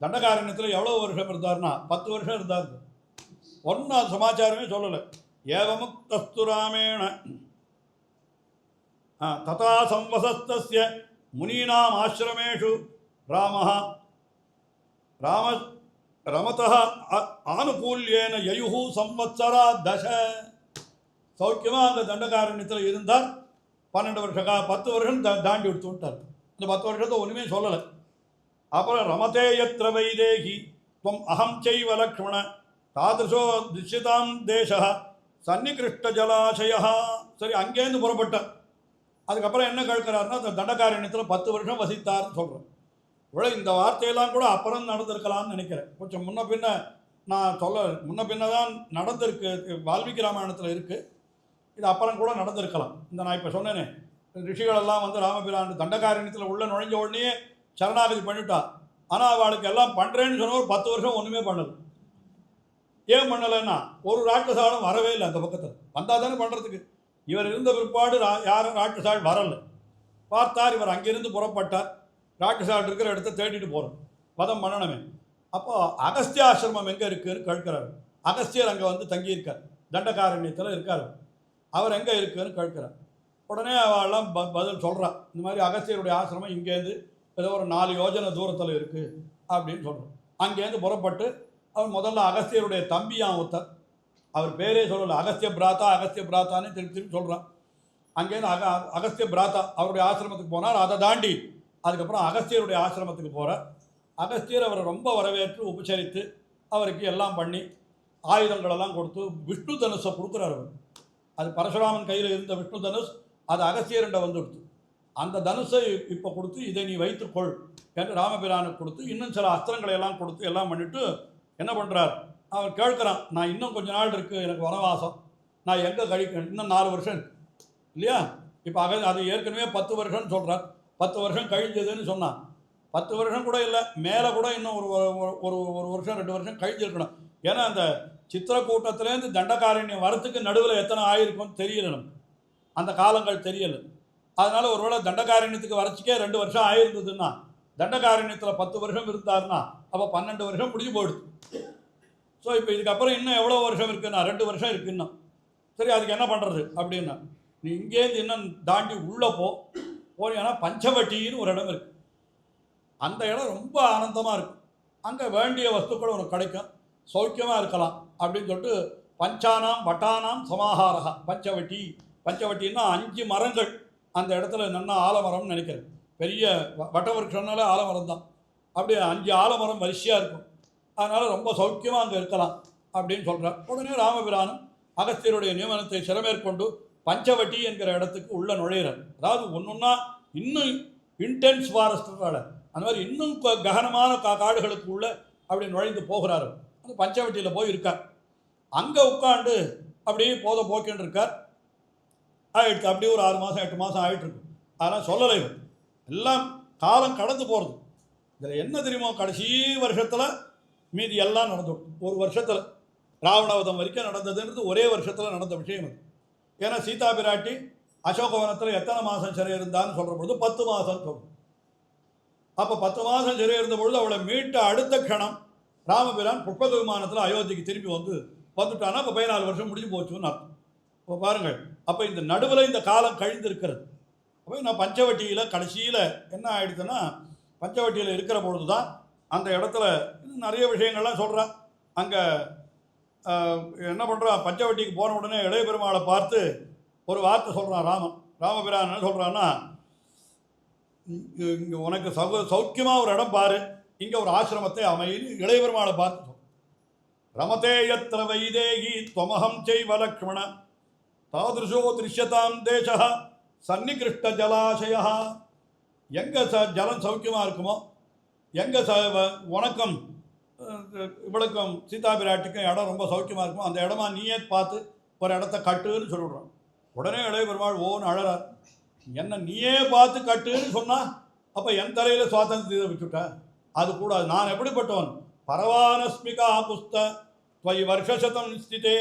தண்டகாரண்யத்தில் எவ்வளோ வருஷம் இருந்தார்னா 10 வருஷம் இருந்தார். ஒன்றும் அது சமாச்சாரமே சொல்லலை. ஏவமுக்தஸ்து ராமேண ததா சம்வசஸ்தஸ்ய முனீனாம் ஆசிரமேஷு ரமதः ஆனுகூல்யேன யயுஹு சம்வத்சரா தச. சௌக்கியமாக அந்த தண்டகாரண்யத்தில் இருந்தார். 10 வருஷம் தாண்டி விட்டார். இந்த 10 வருஷத்தை ஒன்றுமே சொல்லலை. அப்புறம் ரமதே யத்ர வைதேகி துவம் அகம் செய்வ லக்ஷ்மண தாதிருஷோ திஷ்யதாம் தேச சன்னிகிருஷ்ட ஜலாசய. சரி, அங்கேருந்து புறப்பட்டார். அதுக்கப்புறம் என்ன கேட்கிறாருன்னா அந்த தண்டகாரண்யத்தில் 10 வருஷம் வசித்தார்னு சொல்கிறேன். இவ்வளோ இந்த வார்த்தையெல்லாம் கூட அப்புறம் நடந்திருக்கலாம்னு நினைக்கிறேன். கொஞ்சம் முன்ன பின்ன தான் நடந்திருக்கு. வால்மீகி ராமாயணத்தில் இருக்குது. இது அப்புறம் கூட நடந்திருக்கலாம். நான் இப்போ சொன்னேனே, ரிஷிகளெல்லாம் ராமபிரான் தண்டகாரண்யத்தில் உள்ள நுழைஞ்ச உடனே சரணாகதி பண்ணிட்டா. ஆனால் அவளுக்கு எல்லாம் பண்ணுறேன்னு சொன்னவர் 10 வருஷம் ஒன்றுமே பண்ணலை. ஏன் பண்ணலைன்னா ஒரு ராட்சசாலும் வரவே இல்லை. அந்த பக்கத்தில் வந்தால் தானே பண்ணுறதுக்கு. இவர் இருந்த பிற்பாடு யாரும் ராட்சசால் வரலை. பார்த்தார், இவர் அங்கிருந்து புறப்பட்டார். ராட்சசால் இருக்கிற இடத்த தேடிட்டு போகிறோம், வதம் பண்ணணுமே. அப்போ அகஸ்திய ஆசிரமம் எங்கே இருக்குதுன்னு கேட்கிறார். அகஸ்தியர் அங்கே தங்கியிருக்கார், தண்டகாரண்யத்தில் இருக்கார். அவர் எங்கே இருக்குதுன்னு கேட்கிறார். உடனே அவெல்லாம் பதில் சொல்கிறான். இந்த மாதிரி அகஸ்தியருடைய ஆசிரமம் இங்கேருந்து ஏதோ ஒரு 4 யோஜனை தூரத்தில் இருக்குது அப்படின்னு சொல்கிறோம். அங்கேருந்து புறப்பட்டு அவர் முதல்ல அகஸ்தியருடைய தம்பியான் ஒருத்தர், அவர் பேரே சொல்லலை, அகஸ்திய பிராத்தான்னு திருப்பி சொல்கிறான். அங்கேருந்து அகஸ்திய பிராத்தா அவருடைய ஆசிரமத்துக்கு போனார். அதை தாண்டி அதுக்கப்புறம் அகஸ்தியருடைய ஆசிரமத்துக்கு போகிறார். அகஸ்தியர் அவரை ரொம்ப வரவேற்று உபசரித்து அவருக்கு எல்லாம் பண்ணி ஆயுதங்களெல்லாம் கொடுத்து விஷ்ணு தனுஷை கொடுக்குறார். அவர் அது பரசுராமன் கையில் இருந்த விஷ்ணு தனுஷ், அது அகஸ்தியர்கிட்ட கொடுத்து அந்த தனுஷை இப்போ கொடுத்து இதை நீ வைத்துக்கொள் என்று ராமபிரானுக்கு கொடுத்து இன்னும் சில அஸ்திரங்களை எல்லாம் கொடுத்து எல்லாம் பண்ணிவிட்டு என்ன பண்ணுறார், அவர் கேட்குறான், நான் இன்னும் கொஞ்ச நாள் இருக்குது எனக்கு வனவாசம், நான் எங்கே கழிக்கணும், இன்னும் 4 வருஷம் இல்லையா. இப்போ அது ஏற்கனவே 10 வருஷம்னு சொல்கிறார். 10 வருஷம் கழிஞ்சதுன்னு சொன்னான். 10 வருஷம் கூட இல்லை, மேலே கூட இன்னும் ஒரு வருஷம் 2 வருஷம் கழிஞ்சிருக்கணும். ஏன்னா அந்த சித்திரக்கூட்டத்திலேருந்து தண்டகாரண்யம் வரத்துக்கு நடுவில் எத்தனை ஆயிருக்கும்னு தெரியலை, நமக்கு அந்த காலங்கள் தெரியலை. அதனால் ஒருவேளை தண்டகாரண்யத்துக்கு வரச்சிக்கே 2 வருஷம் ஆயிருந்ததுன்னா, தண்டகாரண்யத்தில் 10 வருஷம் இருந்தாருன்னா அப்போ 12 வருஷம் முடிஞ்சு போயிடுது. ஸோ இப்போ இதுக்கப்புறம் இன்னும் எவ்வளோ வருஷம் இருக்குன்னா 2 வருஷம் இருக்குது இன்னும். சரி, அதுக்கு என்ன பண்ணுறது அப்படின்னா, நீ இங்கேருந்து இன்னும் தாண்டி உள்ளே போனீங்கன்னா பஞ்சவட்டின்னு ஒரு இடம் இருக்குது. அந்த இடம் ரொம்ப ஆனந்தமாக இருக்கும். அங்கே வேண்டிய வஸ்துக்கள் உனக்கு கிடைக்கும், சௌக்கியமாக இருக்கலாம் அப்படின்னு சொல்லிட்டு பஞ்சானாம் வட்டானாம் சமாஹாரகா பஞ்சவட்டின்னா 5 மரங்கள் அந்த இடத்துல நல்லா ஆலமரம்னு நினைக்கிறேன். பெரிய வட்டவருஷம்னாலே ஆலமரம் தான். அப்படியே 5 ஆலமரம் வரிசையாக இருக்கும். அதனால் ரொம்ப சௌக்கியமாக அங்கே இருக்கலாம் அப்படின்னு சொல்கிறார். உடனே ராமபிரானும் அகஸ்தியருடைய நியமனத்தை சிறமேற்கொண்டு பஞ்சவட்டி என்கிற இடத்துக்கு உள்ளே நுழையிறார். அதாவது ஒன்றுன்னா இன்னும் இன்டென்ஸ் ஃபாரஸ்டால் அந்த மாதிரி இன்னும் ககனமான காடுகளுக்கு உள்ள அப்படி நுழைந்து போகிறார். அந்த பஞ்சவட்டியில் போய் இருக்கார். அங்கே உட்காந்து அப்படியே போக்கின்னு இருக்கார். ஆகிடுச்சு, அப்படியே ஒரு 6 மாதம் 8 மாதம் ஆகிட்டுருக்கு. அதெல்லாம் சொல்லலை. எல்லாம் காலம் கடந்து போகிறது. இதில் என்ன தெரியுமோ, கடைசி வருஷத்தில் மீதி எல்லாம் நடந்துடும். ஒரு வருஷத்தில் ராவணவதம் வரைக்கும் நடந்ததுன்றது ஒரே வருஷத்தில் நடந்த விஷயம் அது. ஏன்னா சீதா பிராட்டி அசோகவனத்தில் எத்தனை மாதம் சிறை இருந்தான்னு சொல்கிற பொழுது 10 மாதம் சொல்லும். அப்போ 10 மாதம் சிறை இருந்த பொழுது அவளை மீட்ட அடுத்த க்ஷணம் ராமபிரான் புஷ்பக விமானத்தில் அயோத்திக்கு திரும்பி வந்துட்டானா இப்போ 14 வருஷம் முடிஞ்சு போச்சுன்னு அர்த்தம். இப்போ பாருங்கள், அப்போ இந்த நடுவில் இந்த காலம் கழிந்திருக்கிறது. அப்போ நான் பஞ்சவட்டியில் கடைசியில் என்ன ஆகிடுதுன்னா பஞ்சவட்டியில் இருக்கிற பொழுது தான் அந்த இடத்துல இன்னும் நிறைய விஷயங்கள்லாம் சொல்கிறான். அங்கே என்ன பண்ணுறான், பஞ்சவட்டிக்கு போன உடனே இளைய பெருமாளை பார்த்து ஒரு வார்த்தை சொல்கிறான் ராமபிரான். என்ன சொல்கிறான்னா, இங்கே உனக்கு சௌக்கியமாக ஒரு இடம் பாரு, இங்கே ஒரு ஆசிரமத்தை அமைன்னு இளைய பெருமாளை பார்த்து சொல்கிறான். ரமதே யத்ர வைதேகி துவமஹம் செய்வ லக்ஷ்மண தாதிருஷோ திருஷ்யதாம் தேசா சன்னிகிருஷ்ட ஜலாசயா. எங்கே ஜலம் சௌக்கியமாக இருக்குமோ, எங்கே உனக்கும் இவளுக்கும் சீதா பிராட்டிக்கும் இடம் ரொம்ப சௌக்கியமாக இருக்குமோ அந்த இடமா நீயே பார்த்து ஒரு இடத்த கட்டுன்னு சொல்லிவிடுறான். உடனே இளைய பெருமாள் ஓன்னு அழறார். என்ன நீயே பார்த்து கட்டுன்னு சொன்னால் அப்போ என் தலையில் சுவாதந்திரத்தை விட்டுவிட்ட, அது கூடாது. நான் எப்படிப்பட்டவன், பரவானஸ்மிகா புஸ்த துவயி வருஷசதம் ஸ்திதே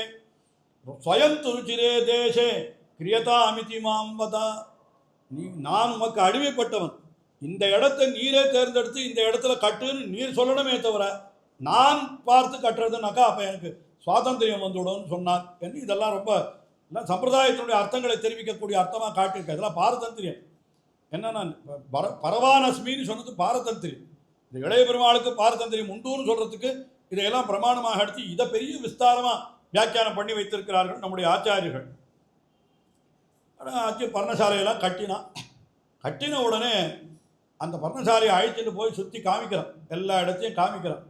ஸ்வயம் துருச்சிரே தேசே கிரியதாமிதி மாம்பதா. நான் உமக்கு அடிமைப்பட்டவன், இந்த இடத்தை நீரே தேர்ந்தெடுத்து இந்த இடத்துல கட்டுன்னு நீர் சொல்லணுமே தவிர நான் பார்த்து கட்டுறதுனாக்கா அப்போ எனக்கு சுவாதந்திரியம் வந்துவிடும்னு சொன்னார் என்று இதெல்லாம் ரொம்ப எல்லாம் சம்பிரதாயத்தினுடைய அர்த்தங்களை தெரிவிக்கக்கூடிய அர்த்தமாக காட்டியிருக்க. இதெல்லாம் பாரதந்திரியம். என்னன்னா பரவானஸ்மின்னு சொன்னது பாரதந்திரியம். இந்த இளைய பெருமாளுக்கு பாரதந்திரியம் உண்டுன்னு சொல்கிறதுக்கு இதையெல்லாம் பிரமாணமாக எடுத்து இதை பெரிய விஸ்தாரமாக வியாக்கியானம் பண்ணி வைத்திருக்கிறார்கள் நம்முடைய ஆச்சாரியர்கள். ஆச்சு பர்ணசாலையெல்லாம் கட்டின உடனே அந்த பர்ணசாலையை அழைச்சிட்டு போய் சுற்றி காமிக்கிறான், எல்லா இடத்தையும் காமிக்கிறான்.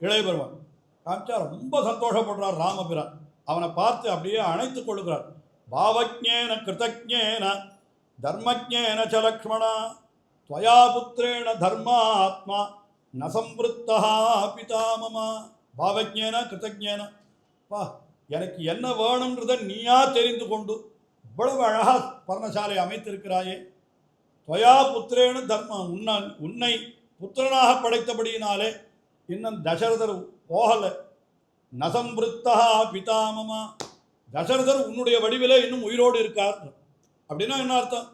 இளைய பெருமான் காமிச்சா ரொம்ப சந்தோஷப்படுறார் ராமபிரான். அவனை பார்த்து அப்படியே அணைத்து கொள்ளுகிறார். பாவஜ்ஞேன கிருதஜ்ஞேன தர்மஜ்ஞேன ச லக்ஷ்மணா त्वया पुत्रेण धर्मात्मा न संवृत्तः पिताममा. பாவஜ்ஞேன கிருதஜ்ஞேன, வா எனக்கு என்ன வேணும்ன்றதை நீயா தெரிந்து கொண்டு இவ்வளவு அழகாக பர்ணசாலை அமைத்திருக்கிறாயே. துவயா புத்திரேன தர்மம், உன்னை புத்திரனாக படைத்தபடியினாலே இன்னும் தசரதர் போகலை. நசம்பிருத்தா பிதாமமா, தசரதர் உன்னுடைய வடிவிலே இன்னும் உயிரோடு இருக்கார். அப்படின்னா என்ன அர்த்தம்,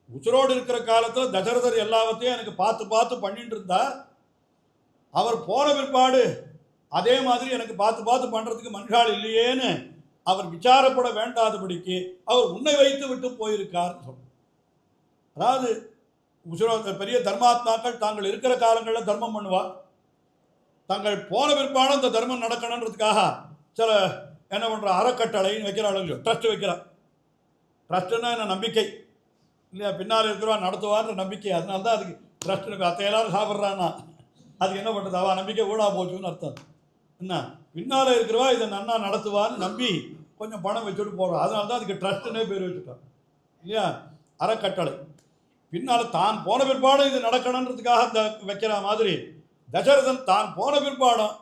உயிரோடு இருக்கிற காலத்தில் தசரதர் எல்லாவற்றையும் எனக்கு பார்த்து பார்த்து பண்ணிட்டு இருந்தார். அவர் போன பிற்பாடு அதே மாதிரி எனக்கு பார்த்து பார்த்து பண்ணுறதுக்கு மனுஷால் இல்லையேன்னு அவர் விசாரப்பட வேண்டாதபடிக்கு அவர் உன்னை வைத்து விட்டு போயிருக்கார்னு சொல்கிறார். அதாவது பெரிய தர்மாத்மாக்கள் தாங்கள் இருக்கிற காலங்களில் தர்மம் பண்ணுவார், தாங்கள் போன பிற்பாடு அந்த தர்மம் நடக்கணுன்றதுக்காக சில என்ன பண்ணுற அறக்கட்டளைன்னு வைக்கிறாள், ட்ரஸ்ட் வைக்கிறார். ட்ரஸ்ட்டுன்னா என்ன, நம்பிக்கை இல்லையா, பின்னால் இருக்கிறவா நடத்துவார்ன்ற நம்பிக்கை. அதனால தான் அதுக்கு ட்ரஸ்ட்டு. அத்தை எல்லாரும் சாப்பிட்றான்னா அதுக்கு என்ன பண்ணுறது, அவள் நம்பிக்கை ஊடா போச்சுன்னு அர்த்தம். என்ன, பின்னால் இருக்கிறவா இதை நன்னா நடத்துவான்னு நம்பி கொஞ்சம் பணம் வச்சுட்டு போகிறோம். அதனால தான் அதுக்கு ட்ரஸ்ட்டுன்னே பேர் வச்சுட்டான் இல்லையா, அறக்கட்டளை. பின்னால் தான் போன பிற்பாடும் இது நடக்கணுன்றதுக்காக வைக்கிற மாதிரி தசரதன் தான் போன பிற்பாடும்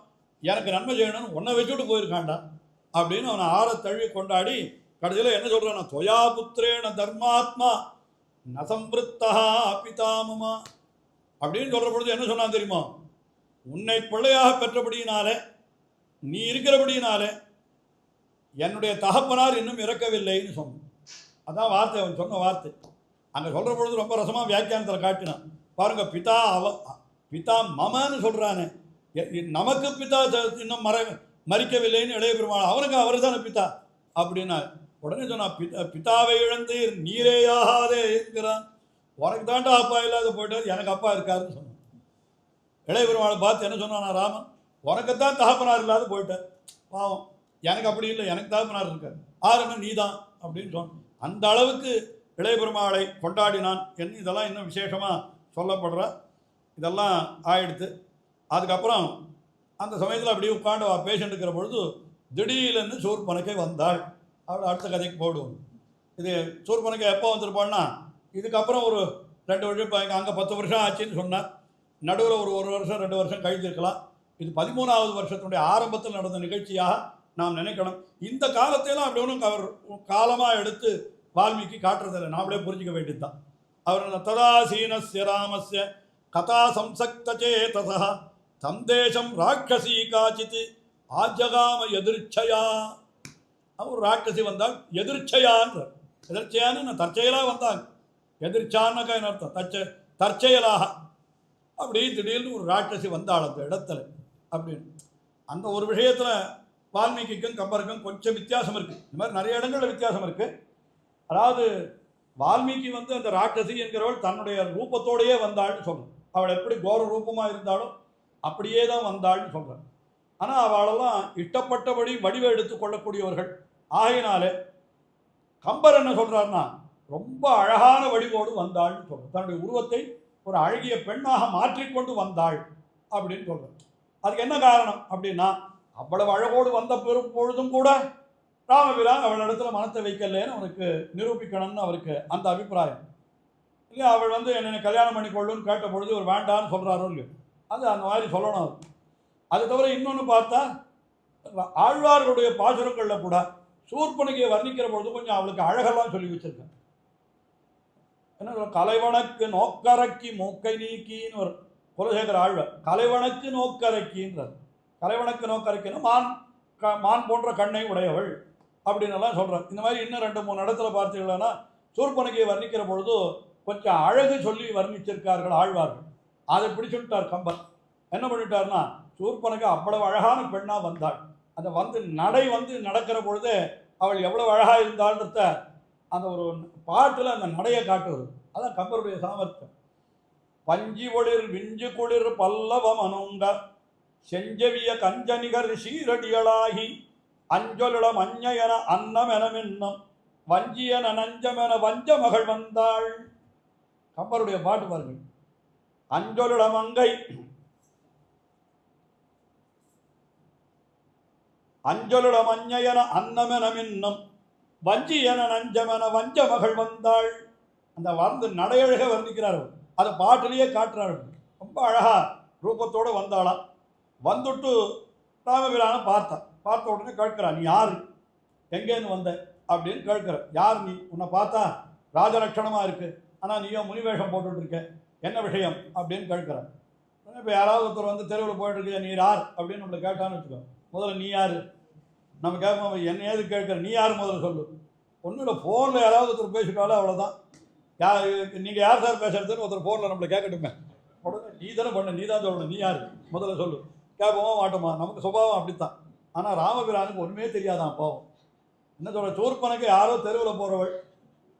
எனக்கு நன்மை செய்யணும்னு உன்னை வச்சுட்டு போயிருக்காண்டா அப்படின்னு அவனை ஆற தழுவி கொண்டாடி கடைசியில் என்ன சொல்கிறான், தொயா புத்திரேன தர்மாத்மா நசம்பிருத்தா பிதாமமா அப்படின்னு சொல்கிற பொழுது என்ன சொன்னான் தெரியுமா, உன்னை பிள்ளையாக பெற்றபடியினாலே நீ இருக்கிறபடியினாலே என்னுடைய தகப்பனார் இன்னும் இறக்கவில்லைன்னு சொன்னான். அதான் வார்த்தை, அவன் சொன்ன வார்த்தை. அங்கே சொல்கிற பொழுது ரொம்ப ரசமாக வியாக்கியானத்தில் காட்டினான். பாருங்க, பிதா மமன்னு சொல்கிறானே, நமக்கு பிதா இன்னும் மறிக்கவில்லைன்னு இளைய பெருமாள், அவனுக்கு அவர் தானே பிதா அப்படின்னா உடனே சொன்னான், பிதாவை இழந்து நீரேயாகாதே என்கிறான். உனக்கு தாண்டா அப்பா இல்லாத போயிட்டார், எனக்கு அப்பா இருக்காருன்னு சொன்னான். இளைய பெருமாளை பார்த்து என்ன சொன்னான் ராமன், உனக்குத்தான் தகப்பனார் இல்லாத போயிட்டார், பாவம் எனக்கு அப்படி இல்லை, எனக்கு தகப்பனார் இருக்கார், ஆறுன்னு நீ தான் அப்படின்னு சொன்னான். அந்த அளவுக்கு இளைய பெருமாளை கொண்டாடினான் என்று இதெல்லாம் இன்னும் விசேஷமாக சொல்லப்படுற இதெல்லாம் ஆயிடுத்து. அதுக்கப்புறம் அந்த சமயத்தில் அப்படியே உட்காந்து பேஷண்ட் இருக்கிற பொழுது திடீர்னு சூர்பனக்கை வந்தாள். அவள் அடுத்த கதைக்கு போடுவோம். இது சூர்பனக்கை எப்போ வந்திருப்பாள்னா, இதுக்கப்புறம் ஒரு 2 வருஷம், அங்கே 10 வருஷம் ஆச்சுன்னு சொன்னார். நடுவில் ஒரு 1 வருஷம் 2 வருஷம் கழிந்திருக்கலாம். இது 13வது வருஷத்தினுடைய ஆரம்பத்தில் நடந்த நிகழ்ச்சியாக நாம் நினைக்கணும். இந்த காலத்தையெல்லாம் அப்படி ஒன்றும் அவர் காலமாக எடுத்து வால்மீகி காட்டுறதில்லை, நாமளே புரிஞ்சிக்க வேண்டியது தான். அவர் ததாசீனஸ்ய ராமஸ்ய கதா சம்சக்தசேதசா தம் தேசம் ராட்சசி காச்சித் ஆஜகாம எதிர்ச்சையா. அவர் ராட்சசி வந்தால் எதிர்ச்சையான்ற, எதிர்ச்சையான்னு தற்செயலாக வந்தாங்க, எதிர்ச்சான்னாக்கா என்ன அர்த்தம், தற்செயலாக அப்படி திடீர்னு ஒரு ராட்சசி வந்தாள் அந்த இடத்துல அப்படின்னு. அந்த ஒரு விஷயத்தில் வால்மீகிக்கும் கம்பருக்கும் கொஞ்சம் வித்தியாசம் இருக்குது. இந்த மாதிரி நிறைய இடங்களில் வித்தியாசம் இருக்குது. அதாவது வால்மீகி அந்த ராட்சசி என்கிறவள் தன்னுடைய ரூபத்தோடையே வந்தாள்னு சொல்லணும். அவள் எப்படி கோர ரூபமாக இருந்தாலும் அப்படியே தான் வந்தாள்னு சொல்கிறார். ஆனால் அவளெல்லாம் இஷ்டப்பட்டபடி வடிவை எடுத்து கொள்ளக்கூடியவர்கள். ஆகையினாலே கம்பர் என்ன சொல்கிறாருன்னா ரொம்ப அழகான வடிவோடு வந்தாள்னு சொல்கிறார். தன்னுடைய உருவத்தை ஒரு அழகிய பெண்ணாக மாற்றிக்கொண்டு வந்தாள் அப்படின்னு சொல்கிறார். அதுக்கு என்ன காரணம் அப்படின்னா, அவ்வளவு அழகோடு வந்த பொழுதும் கூட ராமபிரான் அவளிடத்துல மனத்தை வைக்கலன்னு அவனுக்கு நிரூபிக்கணும்னு அவருக்கு அந்த அபிப்பிராயம் இல்லையா. அவள் என்னை கல்யாணம் பண்ணிக்கொள்ளுன்னு கேட்ட பொழுது ஒரு வேண்டான்னு சொல்கிறாரோ இல்லையோ, அது அந்த மாதிரி சொல்லணும். அது தவிர இன்னொன்று பார்த்தா, ஆழ்வார்களுடைய பாசுரங்களில் கூட சூர்பனகையை வர்ணிக்கிற பொழுது கொஞ்சம் அவளுக்கு அழகெல்லாம் சொல்லி வச்சிருக்கேன். என்ன கலைவனுக்கு நோக்கரக்கி மூக்கை நீக்கின்னு ஒரு குலசேகர ஆழ்வார் கலைவனுக்கு நோக்கரக்கின்றார். கலைவனுக்கு நோக்கரக்கின்னா மான் போன்ற கண்ணை உடையவள் அப்படின்னு எல்லாம் சொல்கிறார். இந்த மாதிரி இன்னும் 2-3 இடத்துல பார்த்தீங்கன்னா சூர்பனகையை வர்ணிக்கிற பொழுது கொஞ்சம் அழகு சொல்லி வர்ணிச்சிருக்கார்கள் ஆழ்வார்கள். அதை பிடிச்சுட்டார் கம்பர். என்ன பண்ணிட்டார்னா, சூர்பனகை அவ்வளவு அழகான பெண்ணாக வந்தாள். அதை நடை நடக்கிற பொழுது அவள் எவ்வளவு அழகாக இருந்தாள்ன்றத அந்த ஒரு பாட்டில் அந்த நடையை காட்டுவது. அதான் கம்பருடைய சாமர்த்தியம். பஞ்சி ஒளிர் விஞ்சு குளிர் பல்லவம் அனுங்க செஞ்சவிய கஞ்சனிகர் சீரடிகளாகி அஞ்சொலிட மஞ்சயன அன்னமெனமின்னம் வஞ்சியன நஞ்சமென வஞ்ச மகள் வந்தாள். கம்பருடைய பாட்டு பாருங்கள். அஞ்சொலிட மங்கை அஞ்சொலிட மஞ்சயன அன்னமெனமின்னம் வஞ்சியன நஞ்சமென வஞ்ச மகள் வந்தாள். அந்த நடையழக வர்ணிக்கிறார்கள். அதை பாட்டிலேயே காட்டுறார்கள். ரொம்ப அழகா ரூபத்தோடு வந்தாளாம். வந்துட்டு ராமபிரானை பார்த்த உடனே கேட்கிறான், நீ யார், எங்கேருந்து வந்த அப்படின்னு கேட்கிற. யார் நீ? உன்னை பார்த்தா ராஜலட்சணமாக இருக்கு, ஆனால் நீயோ முனிவேஷம் போட்டுட்டு இருக்க, என்ன விஷயம் அப்படின்னு கேட்கிறான். இப்போ யாராவது ஒருத்தர் தெருவில் போயிட்டு இருக்க, நீ யார் அப்படின்னு நம்மளை கேட்டான்னு வச்சுக்கோ. முதல்ல நீ யார் நம்ம கேட்போம். என்ன ஏது கேட்குற, நீ யார் முதல்ல சொல்லு. ஒன்றும் இல்லை, ஃபோனில் யாராவது ஒருத்தர் பேசிட்டாலும் அவ்வளோதான். நீங்கள் யார் சார் பேசுறதுன்னு ஒருத்தர் ஃபோனில் நம்மளை கேட்கட்டுமே, உடனே நீ தானே பண்ண, நீ தான் சொல்லணும், நீ யார் முதல்ல சொல்லு. கேட்போமா மாட்டோமா, நமக்கு சுபாவம் அப்படித்தான். ஆனால் ராமபிரானுக்கு ஒன்றுமே தெரியாதான் பாவம். என்ன சொல்கிற, சூர்பனகை யாரோ தெருவில் போகிறவள்,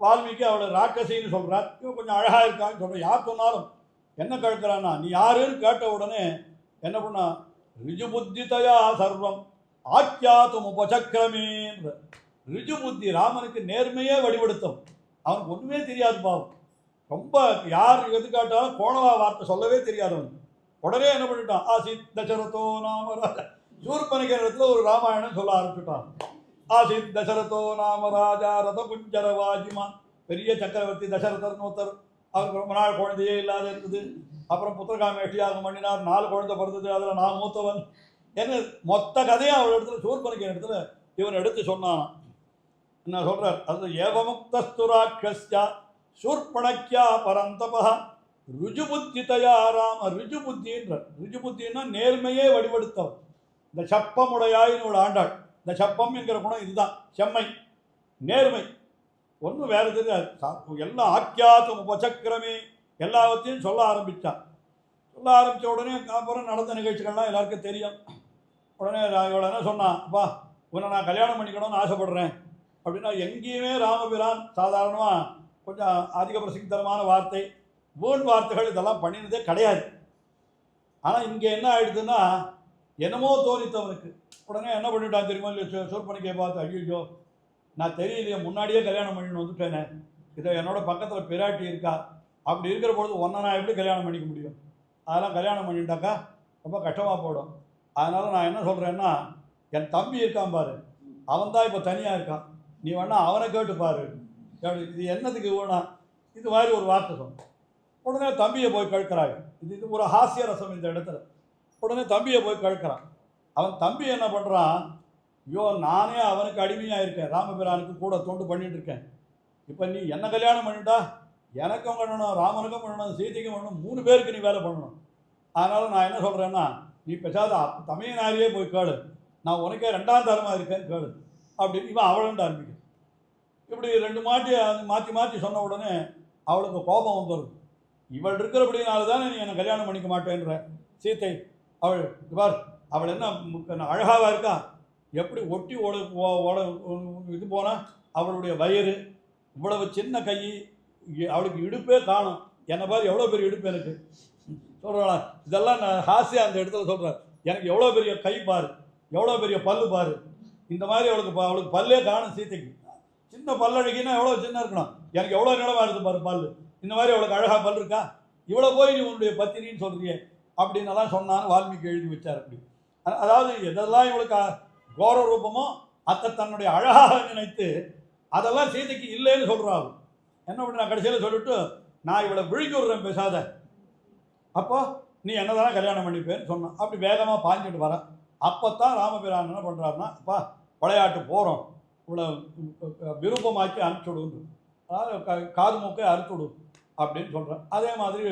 வால்மீகி அவளை ராட்சசின்னு சொல்கிறார், இவன் கொஞ்சம் அழகாக இருக்கான்னு சொல்கிறார். யார் சொன்னாலும் என்ன கேட்குறான்னா, நீ யாருன்னு கேட்ட உடனே என்ன பண்ணா, ரிஜு புத்திதயா சர்வம் ஆக்கியாத்தும் உபசக்கிரமேன்ற. ரிஜு புத்தி, ராமனுக்கு நேர்மையே வடிவெடுத்தோம். அவனுக்கு ஒன்றுமே தெரியாது பாவம். ரொம்ப யார் எது காட்டாலும் கோணவா வார்த்தை சொல்லவே தெரியாதவன். உடனே என்ன பண்ணிட்டான், ஆசித் தசரதோ நாம ராஜா. சூர்பனகை இடத்துல ஒரு ராமாயணம் சொல்ல ஆரம்பிச்சுட்டான். ஆசித் தசரதோ நாம ராஜா ரத குஞ்சர வாஜிமா. பெரிய சக்கரவர்த்தி தசரதர்னு ஒருத்தர், அவருக்கு ரொம்ப நாள் குழந்தையே இல்லாத இருக்குது. அப்புறம் புத்திரகாமேஷ்டியாகம் பண்ணினார், 4 குழந்தை பிறந்தது, அதில் நான் மூத்தவன். என்ன மொத்த கதையும் அவள் இடத்துல சூர்பனகை இடத்துல இவன் எடுத்து சொன்னான். என்ன சொல்றார், அது ஏவமுக்தஸ்துராட்சஸ்யா சூர்பணக்கியா பரந்தபா ருஜுபுத்திதயா ராம. ருஜுபுத்தின்ற, ருஜுபுத்தின்னா நேர்மையே வடிவெடுத்தவன். இந்த சப்பமுடையாயின்னு ஒரு ஆண்டாள். இந்த சப்பம் என்கிற குணம் இதுதான், செம்மை, நேர்மை, ஒன்றும் வேறு தெரியாது. எல்லாம் ஆக்கியாத்தும் உபசக்கிரமே, எல்லாவற்றையும் சொல்ல ஆரம்பித்தான். சொல்ல ஆரம்பித்த உடனே அப்புறம் நடந்த நிகழ்ச்சிகள்லாம் எல்லாருக்கும் தெரியும். உடனே இவள் என்ன சொன்னான், அப்பா உன்னை நான் கல்யாணம் பண்ணிக்கணும்னு ஆசைப்படுறேன் அப்படின்னா. எங்கேயுமே ராமபிரான் சாதாரணமாக கொஞ்சம் அதிக பிரசித்தரமான வார்த்தை, வீண் வார்த்தைகள் இதெல்லாம் பண்ணினதே கிடையாது. ஆனால் இங்கே என்ன ஆயிடுதுன்னா, என்னமோ தோணித்தவனுக்கு. உடனே என்ன பண்ணிட்டான் தெரியுமா, இல்லை சூர்பனகையை பார்த்து, ஐயோ நான் தெரியலையே, முன்னாடியே கல்யாணம் பண்ணின்னு வந்துட்டேனே, இதை என்னோட பக்கத்தில் பிராட்டி இருக்கா, அப்படி இருக்கிற பொழுது ஒன்றை நான் எப்படி கல்யாணம் பண்ணிக்க முடியும், அதெல்லாம் கல்யாணம் பண்ணிட்டாக்கா ரொம்ப கஷ்டமாக போயிடும். அதனால் நான் என்ன சொல்கிறேன்னா, என் தம்பி இருக்கான் பாரு, அவன் தான் இப்போ தனியாக இருக்கான், நீ வேணா அவனை கேட்டு பாரு. இது என்னதுக்கு வேணா, இது மாதிரி ஒரு வார்த்தை சொன்ன. உடனே தம்பியை போய் கேட்கிறாங்க. இது ஒரு ஹாஸ்ய ரசம் இந்த இடத்துல. உடனே தம்பியை போய் கேட்குறான். அவன் தம்பி என்ன பண்ணுறான், ஐயோ நானே அவனுக்கு அடிமையாக இருக்கேன், ராமபிரானுக்கு கூட தொண்டு பண்ணிட்டு இருக்கேன், இப்போ நீ என்ன கல்யாணம் பண்ணிட்டா எனக்கும் பண்ணணும், ராமனுக்கும் பண்ணணும், சீதைக்கும் பண்ணணும், 3 பேருக்கு நீ வேலை பண்ணணும். அதனால் நான் என்ன சொல்கிறேன்னா, நீ பேசாத தமிழ்நாரியே போய் கேளு, நான் உனக்கே 2ஆம் தரமாக இருக்கேன்னு கேளு அப்படின்னு இவன் அவளுண்டு ஆரம்பிக்கும். இப்படி 2 மாற்றி மாற்றி சொன்ன உடனே அவளுக்கு கோபம் வந்துடும். இவள் இருக்கிறபடினால தானே நீ என்னை கல்யாணம் பண்ணிக்க மாட்டேன்ற. சீத்தை அவள் பார், அவள் என்ன அழகாவாக இருக்கா, எப்படி ஒட்டி இது போனால் அவளுடைய வயிறு, இவ்வளவு சின்ன கை, அவளுக்கு இடுப்பே காணும், என்னை பாரு எவ்வளோ பெரிய இடுப்பு எனக்கு, சொல்கிறாளா? இதெல்லாம் நான் ஹாஸ்யா அந்த இடத்துல சொல்கிறேன். எனக்கு எவ்வளோ பெரிய கை பாரு, எவ்வளோ பெரிய பல்லு பாரு. இந்த மாதிரி அவளுக்கு பல்லே காணும் சீதைக்கு. சின்ன பல்லழகின்னா எவ்வளோ சின்ன இருக்கணும், எனக்கு எவ்வளோ நிலமாக இருக்குது பாரு பல்லு. இந்த மாதிரி அவளுக்கு அழகாக பல் இருக்கா, இவ்வளோ போய் நீ உன்னுடைய பத்தினின்னு சொல்கிறியே அப்படின்னெல்லாம் சொன்னான்னு வால்மீகி எழுதி வச்சார். அப்படி அதாவது எதெல்லாம் இவளுக்கு கோர ரூபமோ அத்தை தன்னுடைய அழகாக நினைத்து அதெல்லாம் சீதைக்கு இல்லைன்னு சொல்கிறாள். என்ன பண்ணி நான் கடைசியில் சொல்லிவிட்டு நான் இவளை விழுங்கி விடுறேன் பேசாத, அப்போ நீ என்னதானே கல்யாணம் பண்ணிப்பேன்னு சொன்னான். அப்படி வேகமாக பாஞ்சிட்டு வரேன். அப்போ தான் ராமபிரான் என்ன பண்ணுறாருன்னா, அப்பா விளையாட்டு போகிறோம், இவ்வளோ விருப்பமாக்கி அனுப்பிச்சுடுன்னு, அதாவது காது மூக்கை அறுத்துடு அப்படின்னு சொல்கிறேன். அதே மாதிரி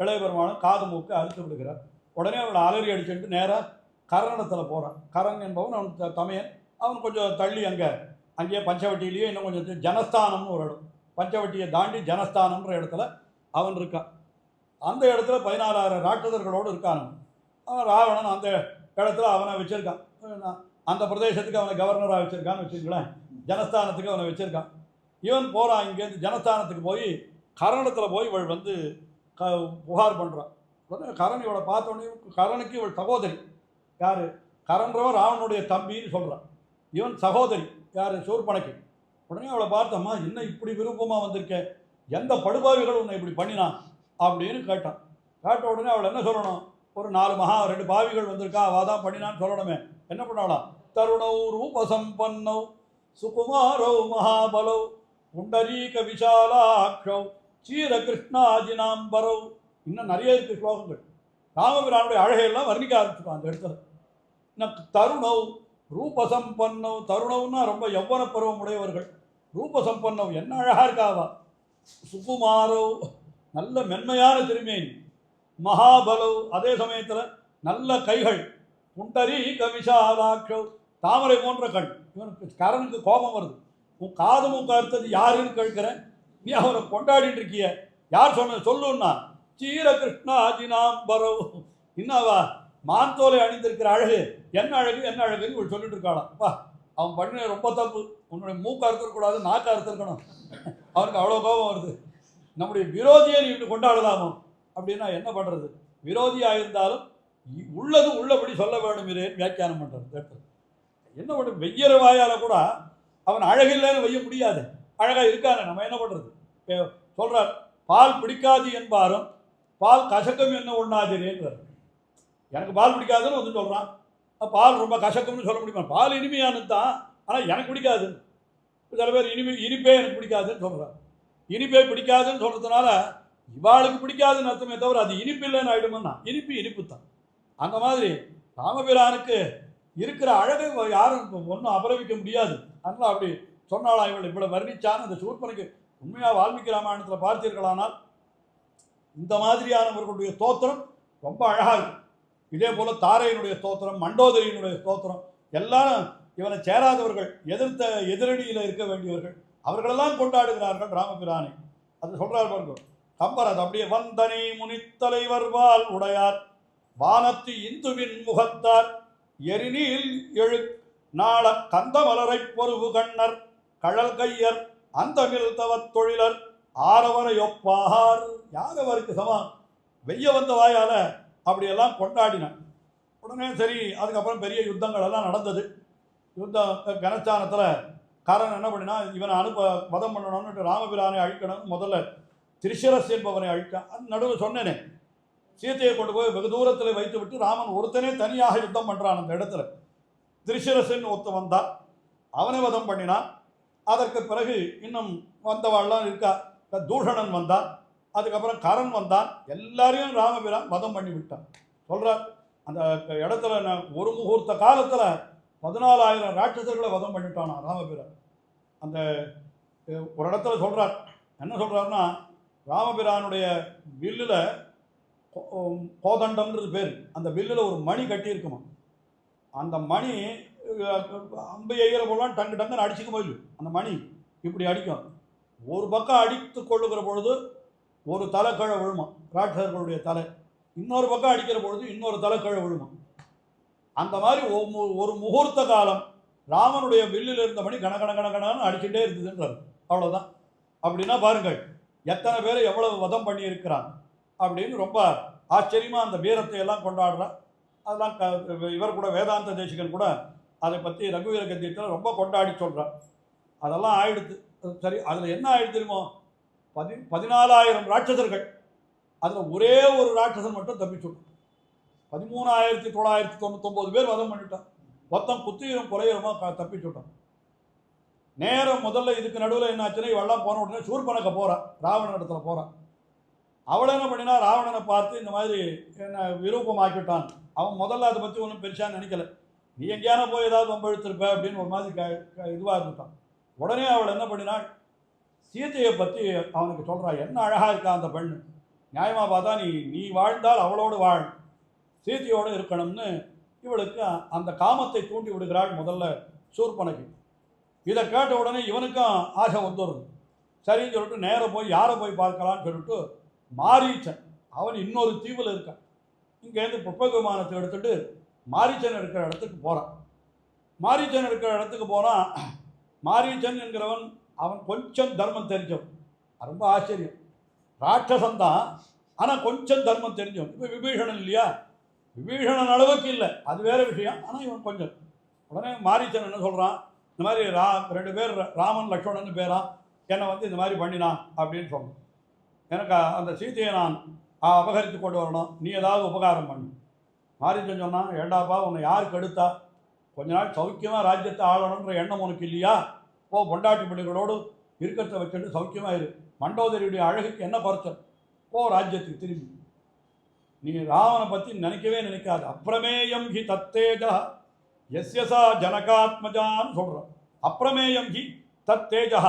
இளைய பெருமானும் காது மூக்கை அறுத்து விடுகிறார். உடனே அவளை அலறி அடிச்சுட்டு நேராக கரணத்தில் போகிறான். கரண் என்பவன் அவன் தமையன். அவன் கொஞ்சம் தள்ளி அங்கேயே பஞ்சவட்டியிலேயே இன்னும் கொஞ்சம் ஜனஸ்தானம்னு ஒரு இடம், பஞ்சவட்டியை தாண்டி ஜனஸ்தானம்ன்ற இடத்துல அவன் இருக்கான். அந்த இடத்துல 14,000 ராட்சதர்களோடு இருக்கான். அவன் ராவணன் அந்த இடத்துல அவனை வச்சுருக்கான். அந்த பிரதேசத்துக்கு அவனை கவர்னராக வச்சுருக்கான்னு வச்சுருங்களேன், ஜனஸ்தானத்துக்கு அவனை வச்சுருக்கான். இவன் போகிறான். இங்கேருந்து ஜனஸ்தானத்துக்கு போய் கரணத்தில் போய் இவள் வந்து புகார் பண்ணுறான். கரண் இவளை பார்த்தோன்னே, கரனுக்கு இவள் சகோதரி. யார்? கரன்றவன் ராவனுடைய தம்பின்னு சொல்கிறான். இவன் சகோதரி யார்? சூர்பனகை. உடனே அவளை பார்த்தம்மா, இன்னும் இப்படி விருப்பமாக வந்திருக்க, எந்த படுபாவிகள் உன்னை இப்படி பண்ணினான் அப்படின்னு கேட்டான். கேட்ட உடனே அவள் என்ன சொல்லணும்? ஒரு 2 பாவிகள் வந்திருக்கா, அவள் தான் பண்ணினான்னு சொல்லணுமே. என்ன பண்ணாலாம்? தருணௌ ரூபசம்பன்னௌ சுகுமாரௌ மகாபலௌ புண்டரீக விஷாலாக்ஷௌ சீரகிருஷ்ணாஜினாம்பரௌ. இன்னும் நிறைய இருக்குது ஸ்லோகங்கள். ராமபிரானுடைய அழகையெல்லாம் வர்ணிக்க ஆரம்பிச்சுட்டான் அந்த இடத்துல. இன்னும் தருணௌ ரூபசம்பன்னௌ, தருணவுன்னா ரொம்ப யௌவன பருவம் உடையவர்கள். ரூபசம்பன்னவ் என்ன அழகாக இருக்காவா. சுகுமாரௌ நல்ல மென்மையான திருமேனி. மகாபலவ் அதே சமயத்தில் நல்ல கைகள். புண்டரீக விஷாலாக்ஷௌ தாமரை போன்ற கண். இவனுக்கு கரனுக்கு கோபம் வருது. உன் காது மூக்க அறுத்தது யாருன்னு கேட்கிறேன், நீ அவரை கொண்டாடிட்டு இருக்கிய, யார் சொன்னது சொல்லுன்னா? சீரகிருஷ்ணாஜினாம்பரவ். இன்னவா மான்தோலை அணிந்திருக்கிற அழகு, என்ன அழகு என்ன அழகுன்னு இவள் சொல்லிட்டு இருக்காளாம். அப்பா அவன் பண்ண ரொம்ப தப்பு, உன்னுடைய மூக்க அறுத்துக்கூடாது, நாக்க அறுத்துருக்கணும். அவனுக்கு அவ்வளோ கோபம் வருது. நம்முடைய விரோதியை நீ இப்படி கொண்டாடலாமோ அப்படின்னா என்ன பண்ணுறது? விரோதியாக இருந்தாலும் உள்ளது உள்ளபடி சொல்ல வேண்டும் இதேன்னு வியாக்கியானம் பண்ணுறது. என்ன பண்ணுறது? வெய்யற வாயால் கூட அவன் அழகில்லைன்னு வைய முடியாது, அழகாக இருக்காங்க. நம்ம என்ன பண்ணுறது? சொல்கிறார், பால் பிடிக்காது என்பாரும் பால் கசக்கம் என்ன ஒண்ணாதிரேன்றார். எனக்கு பால் பிடிக்காதுன்னு வந்து சொல்கிறான். பால் ரொம்ப கசக்கம்னு சொல்ல முடியுமா? பால் இனிமையானது தான், ஆனால் எனக்கு பிடிக்காது. சில பேர் இனிப்பே எனக்கு பிடிக்காதுன்னு சொல்கிறார். இனிப்பே பிடிக்காதுன்னு சொல்கிறதுனால இவாளுக்கு பிடிக்காதுன்னு அர்த்தமே தவிர அது இனிப்பு இல்லைன்னு ஆகிடுமான்னா இனிப்பு தான். அந்த மாதிரி ராமபிரானுக்கு இருக்கிற அழகை யாரும் ஒன்றும் அபரவிக்க முடியாது. அதனால் அப்படி சொன்னாலாம் இவள் இவ்வளோ வர்ணிச்சான்னு அந்த சூர்பனுக்கு. உண்மையாக வால்மீகி ராமாயணத்தில் பார்த்தீர்களானால் இந்த மாதிரியானவர்களுடைய ஸ்தோத்திரம் ரொம்ப அழகாக இருக்கும். இதே போல் தாரையினுடைய ஸ்தோத்திரம், மண்டோதரியினுடைய ஸ்தோத்திரம் எல்லாரும் இவனை சேராதவர்கள், எதிரடியில் இருக்க வேண்டியவர்கள், அவர்களெல்லாம் கொண்டாடுகிறார்கள் ராமபிரானை. அது சொல்கிறார் பாருங்க கம்பர். அது அப்படியே வந்தனை முனித்தலைவர் வால் உடையார் வானத்து இந்துவின் முகத்தார் எரிநீல் எழு நாள கந்தமலரை பொருவு கண்ணர் கழல் கையர் அந்தமில் தவத் தொழிலர் ஆரவரை ஒப்பார். யார் அவருக்கு சமம்? வெய்ய வந்த வாயால் அப்படியெல்லாம் கொண்டாடினான். உடனே சரி, அதுக்கப்புறம் பெரிய யுத்தங்கள் எல்லாம் நடந்தது. யுத்தம் கனச்சானத்தில் கரண் என்ன பண்ணினா, இவனை வதம் பண்ணணும்னு ராமபிரானை அழிக்கணும். முதல்ல திரிசரஸ் என்பவனை அழித்தான். அது நடுவில் சொன்னேனே, சீத்தையை கொண்டு போய் வெகு தூரத்தில் வைத்து விட்டு ராமன் ஒருத்தனே தனியாக யுத்தம் பண்ணுறான். அந்த இடத்துல திரிசரசன் ஒருத்த வந்தான், அவனை வதம் பண்ணினான். அதற்கு பிறகு இன்னும் வந்தவாள்லாம் இருக்கா. தூஷணன் வந்தான், அதுக்கப்புறம் கரண் வந்தான். எல்லாரையும் ராமபிரான் வதம் பண்ணி விட்டான். சொல்கிறார் அந்த இடத்துல ஒரு முகூர்த்த காலத்தில் 14,000 ராட்சசர்களை வதம் பண்ணிட்டானா ராமபிரான். அந்த ஒரு இடத்துல சொல்கிறார், என்ன சொல்கிறாருன்னா, ராமபிரானுடைய வில்லில் கோதண்டம்ன்றது பேர். அந்த வில்லில் ஒரு மணி கட்டியிருக்குமா. அந்த மணி அம்பு எய்கிற போலாம் டங்கு டங்குன்னு அடிச்சுக்க போயிடு. அந்த மணி இப்படி அடிக்கும். ஒரு பக்கம் அடித்து கொள்ளுகிற பொழுது ஒரு தலை கீழே விழுமா ராட்சசர்களுடைய தலை, இன்னொரு பக்கம் அடிக்கிற பொழுது இன்னொரு தலை கீழே விழுமா. அந்த மாதிரி ஒரு முகூர்த்த காலம் ராமனுடைய வில்லில் இருந்த மணி கணக்கணன்னு அடிச்சுட்டே இருந்ததுன்றார். அவ்வளோதான். அப்படின்னா பாருங்கள் எத்தனை பேரை எவ்வளவு வதம் பண்ணியிருக்கிறான் அப்படின்னு ரொம்ப ஆச்சரியமாக அந்த வீரத்தை எல்லாம் கொண்டாடுறா. அதெல்லாம் இவர் கூட வேதாந்த தேசிகன் கூட அதை பற்றி ரகுவீர கத்தியத்தில் ரொம்ப கொண்டாடி சொல்கிறார். அதெல்லாம் ஆயிடுத்து. சரி, அதில் என்ன ஆயிடுத்து தெரியுமோ, 14,000 ராட்சசர்கள், அதில் ஒரே ஒரு ராட்சசன் மட்டும் தப்பிச்சுட்டான். 13,999 பேர் வதம் பண்ணிட்டான். மொத்தம் குத்தீரம் கொலையரமாக தப்பிச்சுட்டான். நேரம் முதல்ல இதுக்கு நடுவில் என்ன ஆச்சுன்னா, இவெல்லாம் போன உடனே சூர்பனக்க போகிறான், ராவணன் இடத்துல போகிறான். அவளை என்ன பண்ணினா, ராவணனை பார்த்து இந்த மாதிரி என்ன விரூபமாக்கிட்டான். அவன் முதல்ல அதை பற்றி ஒன்றும் பெருசாக நினைக்கல. நீ எங்கேயான போய் ஏதாவது வம்பெழுத்திருப்ப அப்படின்னு ஒரு மாதிரி இதுவாக இருந்துட்டான். உடனே அவள் என்ன பண்ணினாள், சீதையை பற்றி அவனுக்கு சொல்கிறா. என்ன அழகாக இருக்கா அந்த பெண்ணு, நியாயமாக பார்த்தா நீ வாழ்ந்தால் அவளோடு வாழ், சீதையோடு இருக்கணும்னு இவளுக்கு அந்த காமத்தை தூண்டி விடுகிறாள் முதல்ல சூர்பனக்கு. இதை கேட்ட உடனே இவனுக்கும் ஆசை வந்துடுது. சரின்னு சொல்லிட்டு நேராக போய் யாரை போய் பார்க்கலான்னு சொல்லிட்டு மாரீச்சன், அவன் இன்னொரு தீவில் இருக்கான். இங்கேருந்து புஷ்பக விமானத்தை எடுத்துகிட்டு மாரீச்சன் இருக்கிற இடத்துக்கு போகிறான். மாரீச்சன் இருக்கிற இடத்துக்கு போனால், மாரீச்சன் என்கிறவன் அவன் கொஞ்சம் தர்மம் தெரிஞ்சவன். ரொம்ப ஆச்சரியம், ராட்சசந்தான் ஆனால் கொஞ்சம் தர்மம் தெரிஞ்சவன். இப்போ விபீஷணன் இல்லையா, விபீஷணன் அளவுக்கு இல்லை, அது வேறு விஷயம். ஆனால் இவன் கொஞ்சம். உடனே மாரீச்சன் என்ன சொல்கிறான், இந்த மாதிரி 2 பேர் ராமன் லக்ஷ்மணன் பேரான், என்னை வந்து இந்த மாதிரி பண்ணினான் அப்படின்னு சொன்னான். எனக்கு அந்த சீதையை நான் அபகரித்து கொண்டு வரணும், நீ ஏதாவது உபகாரம் பண்ணு. மாரீச்சன் சொன்னான், ஏண்டாப்பா உன்னை யாருக்கு எடுத்தா, கொஞ்ச நாள் சௌக்கியமாக ராஜ்யத்தை ஆளணுன்ற எண்ணம் உனக்கு இல்லையா, போ பொண்டாட்டி பிள்ளைகளோடு இருக்கிறத வச்சுட்டு சௌக்கியமாக இரு, மண்டோதரியுடைய அழகுக்கு என்ன குறைச்சல், போ ராஜ்யத்துக்கு திரும்பி. நீ ராவனை பற்றி நினைக்கவே நினைக்காது. அப்பிரமேயம் ஹி தத்தேஜா எஸ்யசா ஜனகாத்மஜான்னு சொல்கிறான். அப்பிரமேயம் ஹி தத்தேஜா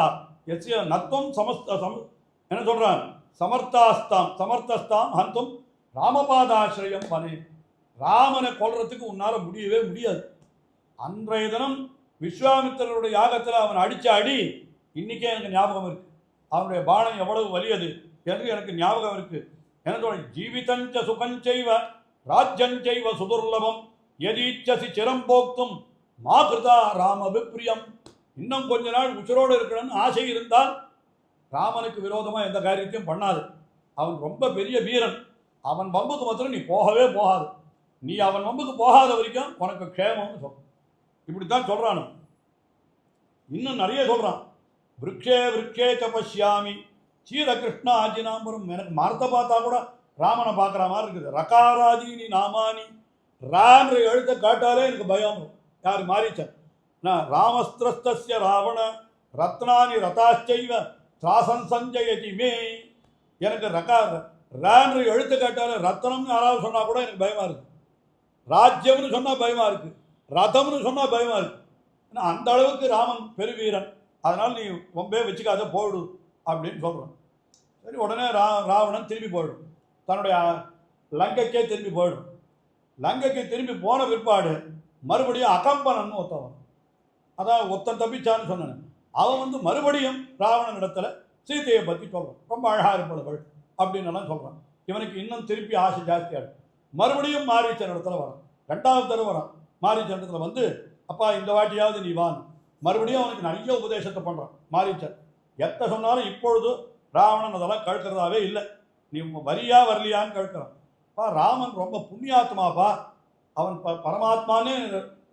எஸ்ய நத்வம் என்ன சொல்கிறான், சமர்த்தஸ்தாம் ஹந்தும் ராமபாதாசிரியம் பனே. ராமனை கொல்றதுக்கு உன்னால் முடியவே முடியாது. அன்றைய தினம் விஸ்வாமித்திரருடைய யாகத்தில் அவன் அடித்த அடி இன்றைக்கே எனக்கு ஞாபகம் இருக்குது. அவனுடைய பானம் எவ்வளவு வலியது என்று எனக்கு ஞாபகம் இருக்குது. என்ன சொல்ற, ஜீவிதஞ்ச சுகஞ்சைவ ராஜ்யஞ்சைவ சுதுர்லபம் எதீச்சசி சிரம் போக்தும் மா கிருதா ராம விப்ரியம். இன்னும் கொஞ்ச நாள் உச்சிரோடு இருக்கணும்னு ஆசை இருந்தால் ராமனுக்கு விரோதமாக எந்த காரியத்தையும் பண்ணாது. அவன் ரொம்ப பெரிய வீரன், அவன் வம்புக்கு மாத்திரம் நீ போகவே போகாது. நீ அவன் வம்புக்கு போகாத வரைக்கும் உனக்கு க்ஷேமம்னு சொல்கிறான். இப்படித்தான் சொல்கிறான். இன்னும் நிறைய சொல்கிறான். விருட்சே விருட்சே தபஸ்யாமி சீரகிருஷ்ண ஆஜினாம்பரம். எனக்கு மரத்தை பார்த்தா கூட ராமனை பார்க்குற மாதிரி இருக்குது. ரகாராதீனி நாமானி, ராமரை எழுத்த காட்டாலே எனக்கு பயம். யார், மாரீச்சன். நான் ராமஸ்திரஸ்தஸ்ய ராவண ரத்னானி ரதாச்சைவ திராசன் சஞ்சயதி மே. எனக்கு ராமரை எழுத்து காட்டாலே ரத்னம்னு யாராவது சொன்னால் கூட எனக்கு பயமாக இருக்குது. ராஜ்யம்னு சொன்னால் பயமாக இருக்குது, ரதம்னு சொன்னால் பயமாக இருக்குது. ஏன்னா அந்த அளவுக்கு ராமன் பெருவீரன். அதனால் நீ ரொம்பவே வச்சுக்காத போடு அப்படின்னு சொல்கிறான். சரி, உடனே ராவணன் திரும்பி போயிடும், தன்னுடைய லங்கைக்கே திரும்பி போயிடும். லங்கைக்கு திரும்பி போன பிற்பாடு மறுபடியும் அகம்பனன்னு ஒருத்தவன், அதான் ஒருத்தன் தப்பிச்சான்னு சொன்னேன், அவன் வந்து மறுபடியும் ராவணன் இடத்துல சீதையை பற்றி சொல்கிறான். ரொம்ப அழகாக இருப்பவள் அப்படின்னு எல்லாம் சொல்கிறான். இவனுக்கு இன்னும் திருப்பி ஆசை ஜாஸ்தியாகும். மறுபடியும் மாரீச்சன் இடத்துல வரான். 2வது தடவை வரான். மாரீச்சன் இடத்துல வந்து, அப்பா இந்த வாட்டியாவது நீ வான். மறுபடியும் அவனுக்கு நிறைய உபதேசத்தை பண்ணுறான் மாரீச்சன். எத்த சொன்னாலும் இப்பொழுது ராவணன் அதெல்லாம் கேட்கறதாவே இல்லை. நீ வரியா வரலையான்னு கேட்குறான். ராமன் ரொம்ப புண்ணியாத்மாப்பா, அவன் பரமாத்மானே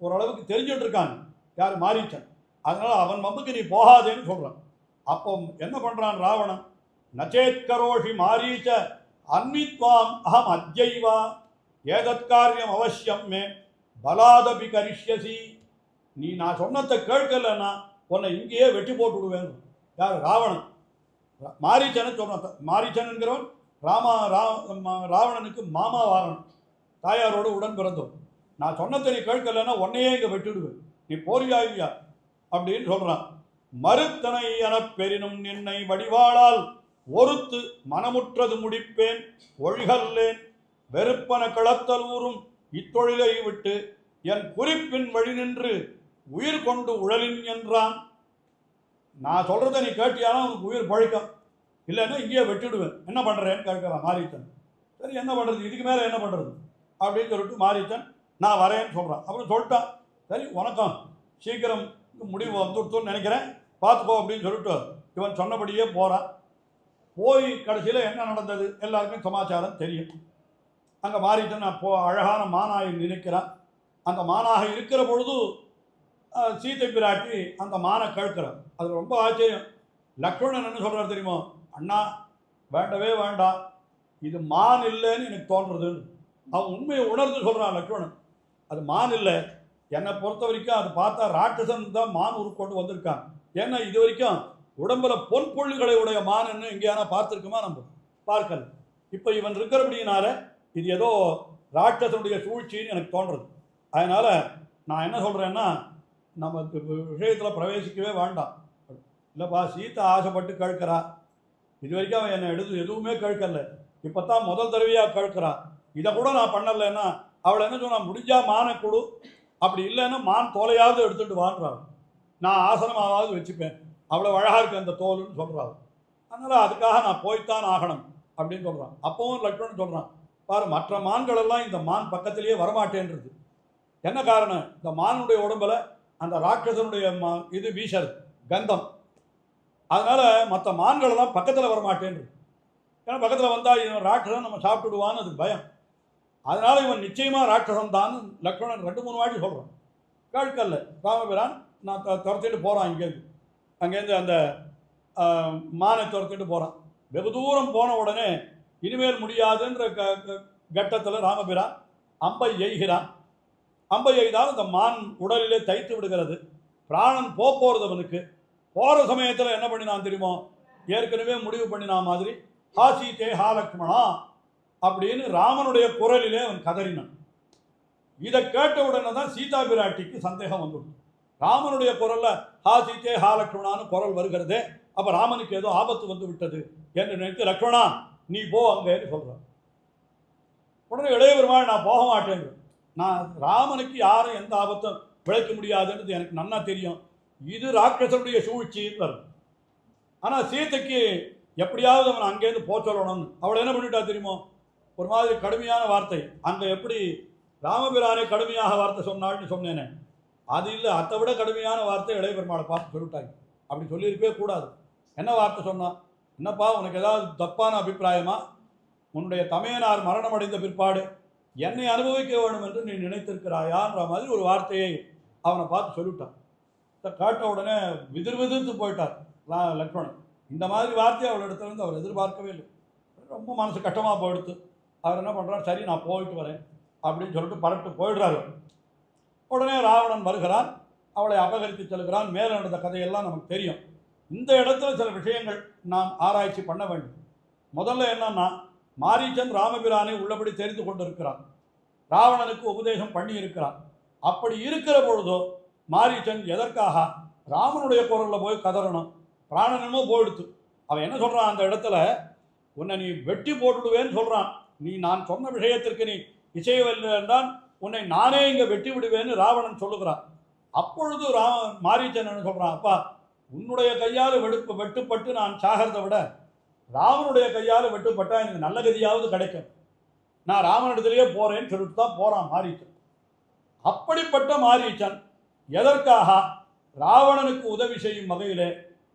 ஓரளவுக்கு தெரிஞ்சுட்டு இருக்கான் யார், மாரீச்சன். அதனால் அவன் வம்புக்கு நீ போகாதேன்னு சொல்கிறான். அப்போ என்ன பண்ணுறான் ராவணன், நச்சேத்கரோஷி மாரீச்ச அன்மித்வாம் அகம் அத்யைவா ஏதத்காரியம் அவசியம் மே பலாதபி கரிஷ்யசி. நீ நான் சொன்னதை கேட்கலன்னா உன்னை இங்கேயே வெட்டி போட்டு விடுவேன். யார், ராவணன். மாரீச்சனை சொல்கிறான். மாரீச்சன் என்கிறவன் ராவணனுக்கு மாமா வாகனம், தாயாரோடு உடன் பிறந்தவன். நான் சொன்னதை நீ கேட்கலன்னா உன்னையே இங்கே வெட்டிடுவேன், நீ போறியா இல்லையா அப்படின்னு சொல்கிறான். மறுத்தனை என பெரினும் நின்னை வடிவாளால் ஒருத்து மனமுற்றது முடிப்பேன் ஒழிகல்லேன் வெறுப்பன கிளத்தல் ஊறும் இத்தொழிலை விட்டு என் குறிப்பின் வழி நின்று உயிர் கொண்டு உழலின் என்றான். நான் சொல்கிறத நீ கேட்டியானா உனக்கு உயிர் பழிக்கும், இல்லைன்னா இங்கேயே வெட்டிடுவேன், என்ன பண்ணுறேன்னு கேட்கலாம் மாரீச்சன். சரி, என்ன பண்ணுறது, இதுக்கு மேலே என்ன பண்ணுறது அப்படின்னு சொல்லிட்டு மாரீச்சன் நான் வரேன்னு சொல்கிறான். அப்புறம் சொல்லிட்டான், சரி வணக்கம், சீக்கிரம் முடிவு வந்துடுத்தோன்னு நினைக்கிறேன், பார்த்துக்கோ அப்படின்னு சொல்லிட்டு இவன் சொன்னபடியே போகிறான். போய் கடைசியில் என்ன நடந்தது எல்லாருக்கும் சமாச்சாரம் தெரியும். அங்கே மாறிட்டு நான் அழகான மானாய் நினைக்கிறான். அந்த மானாக இருக்கிற பொழுது சீதை பிராட்டி அந்த மானை கேட்கிறான். அது ரொம்ப ஆச்சரியம். லக்ஷ்மணன் என்ன சொல்கிறார் தெரியுமோ, அண்ணா வேண்டவே வேண்டாம், இது மான் இல்லைன்னு எனக்கு தோன்றுறதுன்னு. அவன் உண்மையை உணர்ந்து சொல்கிறான் லக்ஷ்மணன். அது மான் இல்லை, என்னை பொறுத்த வரைக்கும் அது பார்த்தா ராட்சசன் தான் மான் உருக்கொண்டு வந்திருக்கான். ஏன்னா இது வரைக்கும் உடம்புல பொன் புள்ளிகளை உடைய மானுன்னு எங்கேயானா பார்த்துருக்குமா? நம்ம பார்க்கல. இப்போ இவன் இருக்கிறபடினால இது ஏதோ ராட்சசனுடைய சூழ்ச்சின்னு எனக்கு தோன்றுறது. அதனால் நான் என்ன சொல்கிறேன்னா, நம்ம விஷயத்தில் பிரவேசிக்கவே வேண்டாம். இல்லைப்பா, சீத்தை ஆசைப்பட்டு கேட்கிறா, இது வரைக்கும் அவன் என்னை எதுவுமே கேட்கல, இப்போ தான் முதல் தடவையாக கேட்குறான். இதை கூட நான் பண்ணலைன்னா அவளை என்ன சொன்னால், முடிஞ்சால் மானை கொடு, அப்படி இல்லைன்னா மான் தோலையாவது எடுத்துகிட்டு வாங்குறாள், நான் ஆசனமாவது வச்சுப்பேன், அவ்வளோ அழகாக இருக்குது அந்த தோலுன்னு சொல்கிறாள். அதனால் அதுக்காக நான் போய்த்தான் ஆகணும் அப்படின்னு சொல்கிறான். அப்பவும் லக்ஷ்மணன் சொல்கிறான், பாரு மற்ற மான்களெல்லாம் இந்த மான் பக்கத்திலேயே வரமாட்டேன்றது. என்ன காரணம்? இந்த மானுடைய உடம்புல அந்த ராட்சசனுடைய இது வீசல் கந்தம், அதனால் மற்ற மான்களெல்லாம் பக்கத்தில் வரமாட்டேன்றது. ஏன்னா பக்கத்தில் வந்தால் இவன் ராட்சசன் நம்ம சாப்பிட்டுடுவான்னு அதுக்கு பயம். அதனால் இவன் நிச்சயமாக ராட்சசன் தான் லக்ஷ்மணன் 2-3 வாட்டி சொல்கிறான். கேட்கல ராமபிரான் நான் துரத்திட்டு போகிறான். அங்கேருந்து அந்த மானை துரத்திட்டு போகிறான். வெகு தூரம் போன உடனே இனிமேல் முடியாதுன்ற கட்டத்தில் ராமபிரான் அம்பை எய்கிறான். அம்பை எய்தால் அந்த மான் உடலிலே தைத்து விடுகிறது. பிராணன் போகிறது அவனுக்கு. போகிற சமயத்தில் என்ன பண்ணினான் தெரியுமோ, ஏற்கனவே முடிவு பண்ணினான் மாதிரி ஹா சீதே ஹா லக்ஷ்மணா அப்படின்னு ராமனுடைய குரலிலே அவன் கதறினான். இதை கேட்ட உடனே தான் சீதா பிராட்டிக்கு சந்தேகம் வந்துடும். ராமனுடைய குரலில் ஹா சீதே ஹா லக்ஷ்மணான்னு குரல் வருகிறதே, அப்போ ராமனுக்கு ஏதோ ஆபத்து வந்து விட்டது என்று நினைத்து, லக்ஷ்மணா நீ போ அங்கேன்னு சொல்கிறான். உடனே இளைய பெருமாள் நான் போக மாட்டேன், நான் ராமனுக்கு யாரும் எந்த ஆபத்தும் விளைக்க முடியாதுன்றது எனக்கு நன்னா தெரியும், இது ராட்சசனுடைய சூழ்ச்சின்னு வரும். ஆனால் சீதைக்கு எப்படியாவது அவன் அங்கேருந்து போக சொல்லணும்னு அவளை என்ன பண்ணிட்டா தெரியுமோ, ஒரு மாதிரி கடுமையான வார்த்தை. அங்கே எப்படி ராமபிரானை கடுமையாக வார்த்தை சொன்னாள்னு சொன்னேனே, அது இல்லை, அதை விட கடுமையான வார்த்தை இளைய பெருமாளை பார்த்து சொல்லிட்டாங்க. அப்படி சொல்லியிருக்கவே கூடாது. என்ன வார்த்தை சொன்னான்? என்னப்பா உனக்கு ஏதாவது தப்பான அபிப்பிராயமா? உன்னுடைய தமையனார் மரணம் அடைந்த பிற்பாடு என்னை அனுபவிக்க வேண்டும் என்று நீ நினைத்திருக்கிறாயான்ற மாதிரி ஒரு வார்த்தையை அவனை பார்த்து சொல்லிவிட்டான். காட்ட உடனே விதிர்த்து போயிட்டார் லக்ஷ்மணன். இந்த மாதிரி வார்த்தையை அவளிடத்துலேருந்து அவர் எதிர்பார்க்கவே இல்லை. ரொம்ப மனசு கஷ்டமாக போயிடுத்து. அவர் என்ன பண்ணுறார், சரி நான் போயிட்டு வரேன் அப்படின்னு சொல்லிட்டு பரட்டு போயிடுறாரு. உடனே ராவணன் வருகிறான், அவளை அபகரித்து செல்கிறான். மேலே நடந்த கதையெல்லாம் நமக்கு தெரியும். இந்த இடத்துல சில விஷயங்கள் நாம் ஆராய்ச்சி பண்ண வேண்டும். முதல்ல என்னன்னா, மாரீச்சன் ராமபிரானை உள்ளபடி தெரிந்து கொண்டிருக்கிறான், ராவணனுக்கு உபதேசம் பண்ணி இருக்கிறான். அப்படி இருக்கிற பொழுதோ மாரீச்சன் எதற்காக ராமனுடைய குரலில் போய் கதறணும்? பிராணனமோ போயிடுத்து. அவன் என்ன சொல்கிறான் அந்த இடத்துல, உன்னை நீ வெட்டி போட்டுடுவேன்னு சொல்கிறான். நீ நான் சொன்ன விஷயத்திற்கு நீ இசையவில்லை என்றால் உன்னை நானே இங்கே வெட்டி விடுவேன்னு ராவணன் சொல்லுகிறான். அப்பொழுது மாரீச்சன் என்ன சொல்கிறான், அப்பா உன்னுடைய கையால் வெட்டுப்பட்டு நான் சாகிறதை விட ராமனுடைய கையால் வெட்டுப்பட்டால் எனக்கு நல்ல கதியாவது கிடைக்கும், நான் ராமனிடத்திலேயே போகிறேன்னு சொல்லிட்டு தான் போகிறான் மாரீச்சன். அப்படிப்பட்ட மாரீச்சன் எதற்காக ராவணனுக்கு உதவி செய்யும் வகையிலே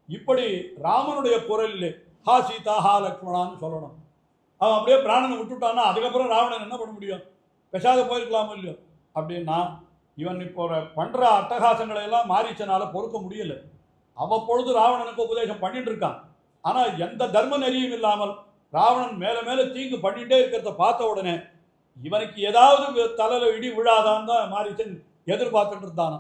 இப்படி ராமனுடைய குரலிலே ஹா சீதா ஹா லக்ஷ்மணான்னு சொல்லணும்? அவன் அப்படியே பிராணனை விட்டுட்டான்னா அதுக்கப்புறம் ராவணன் என்ன பண்ண முடியும்? பெசாத போயிருக்கலாமோ இல்லையோ? அப்படின்னா இவன் இப்போ பண்ணுற அட்டகாசங்களை எல்லாம் மாரீச்சனால் பொறுக்க முடியல. அவ்வப்பொழுது ராவணனுக்கு உபதேசம் பண்ணிட்டு இருக்கான். ஆனால் எந்த தர்ம நெறியும் இல்லாமல் ராவணன் மேலே மேலே தீங்கு பண்ணிகிட்டே இருக்கிறத பார்த்த உடனே இவனுக்கு ஏதாவது தலையில் இடி விழாதான் தான் மாரீச்சன் எதிர்பார்த்துட்டு இருந்தானா.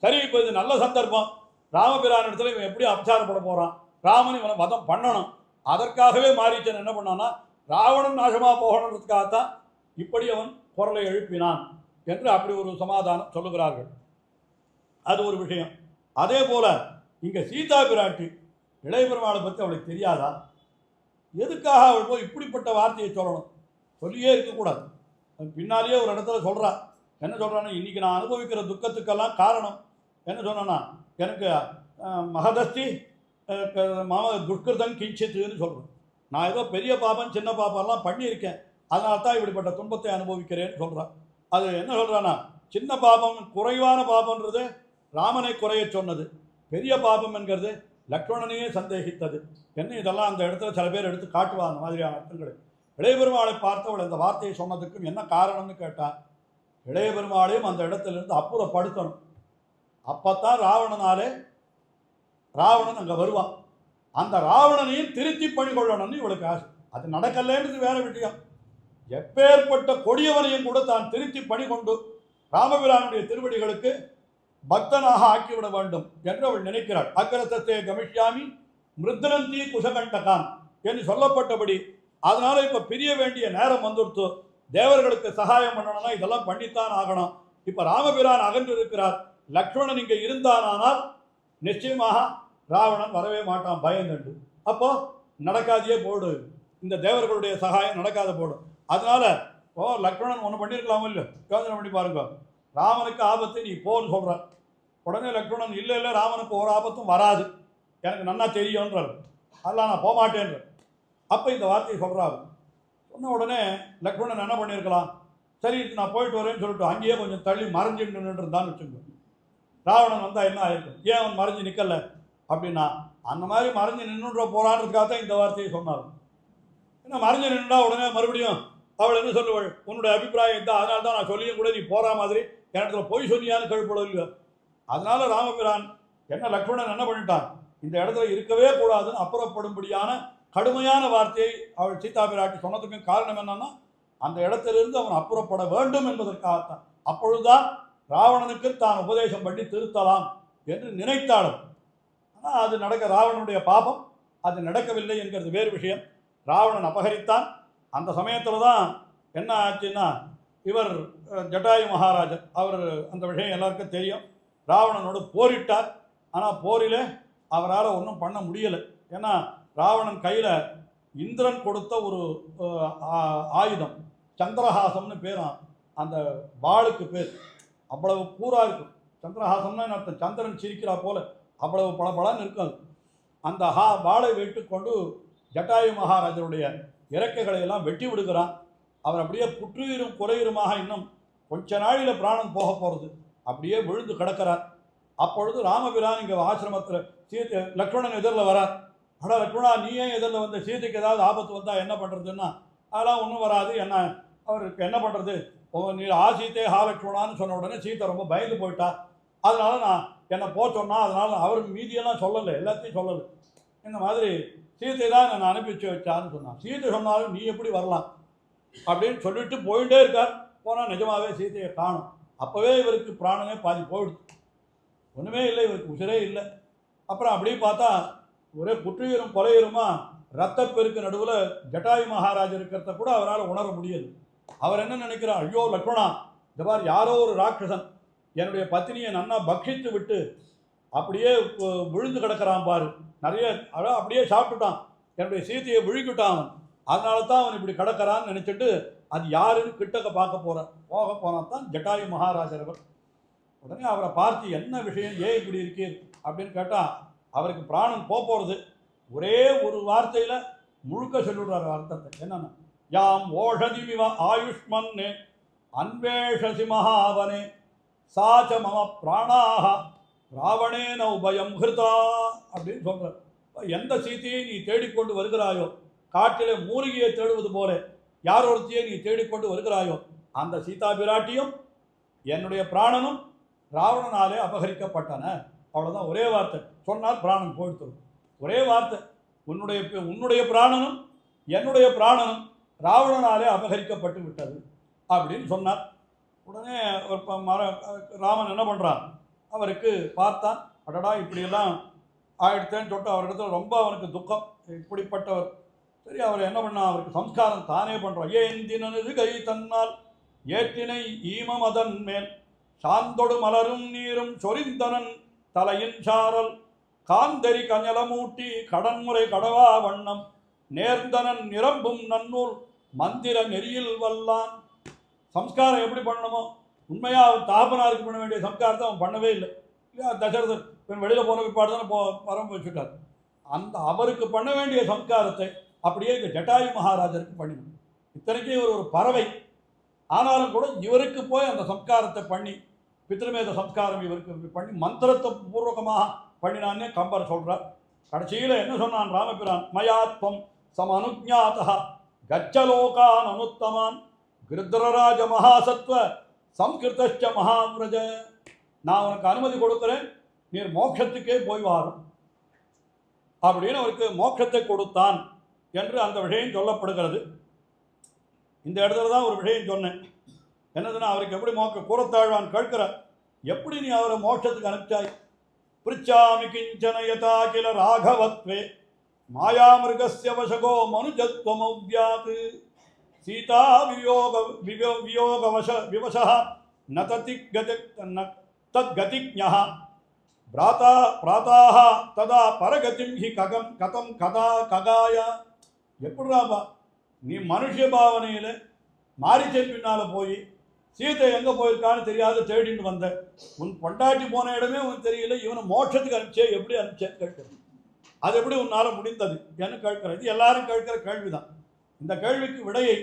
சரி, இப்போ இது நல்ல சந்தர்ப்பம், ராமபிரான் இடத்துல இவன் எப்படி அபச்சாரப்பட போகிறான், ராமன் இவனை வதம் பண்ணணும். அதற்காகவே மாரீச்சன் என்ன பண்ணான்னா, ராவணன் நாசமாக போகணுன்றதுக்காகத்தான் இப்படி அவன் குரலை எழுப்பினான் என்று அப்படி ஒரு சமாதானம் சொல்லுகிறார்கள். அது ஒரு விஷயம். அதே போல் இங்கே சீதா பிராட்டி இளைய பெருமாளை பற்றி அவளுக்கு தெரியாதா? எதுக்காக அவள் போய் இப்படிப்பட்ட வார்த்தையை சொல்லணும்? சொல்லியே இருக்கக்கூடாது. பின்னாலேயே ஒரு இடத்துல சொல்கிறான். என்ன சொல்கிறான்னா, இன்றைக்கி நான் அனுபவிக்கிற துக்கத்துக்கெல்லாம் காரணம் என்ன சொன்னா, எனக்கு மகதஸ்தி மம துஷ்கிருதம் கிஞ்சித்துன்னு சொல்கிறேன். நான் ஏதோ பெரிய பாபம் சின்ன பாப்பெல்லாம் பண்ணியிருக்கேன், அதனால தான் இப்படிப்பட்ட துன்பத்தை அனுபவிக்கிறேன்னு சொல்கிறான். அது என்ன சொல்கிறான்னா, சின்ன பாபம் குறைவான பாபம்ன்றது ராமனை குறைய சொன்னது, பெரிய பாபம் என்கிறது லக்ஷ்மணனையே சந்தேகித்தது. என்ன இதெல்லாம் அந்த இடத்துல சில பேர் எடுத்து காட்டுவாங்க அந்த மாதிரியான அர்த்தங்களை. இளைய பெருமாளை பார்த்தவள் இந்த வார்த்தையை சொன்னதுக்கும் என்ன காரணம்னு கேட்டான். இளைய பெருமாளையும் அந்த இடத்திலிருந்து அப்புறப்படுத்தணும். அப்பத்தான் ராவணன் அங்கே வருவான். அந்த ராவணனையும் திருத்தி பணி கொள்ளணும்னு இவளுக்கு ஆசை. அது நடக்கலன்றது வேற விஷயம். எப்பேற்பட்ட கொடியவனையும் கூட தான் திருத்தி பணி கொண்டு ராமபிரானுடைய திருவடிகளுக்கு பக்தனாக ஆக்கிவிட வேண்டும் என்று அவள் நினைக்கிறாள். அக்ரசத்தே கமிஷ்யாமி மிருத்னந்தி குசகண்டகான் என்று சொல்லப்பட்டபடி அதனால இப்ப பிரிய வேண்டிய நேரம் வந்துடுத்து. தேவர்களுக்கு சகாயம் பண்ணணும்னா இதெல்லாம் பண்ணித்தான் ஆகணும். இப்ப ராமபிரான் அகன்று இருக்கிறார். லக்ஷ்மணன் இங்க இருந்தானால் நிச்சயமாக ராவணன் வரவே மாட்டான் பயந்துண்டு. அப்போ நடக்காதையே போடு, இந்த தேவர்களுடைய சகாயம் நடக்காத போடும். அதனால லக்ஷ்மணன் ஒன்று பண்ணியிருக்கலாமோ இல்லையோ யோசனை பண்ணி பாருங்க. ராமனுக்கு ஆபத்து நீ போன்னு சொல்கிறார். உடனே லக்ஷ்மணன் இல்லை ராமனுக்கு ஒரு ஆபத்தும் வராது, எனக்கு நன்னா தெரியும்ன்றார். அதெல்லாம் நான் போகமாட்டேன்ற. அப்போ இந்த வார்த்தையை சொல்கிறாரு. சொன்ன உடனே லக்ஷ்மணன் என்ன பண்ணியிருக்கலாம், சரி நான் போயிட்டு வரேன்னு சொல்லிட்டு அங்கேயே கொஞ்சம் தள்ளி மறைஞ்சு நின்றுருந்தான்னு வச்சுக்கோங்க. ராவணன் வந்தால் என்ன ஆயிருக்கும், ஏன் அவன் மறைஞ்சு நிற்கல அப்படின்னா அந்த மாதிரி மறைஞ்சு நின்றுன்ற போராடுறதுக்காக தான் இந்த வார்த்தையை சொன்னார். ஏன்னா மறைஞ்சு நின்றா உடனே மறுபடியும் அவள் என்ன சொல்லுவாள், உன்னுடைய அபிப்பிராயம் தான், அதனால தான் நான் சொல்லியும் கூட நீ போகிற மாதிரி இடத்துல போய் சொன்னியான்னு கேள்விப்பட இல்லையோ. அதனால ராமபிரான் என்ன லக்ஷ்மணன் என்ன பண்ணிட்டான், இந்த இடத்துல இருக்கவே கூடாதுன்னு அப்புறப்படும்படியான கடுமையான வார்த்தையை அவள் சீதா பிராட்டி சொன்னதுக்கு காரணம் என்னன்னா அந்த இடத்திலிருந்து அவன் அப்புறப்பட வேண்டும் என்பதற்காகத்தான். அப்பொழுதுதான் ராவணனுக்கு தான் உபதேசம் பண்ணி திருத்தலாம் என்று நினைத்தாலும். ஆனால் அது ராவணனுடைய பாபம் அது நடக்கவில்லை என்கிறது வேறு விஷயம். ராவணன் அபகரித்தான். அந்த சமயத்தில் தான் என்ன ஆச்சுன்னா இவர் ஜட்டாயு மகாராஜர் அவர் அந்த விஷயம் எல்லாருக்கும் தெரியும். ராவணனோடு போரிட்டார். ஆனால் போரில் அவரால் ஒன்றும் பண்ண முடியலை. ஏன்னா ராவணன் கையில் இந்திரன் கொடுத்த ஒரு ஆயுதம் சந்திரஹாசம்னு பேரான், அந்த வாளுக்கு பேர். அவ்வளவு கூறாக இருக்கும். சந்திரஹாசம்னா அர்த்தம் சந்திரன் சிரிக்கிறா போல அவ்வளவு பளபளன்னு இருக்கும். அந்த வாளை வைத்து கொண்டு ஜட்டாயு மகாராஜருடைய இறக்கைகளை எல்லாம் வெட்டி விடுகிறான். அவர் அப்படியே புற்றுயிரும் குறையுருமாக இன்னும் கொஞ்ச நாளில் பிராணம் போக போகிறது. அப்படியே விழுந்து கிடக்கிறார். அப்பொழுது ராமபிரான் இங்கே ஆசிரமத்தில் சீதை லக்ஷ்மணன் எதிரில் வரார். ஆனால் லக்ஷ்மணா நீ ஏன் எதிரில் வந்து சீதைக்கு ஏதாவது ஆபத்து வந்தால் என்ன பண்ணுறதுன்னா அதெல்லாம் ஒன்றும் வராது, என்ன அவருக்கு என்ன பண்ணுறது, நீ ஆசீத்தே லக்ஷ்மணான்னு சொன்ன உடனே சீதை ரொம்ப பயந்து போயிட்டா. அதனால நான் என்னை சொன்னா அதனால அவருக்கு மீதியெல்லாம் சொல்லலை, எல்லாத்தையும் சொல்லலை. இந்த மாதிரி சீத்தை தான் நான் அனுப்பி வச்சான்னு சொன்னான். சீத்தை சொன்னாலும் நீ எப்படி வரலாம் அப்படின்னு சொல்லிட்டு போயிட்டே இருக்கார். போனால் நிஜமாவே சீத்தையை காணும். அப்போவே இவருக்கு பிராணனே பாதி போயிடுது, ஒன்றுமே இல்லை, இவருக்கு உசிரே இல்லை. அப்புறம் அப்படி பார்த்தா ஒரே புற்றுயிரும் கொலையுருமா ரத்தப்பெருக்கு நடுவில் ஜட்டாயு மகாராஜர் இருக்கிறத கூட அவரால் உணர முடியாது. அவர் என்ன நினைக்கிறார், ஐயோ லக்ஷ்மணா இந்த மாதிரி யாரோ ஒரு ராட்சசன் என்னுடைய பத்தினியை நன்னா பக்ஷித்து விட்டு அப்படியே விழுந்து கிடக்கிறான் பாரு, நிறைய அப்படியே சாப்பிட்டுட்டான், என்னுடைய சீத்தையை விழுக்கிட்டான் அவன், அதனால தான் அவன் இப்படி கிடக்கிறான்னு நினச்சிட்டு அது யாருன்னு கிட்டக்க போக போனால் தான் ஜட்டாயு மகாராஜர் அவர். உடனே அவரை பார்த்து என்ன விஷயம், ஏன் இப்படி இருக்கீர் அப்படின்னு கேட்டால் அவருக்கு பிராணம் போகிறது. ஒரே ஒரு வார்த்தையில் முழுக்க சொல்லிவிடுறார் அர்த்தத்தை. என்னன்னா யாம் ஓஷதிமிவ ஆயுஷ்மன்னே அன்வேஷசி மகாவனே சாச்ச மம பிராணாக ராவணேன உபயம் ஹிருதா அப்படின்னு சொல்கிறார். எந்த சீத்தையை நீ தேடிக்கொண்டு வருகிறாயோ, காட்டிலே மூலிகையை தேடுவது போல யார் ஒருத்தியை நீ தேடிக்கொண்டு வருகிறாயோ அந்த சீதா பிராட்டியும் என்னுடைய பிராணனும் ராவணனாலே அபகரிக்கப்பட்டன. அவ்வளோதான், ஒரே வார்த்தை சொன்னால் பிராணன் போயிடுத்து. ஒரே வார்த்தை, உன்னுடைய பிராணனும் என்னுடைய பிராணனும் ராவணனாலே அபகரிக்கப்பட்டு விட்டது அப்படின்னு சொன்னார். உடனே ராமன் என்ன பண்ணுறான், அவருக்கு பார்த்தான், அடடா இப்படியெல்லாம் ஆயிடுத்தேன்னு சொல்லிட்டு அவரிடத்துல ரொம்ப அவனுக்கு துக்கம், இப்படிப்பட்டவர். சரி அவர் என்ன பண்ணான், அவருக்கு சம்ஸ்காரம் தானே பண்ணுறான். ஏந்தினது கை தன்னால் ஏற்றினை ஈமம் அதன் மேல் சாந்தொடு மலரும் நீரும் சொரிந்தனன் தலையின் சாரல் காந்தரி கஞ்சலமூட்டி கடன்முறை கடவா வண்ணம் நேர்ந்தனன் நிரம்பும் நன்னூல் மந்திர நெறியில் வல்லான். சம்ஸ்காரம் எப்படி பண்ணணுமோ உண்மையாக அவன் தாபனாருக்கு பண்ண வேண்டிய சம்ஸ்காரத்தை அவன் பண்ணவே இல்லை. இல்லையா, தசரதர் வெளியில் போன பிற்பாடு தானே பரம்பு வச்சுட்டார். அந்த அவருக்கு பண்ண வேண்டிய சம்ஸ்காரத்தை அப்படியே இந்த ஜட்டாயு மகாராஜருக்கு பண்ணிவிடும். இத்தனைக்கும் இவர் ஒரு பறவை, ஆனாலும் கூட இவருக்கு போய் அந்த சம்ஸ்காரத்தை பண்ணி பித்ருமேத சம்ஸ்காரம் இவருக்கு பண்ணி மந்திரத்தை பூர்வகமாக பண்ணினான்னே கம்பர் சொல்கிறார். கடைசியில் என்ன சொன்னான் ராமபிரான், மயாத்வம் சம அனுஜாத்தா கச்சலோகான் அனுத்தமான் கிருத்ரராஜ மகாசத்வ சம்ஸ்கிருதச்ச மகாவிரஜ. நான் உனக்கு அனுமதி கொடுக்குறேன், நீர் மோட்சத்துக்கே போய் வாரும் அப்படின்னு அவருக்கு மோட்சத்தை கொடுத்தான் என்று அந்த விஷயம் சொல்லப்படுகிறது. இந்த இடத்துல தான் ஒரு விஷயம் சொன்னேன். என்னதுன்னா, அவருக்கு எப்படி கூறத்தாழ்வான் கேட்கிறார், எப்படி நீ அவரை மோட்சத்துக்கு அனுப்பிச்சாய்? பிரிச்சாமி கிஞ்சன யதா கில ராகவத்வே மாயாமிருகஸ்ய வசகோ மனுஜத்வமவ்யாத் சீதா வியோக விவசः ந தத்கதிஜ்ஞः பிராதாக ததா பரகதிம் ஹி கதம் ககாய. எப்படிராப்பா நீ மனுஷ பாவனையில் மாரிச்சை பின்னால் போய் சீதை எங்கே போயிருக்கான்னு தெரியாத தேடிட்டு வந்த, உன் பொண்டாட்டி போன இடமே உனக்கு தெரியல, இவனை மோட்சத்துக்கு அனுப்பிச்சே, எப்படி அனுப்பிச்சேன்னு கேட்குறது. அது எப்படி உன்னால் முடிந்தது என்று கேட்கிறது. எல்லாரும் கேட்கிற கேள்விதான். இந்த கேள்விக்கு விடையை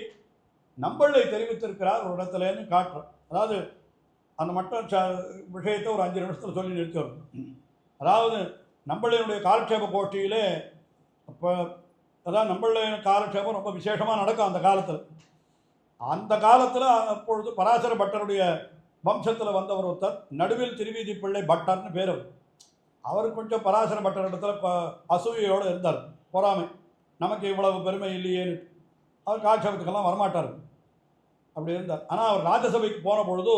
நம்பளை தெரிவித்திருக்கிறார் ஒரு இடத்துலன்னு காட்டுறோம். அதாவது அந்த மற்ற விஷயத்தை ஒரு 5 நிமிஷத்தில் சொல்லி நிறுத்தி வரும். அதாவது நம்பளினுடைய காலட்சேப கோஷ்டியிலே அப்போ அதான் நம்பளுடைய காலட்சேபம் ரொம்ப விசேஷமாக நடக்கும் அந்த காலத்தில். அந்த காலத்தில் அப்பொழுது பராசர பட்டருடைய வம்சத்தில் வந்தவர் ஒருத்தர், நடுவில் திருவீதி பிள்ளை பட்டர்னு பேர். அவர் கொஞ்சம் பராசர பட்டர் இடத்துல அசூயையோடு இருந்தார், பொறாமை, நமக்கு இவ்வளவு பெருமை இல்லையேன்னு. அவர் காலட்சேபத்துக்கெல்லாம் வரமாட்டார், அப்படி இருந்தார். ஆனால் அவர் ராஜசபைக்கு போன பொழுது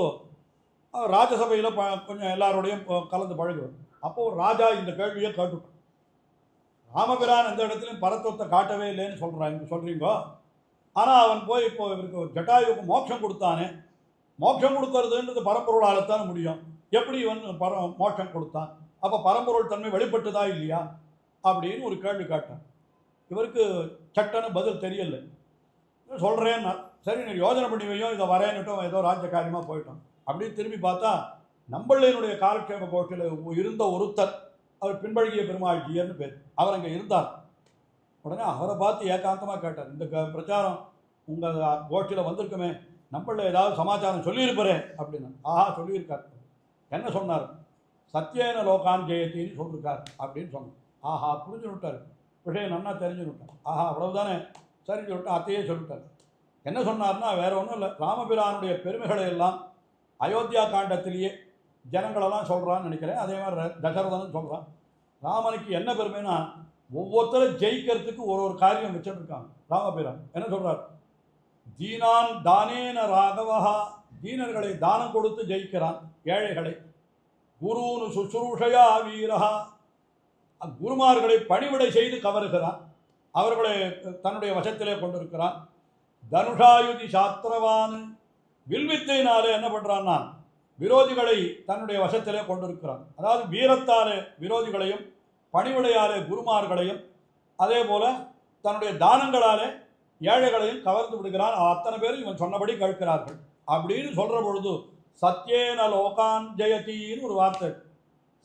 அவர் ராஜசபையில் கொஞ்சம் எல்லாரோடையும் கலந்து பழகுவார். அப்போது ஒரு ராஜா இந்த கேள்வியை கேட்டுட்டார், ராமபிரான் எந்த இடத்துலையும் பரத்துவத்தை காட்டவே இல்லைன்னு சொல்கிறீங்கோ, ஆனால் அவன் போய் இப்போ இவருக்கு ஜட்டாயுவுக்கு மோட்சம் கொடுத்தானே, மோட்சம் கொடுக்கறதுன்றது பரம்பொருளால் தானே முடியும், எப்படி இவன் மோட்சம் கொடுத்தான், அப்போ பரம்பொருள் தன்மை வெளிப்பட்டுதா இல்லையா அப்படின்னு ஒரு கேள்வி கேட்டான். இவருக்கு சட்டன்னு பதில் தெரியல. சொல்கிறேன்னா சரி நீ யோஜனை பண்ணி வையும், இதை வரேன்னுட்டும், ஏதோ ராஜ்ய காரியமாக போயிட்டோம். அப்படின்னு திரும்பி பார்த்தா நம்பளினுடைய காலட்சேப கோஷ்டியில் இருந்த ஒருத்தர், அவர் பின்பழகிய பெருமாள்ஜியர்னு பேர், அவர் அங்கே இருந்தார். உடனே அவரை பார்த்து ஏகாந்தமாக கேட்டார், இந்த பிரச்சாரம் உங்கள் கோஷ்டியில் வந்திருக்குமே, நம்மள ஏதாவது சமாச்சாரம் சொல்லியிருப்பாரே அப்படின்னு. ஆஹா சொல்லியிருக்கார். என்ன சொன்னார்? சத்தியேன லோகான் ஜெயத்தின்னு சொல்லியிருக்கார் அப்படின்னு சொன்னார். ஆஹா புரிஞ்சு விட்டார், விஷயம் நன்னா தெரிஞ்சு விட்டார். ஆஹா அவ்வளவுதானே, சரி சொல்லிட்டு அத்தையே சொல்லிட்டார். என்ன சொன்னார்னா வேற ஒன்றும் இல்லை, ராமபிரானுடைய பெருமைகளை எல்லாம் அயோத்தியா காண்டத்திலேயே ஜனங்களெல்லாம் சொல்கிறான்னு நினைக்கிறேன். அதே மாதிரி தசரதனும் சொல்கிறான். ராமனுக்கு என்ன பெருமைனா ஒவ்வொருத்தரும் ஜெயிக்கிறதுக்கு ஒரு காரியம் வச்சுருக்காங்க. ராமபிரான் என்ன சொல்கிறார்? தீனான் தானேன ராகவஹா, தீனர்களை தானம் கொடுத்து ஜெயிக்கிறான், ஏழைகளை. குருன்னு சுசுரூஷயா வீரஹா, குருமார்களை பணிவிடை செய்து கவருகிறான், அவர்களை தன்னுடைய வசத்திலே கொண்டிருக்கிறான். தனுஷாயுதி சாஸ்திரவான், வில்வித்தையினாலே என்ன பண்ணுறான்னா விரோதிகளை தன்னுடைய வசத்திலே கொண்டிருக்கிறான். அதாவது வீரத்தாலே விரோதிகளையும் பணிவிடையாலே குருமார்களையும் அதே போல தன்னுடைய தானங்களாலே ஏழைகளையும் கவர்ந்து விடுகிறான். அத்தனை பேரும் இவன் சொன்னபடி கேட்கிறார்கள் அப்படின்னு சொல்கிற பொழுது சத்தியேன லோகான் ஜெயத்தின்னு ஒரு வார்த்தை.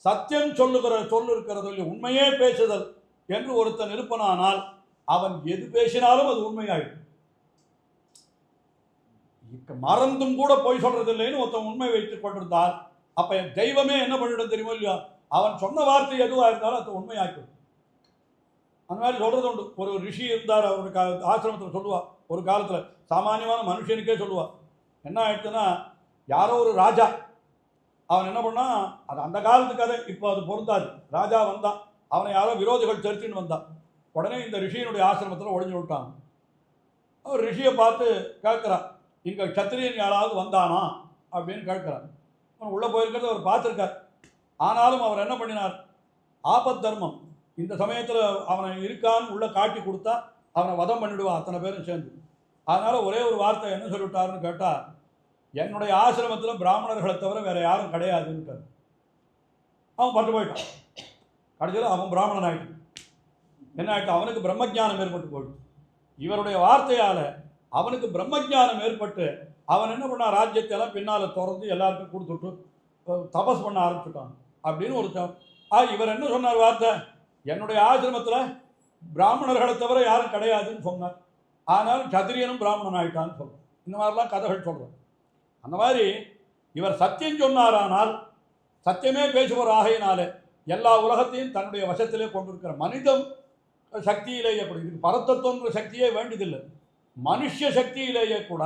சத்தியம் சொல்லு இருக்கிறது, உண்மையே பேசுதல் என்று ஒருத்தன் இருப்பனானால் அவன் எது பேசினாலும் அது உண்மையாயிடும். மறந்தும் கூட போய் சொல்றது இல்லைன்னு ஒருத்தன் உண்மை வைத்துக் கொண்டிருந்தால் அப்ப தெய்வமே என்ன பண்ணிடும் தெரியுமோ இல்லையா, அவன் சொன்ன வார்த்தை எதுவாக இருந்தாலும் அது உண்மையாக்கும். அந்த மாதிரி சொல்றது உண்டு. ஒரு ரிஷி இருந்தார், அவருடைய ஆசிரமத்தில் சொல்லுவாள், ஒரு காலத்தில் சாமானியமான மனுஷனுக்கே சொல்லுவாள். என்ன ஆயிடுச்சுன்னா, யாரோ ஒரு ராஜா, அவன் என்ன பண்ணான், அது அந்த காலத்து கதை, இப்போ அது பொருந்தாது. ராஜா வந்தான், அவனை யாரோ விரோதிகள் தெரிச்சுன்னு வந்தான். உடனே இந்த ரிஷியினுடைய ஆசிரமத்தில் ஒழிஞ்சு விட்டான். அவர் ரிஷியை பார்த்து கேட்குறான், இங்கே சத்திரியன் யாராவது வந்தானா அப்படின்னு கேட்குறார். அவன் உள்ளே போயிருக்கிறத அவர் பார்த்துருக்கார். ஆனாலும் அவர் என்ன பண்ணினார், ஆபத் தர்மம், இந்த சமயத்தில் அவனை இருக்கான்னு உள்ளே காட்டி கொடுத்தா அவனை வதம் பண்ணிவிடுவான் அத்தனை பேரும் சேர்ந்து. அதனால் ஒரே ஒரு வார்த்தை என்ன சொல்லிவிட்டாருன்னு கேட்டால், என்னுடைய ஆசிரமத்தில் பிராமணர்களை தவிர வேறு யாரும் கிடையாதுன்னுட்டார். அவன் பட்டு போயிட்டான். கடைசியில் அவன் பிராமணன் ஆகிட்டான். என்ன ஆகிட்டான், அவனுக்கு பிரம்மஜானம் ஏற்பட்டு போயிட்டு, இவருடைய வார்த்தையால் அவனுக்கு பிரம்மஜானம் ஏற்பட்டு அவன் என்ன பண்ணான், ராஜ்யத்தையெல்லாம் பின்னால் திறந்து எல்லாருக்கும் கொடுத்துட்டு தபஸ் பண்ண ஆரம்பிச்சுட்டான் அப்படின்னு ஒருத்தன். இவர் என்ன சொன்னார் வார்த்தை, என்னுடைய ஆசிரமத்தில் பிராமணர்களை தவிர யாரும் கிடையாதுன்னு சொன்னார். ஆனாலும் சத்திரியனும் பிராமணன் ஆகிட்டான்னு சொல்கிறோம். இந்த மாதிரிலாம் கதைகள் சொல்கிறோம். அந்த மாதிரி இவர் சத்தியம் சொன்னாரானால், சத்தியமே பேசுவோர் ஆகையினாலே எல்லா உலகத்தையும் தன்னுடைய வசத்திலே கொண்டிருக்கிற மனிதம் சக்தியிலேயே அப்படி பரத்தத்துவங்கிற சக்தியே வேண்டியதில்லை. மனுஷ சக்தியிலேயே கூட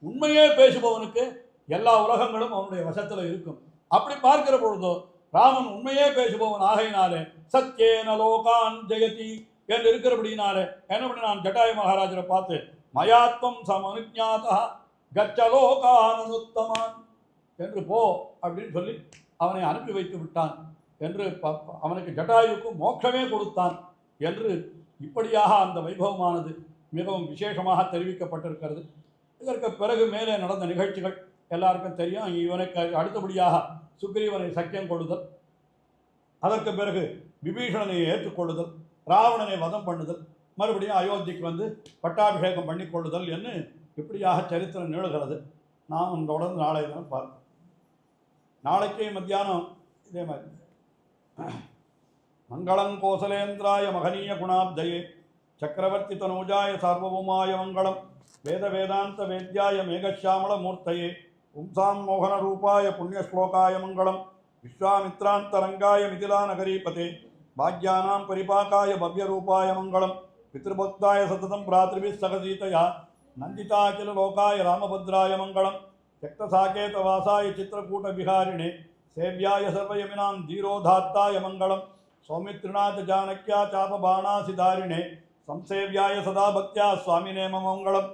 உண்மையே பேசுபவனுக்கு எல்லா உலகங்களும் அவனுடைய வசத்தில் இருக்கும். அப்படி பார்க்கிற பொழுதோ ராமன் உண்மையே பேசுபவன் ஆகையினாலே சத்யேன லோகான் ஜெயதி என்று இருக்கிறபடினாலே என்ன பண்ணி நான் ஜட்டாயு மகாராஜரை பார்த்து மயாத்வம் சமனுஜாதா கச்சலோகானுத்தமான் என்று போ அப்படின்னு சொல்லி அவனை அனுப்பி வைத்து விட்டான் என்று அவனுக்கு ஜட்டாயுக்கு மோட்சமே கொடுத்தான் என்று இப்படியாக அந்த வைபவமானது மிகவும் விசேஷமாக தெரிவிக்கப்பட்டிருக்கிறது. இதற்கு பிறகு மேலே நடந்த நிகழ்ச்சிகள் எல்லாருக்கும் தெரியும். இவனுக்கு அடுத்தபடியாக சுக்ரீவனை சக்கியம் கொள்ளுதல், அதற்கு பிறகு விபீஷணனை ஏற்றுக்கொள்ளுதல், ராவணனை வதம் பண்ணுதல், மறுபடியும் அயோத்திக்கு வந்து பட்டாபிஷேகம் பண்ணி கொள்ளுதல் என்று இப்படியாக சரித்திரம் நீளுகிறது. நாம் தொடர்ந்து நாளை தினம் பார்ப்போம். நாளைக்கே மத்தியானம் இதே மாதிரி மங்களம் கோசலேந்திராய மகனீய குணாப்தயே சக்கரவர்த்தி தனூஜாய சார்வபௌமாய மங்களம் வேத வேதாந்த வேத்யாய மேகஷாமள மூர்த்தயே பும்சாம் மோகன ரூபாய புண்ணியஸ்லோகாய மங்களம் விஸ்வாமித்ராந்தரங்காய மிதிலா நகரீபதே பாக்யானாம் பரிபாகாய பவ்யரூபாய மங்களம் பித்ருபக்தாய சததம் பிராத்ருபிஸ் சகசீதயா நந்திதாகில லோகாய ராமபத்ராய மங்களம் त्यक्तसाकेतवासाय चित्रकूटविहारिणे सेव्याय सर्वयमिनां धीरोधात्ताय मङ्गलं सौमित्रिनाथ जानक्या चापबाणासिधारिणे संसेव्याय सदा भक्त्या स्वामिने मम मङ्गलं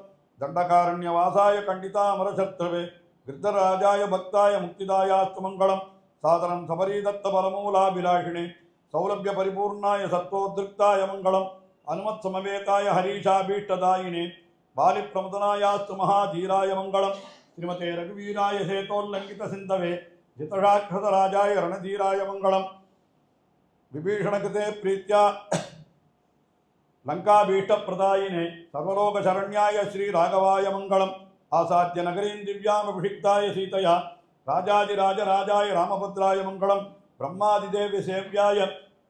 दण्डकारण्यवासाय खण्डितामरशत्रवे गिर्धराजाय भक्ताय मुक्तिदायास्तु मङ्गलं सादरं सबरीदत्तपरमूलाभिलाषिणे सौलभ्यपरिपूर्णाय सत्त्वोद्रिक्ताय मङ्गलं हनुमत्समवेताय हरीशाभीष्टदायिने बालिप्रमुदनायास्तु महाधीराय मङ्गलं श्रीमते रघुवीराय हेतोल्लंघित सिंधवे जितराक्षसराजाय रणधीराय मंगलम विभीषणकृते प्रीत्या लंकाभीष्टप्रदायिने सर्वलोकशरण्याय श्रीराघवाय मंगलम आसाद्य नगरीं दिव्यामभिषिक्ताय सीतया राजाधिराजराजाय रामभद्राय मंगलम ब्रह्मादिदेव्य सेव्याय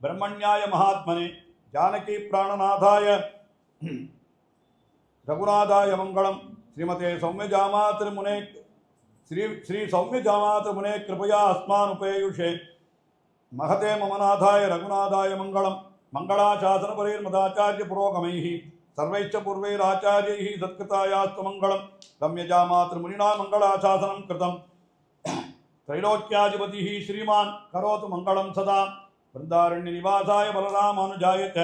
ब्रह्मण्याय महात्मने जानकी प्राणनाथाय रघुनाथाय मंगलम श्रीमते सौम्यजामातृमुने श्री सौम्यजामातृमुने कृपया अस्मानुपेयुषे महते ममनाथाय रघुनाथाय मंगलम मंगलाशासनपरिर्मदाचार्य पुरोगमैः सर्वैश्च पूर्वैराचार्यैः सत्कृतायास्तु मंगलम रम्यजामातृमुनिना मंगलाशासनं कृतं त्रैलोक्याधिपतिः श्रीमान् करोतु मंगलं सदा वृन्दारण्यनिवासाय बलरामानुजाय च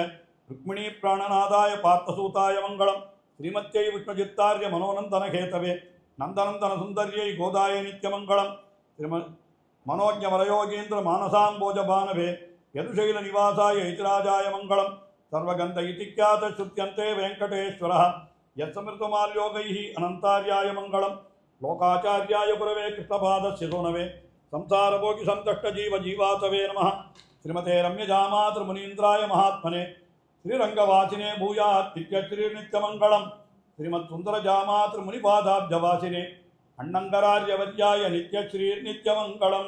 रुक्मिणी प्राणनाथाय पार्थसूताय मंगलम श्रीमत्यै विष्णुचित्तार्य मनोनंदन हेतवे नंदनंदन सुंदर्यै गोदाय नित्यमंगलम श्रीम मनोज्ञवरयोगीन्द्र मानसाम्बोजभानवे यदुशैल निवासाय यतिराजाय मंगलम सर्वगंध इति ख्यात श्रुत्यन्ते वेंकटेश्वरः यत्समृतमाल्योगैः अनंतार्याय मंगलम लोकाचार्याय गुरवे कृष्णपादस्य सोनवे संसारभोगि संतष्ट जीव जीवातवे नमः श्रीमते रम्यजामातृमुनीन्द्राय महात्मने श्रीरंगवासिने भूयात् नित्यश्रीर्नित्यमंगलम श्रीमत्सुंदरजामातृमुनिपादाब्जवासिने अण्णंगरार्यवर्याय नित्यश्रीर्नित्यमंगलम।